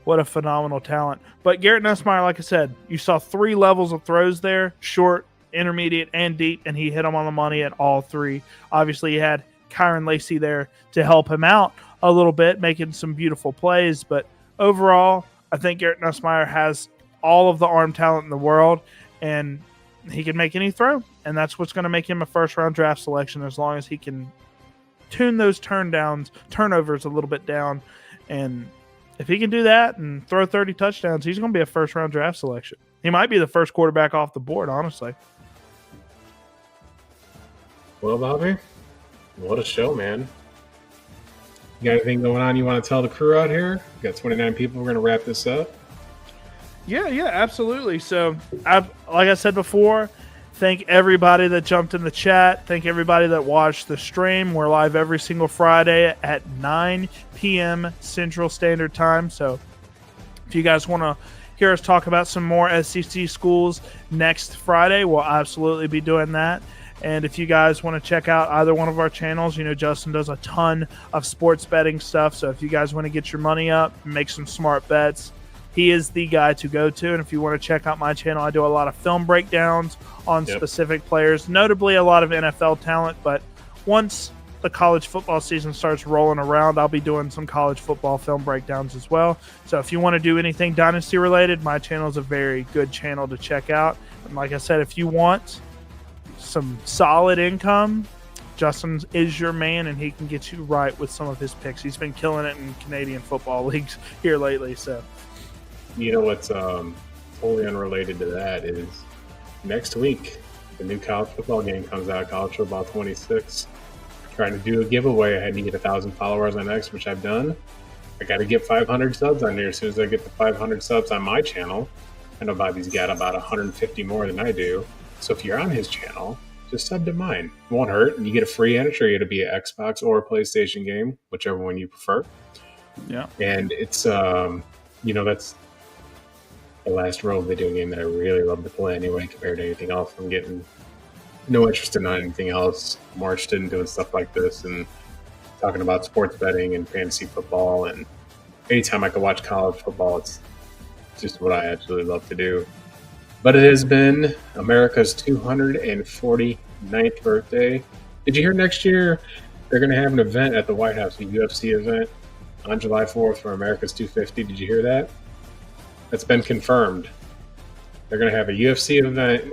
What a phenomenal talent. But Garrett Nussmeier, like I said, you saw 3 levels of throws there, short, intermediate, and deep, and he hit them on the money at all 3. Obviously, he had Kyron Lacey there to help him out a little bit, making some beautiful plays. But overall, I think Garrett Nussmeier has all of the arm talent in the world, and he can make any throw. And that's what's going to make him a first-round draft selection, as long as he can tune those turnovers a little bit down. And if he can do that and throw 30 touchdowns, he's going to be a first-round draft selection. He might be the first quarterback off the board, honestly. Well, Bobby, what a show, man. You got anything going on you want to tell the crew out here? We got 29 people. We're going to wrap this up. Yeah, absolutely. So, like I said before, thank everybody that jumped in the chat. Thank everybody that watched the stream. We're live every single Friday at 9 p.m. Central Standard Time. So if you guys want to hear us talk about some more SEC schools next Friday, we'll absolutely be doing that. And if you guys want to check out either one of our channels, you know, Justin does a ton of sports betting stuff. So if you guys want to get your money up and make some smart bets, he is the guy to go to. And if you want to check out my channel, I do a lot of film breakdowns on specific players, notably a lot of NFL talent. But once the college football season starts rolling around, I'll be doing some college football film breakdowns as well. So if you want to do anything Dynasty related, my channel is a very good channel to check out. And like I said, if you want some solid income, Justin is your man, and he can get you right with some of his picks. He's been killing it in Canadian football leagues here lately. So, you know what's totally unrelated to that is next week the new college football game comes out, College Football 26. Trying to do a giveaway. I had to get 1,000 followers on X, which I've done. I got to get 500 subs on here. As soon as I get the 500 subs on my channel, I know Bobby's got about 150 more than I do. So if you're on his channel, just sub to mine. It won't hurt. And you get a free entry. It'll be an Xbox or a PlayStation game, whichever one you prefer. Yeah. And it's, you know, that's the last role video game that I really love to play anyway compared to anything else. I'm getting no interest in anything else. More interested in doing stuff like this and talking about sports betting and fantasy football. And anytime I can watch college football, it's just what I absolutely love to do. But it has been America's 249th birthday. Did you hear next year they're going to have an event at the White House, a UFC event on July 4th for America's 250? Did you hear that? That's been confirmed. They're going to have a UFC event.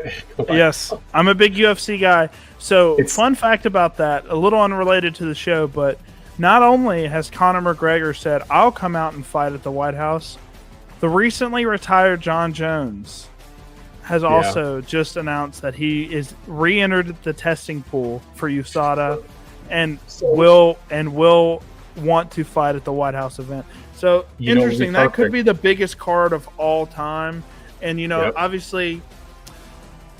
Yes, I'm a big UFC guy. So, fun fact about that, a little unrelated to the show, but not only has Conor McGregor said, I'll come out and fight at the White House, the recently retired John Jones has also just announced that he is re-entered the testing pool for USADA and will want to fight at the White House event. So, interesting. That could be the biggest card of all time. And, you know, obviously,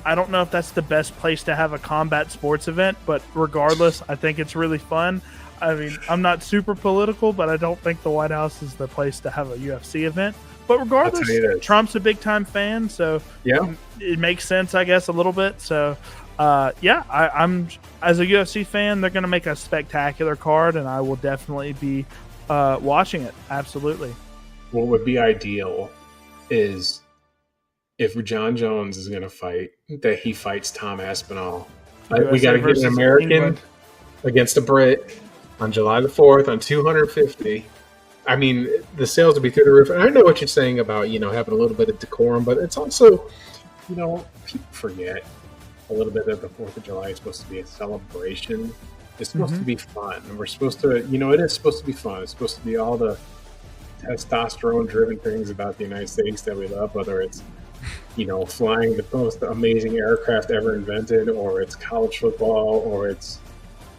I don't know if that's the best place to have a combat sports event, but regardless, I think it's really fun. I mean, I'm not super political, but I don't think the White House is the place to have a UFC event. But regardless, Trump's a big-time fan, so it makes sense, I guess, a little bit. So, I'm as a UFC fan, they're going to make a spectacular card, and I will definitely be watching it. Absolutely. What would be ideal is if John Jones is going to fight, that he fights Tom Aspinall. We got to get an American England against a Brit on July the 4th on 250. I mean, the sales will be through the roof. And I know what you're saying about, you know, having a little bit of decorum, but it's also, you know, people forget a little bit that the 4th of July is supposed to be a celebration. It's supposed to be fun. And we're supposed to, you know, it is supposed to be fun. It's supposed to be all the testosterone-driven things about the United States that we love, whether it's, you know, flying the most amazing aircraft ever invented, or it's college football, or it's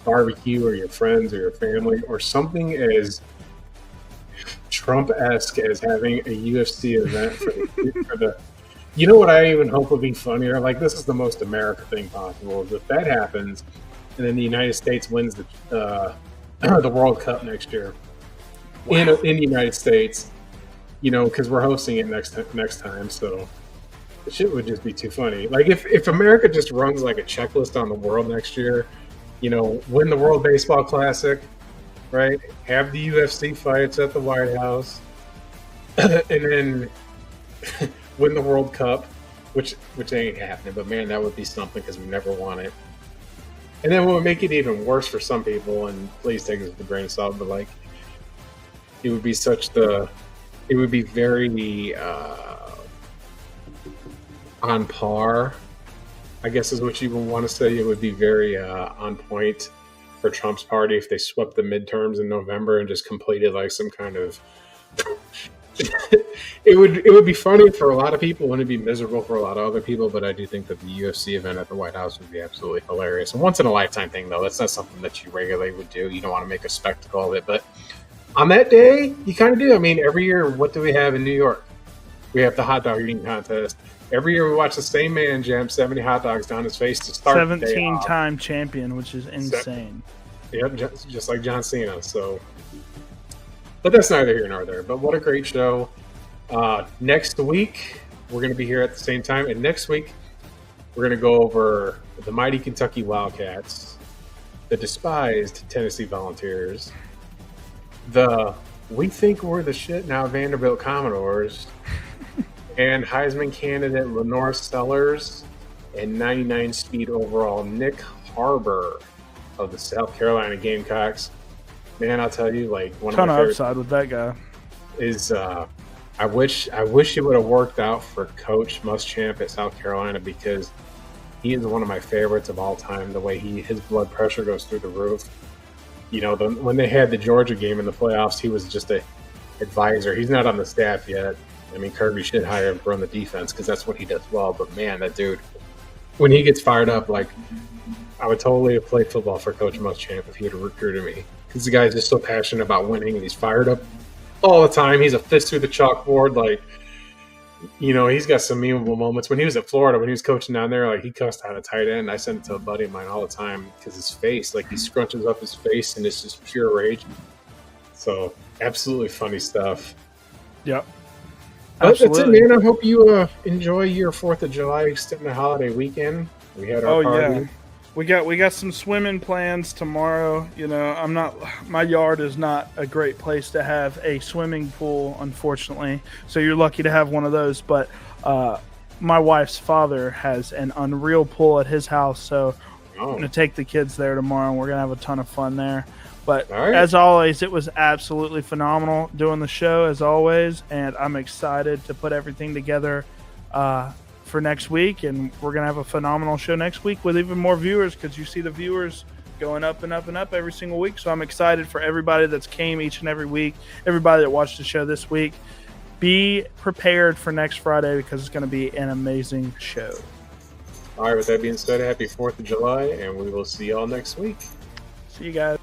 barbecue, or your friends, or your family, or something as Trump-esque as having a UFC event for the You know what I even hope would be funnier? Like, this is the most America thing possible. Is if that happens, and then the United States wins the World Cup next year in the United States, because we're hosting it next time. So the shit would just be too funny. Like, if America just runs like a checklist on the world next year, win the World Baseball Classic, right? Have the UFC fights at the White House, and then win the World Cup, which ain't happening. But man, that would be something because we never won it. And then what would make it even worse for some people, and please take this with a grain of salt, but like it would be it would be very on par, I guess is what you would want to say. It would be very on point for Trump's party if they swept the midterms in November and just completed like some kind of it would be funny for a lot of people, wouldn't it be miserable for a lot of other people? But I do think that the UFC event at the White House would be absolutely hilarious. A once in a lifetime thing, though. That's not something that you regularly would do. You don't want to make a spectacle of it, but on that day, you kind of do. I mean, every year, what do we have in New York? We have the hot dog eating contest. Every year, we watch the same man jam 70 hot dogs down his face to start 17-time champion, which is insane. Yep, just like John Cena. So. But that's neither here nor there. But what a great show. Next week, we're going to be here at the same time. And next week, we're going to go over the mighty Kentucky Wildcats, the despised Tennessee Volunteers, we think we're the shit now Vanderbilt Commodores, and Heisman candidate Lenore Sellers, and 99 speed overall Nick Harbor of the South Carolina Gamecocks. Man, I'll tell you, like one ton of my of upside with that guy is I wish it would have worked out for Coach Muschamp at South Carolina, because he is one of my favorites of all time. The way his blood pressure goes through the roof. When they had the Georgia game in the playoffs, he was just a advisor. He's not on the staff yet. I mean, Kirby should hire him to run the defense because that's what he does well. But man, that dude, when he gets fired up, like I would totally have played football for Coach Muschamp if he had recruited me. Because the guy's just so passionate about winning, and he's fired up all the time. He's a fist through the chalkboard. Like, he's got some memeable moments. When he was at Florida, when he was coaching down there, like he cussed out a tight end. I sent it to a buddy of mine all the time because his face, like he scrunches up his face, and it's just pure rage. So absolutely funny stuff. Yep. But that's it, man. I hope you enjoy your 4th of July extended holiday weekend. We had our party. Yeah. We got some swimming plans tomorrow. My yard is not a great place to have a swimming pool, unfortunately. So you're lucky to have one of those. But my wife's father has an unreal pool at his house. So I'm going to take the kids there tomorrow, and we're going to have a ton of fun there. But As always, it was absolutely phenomenal doing the show, as always. And I'm excited to put everything together for next week, and we're gonna have a phenomenal show next week with even more viewers, because you see the viewers going up and up and up every single week. So I'm excited for everybody that's came each and every week, everybody that watched the show this week. Be prepared for next Friday, because it's going to be an amazing show. All right, with that being said, happy 4th of July, and we will see y'all next week. See you guys.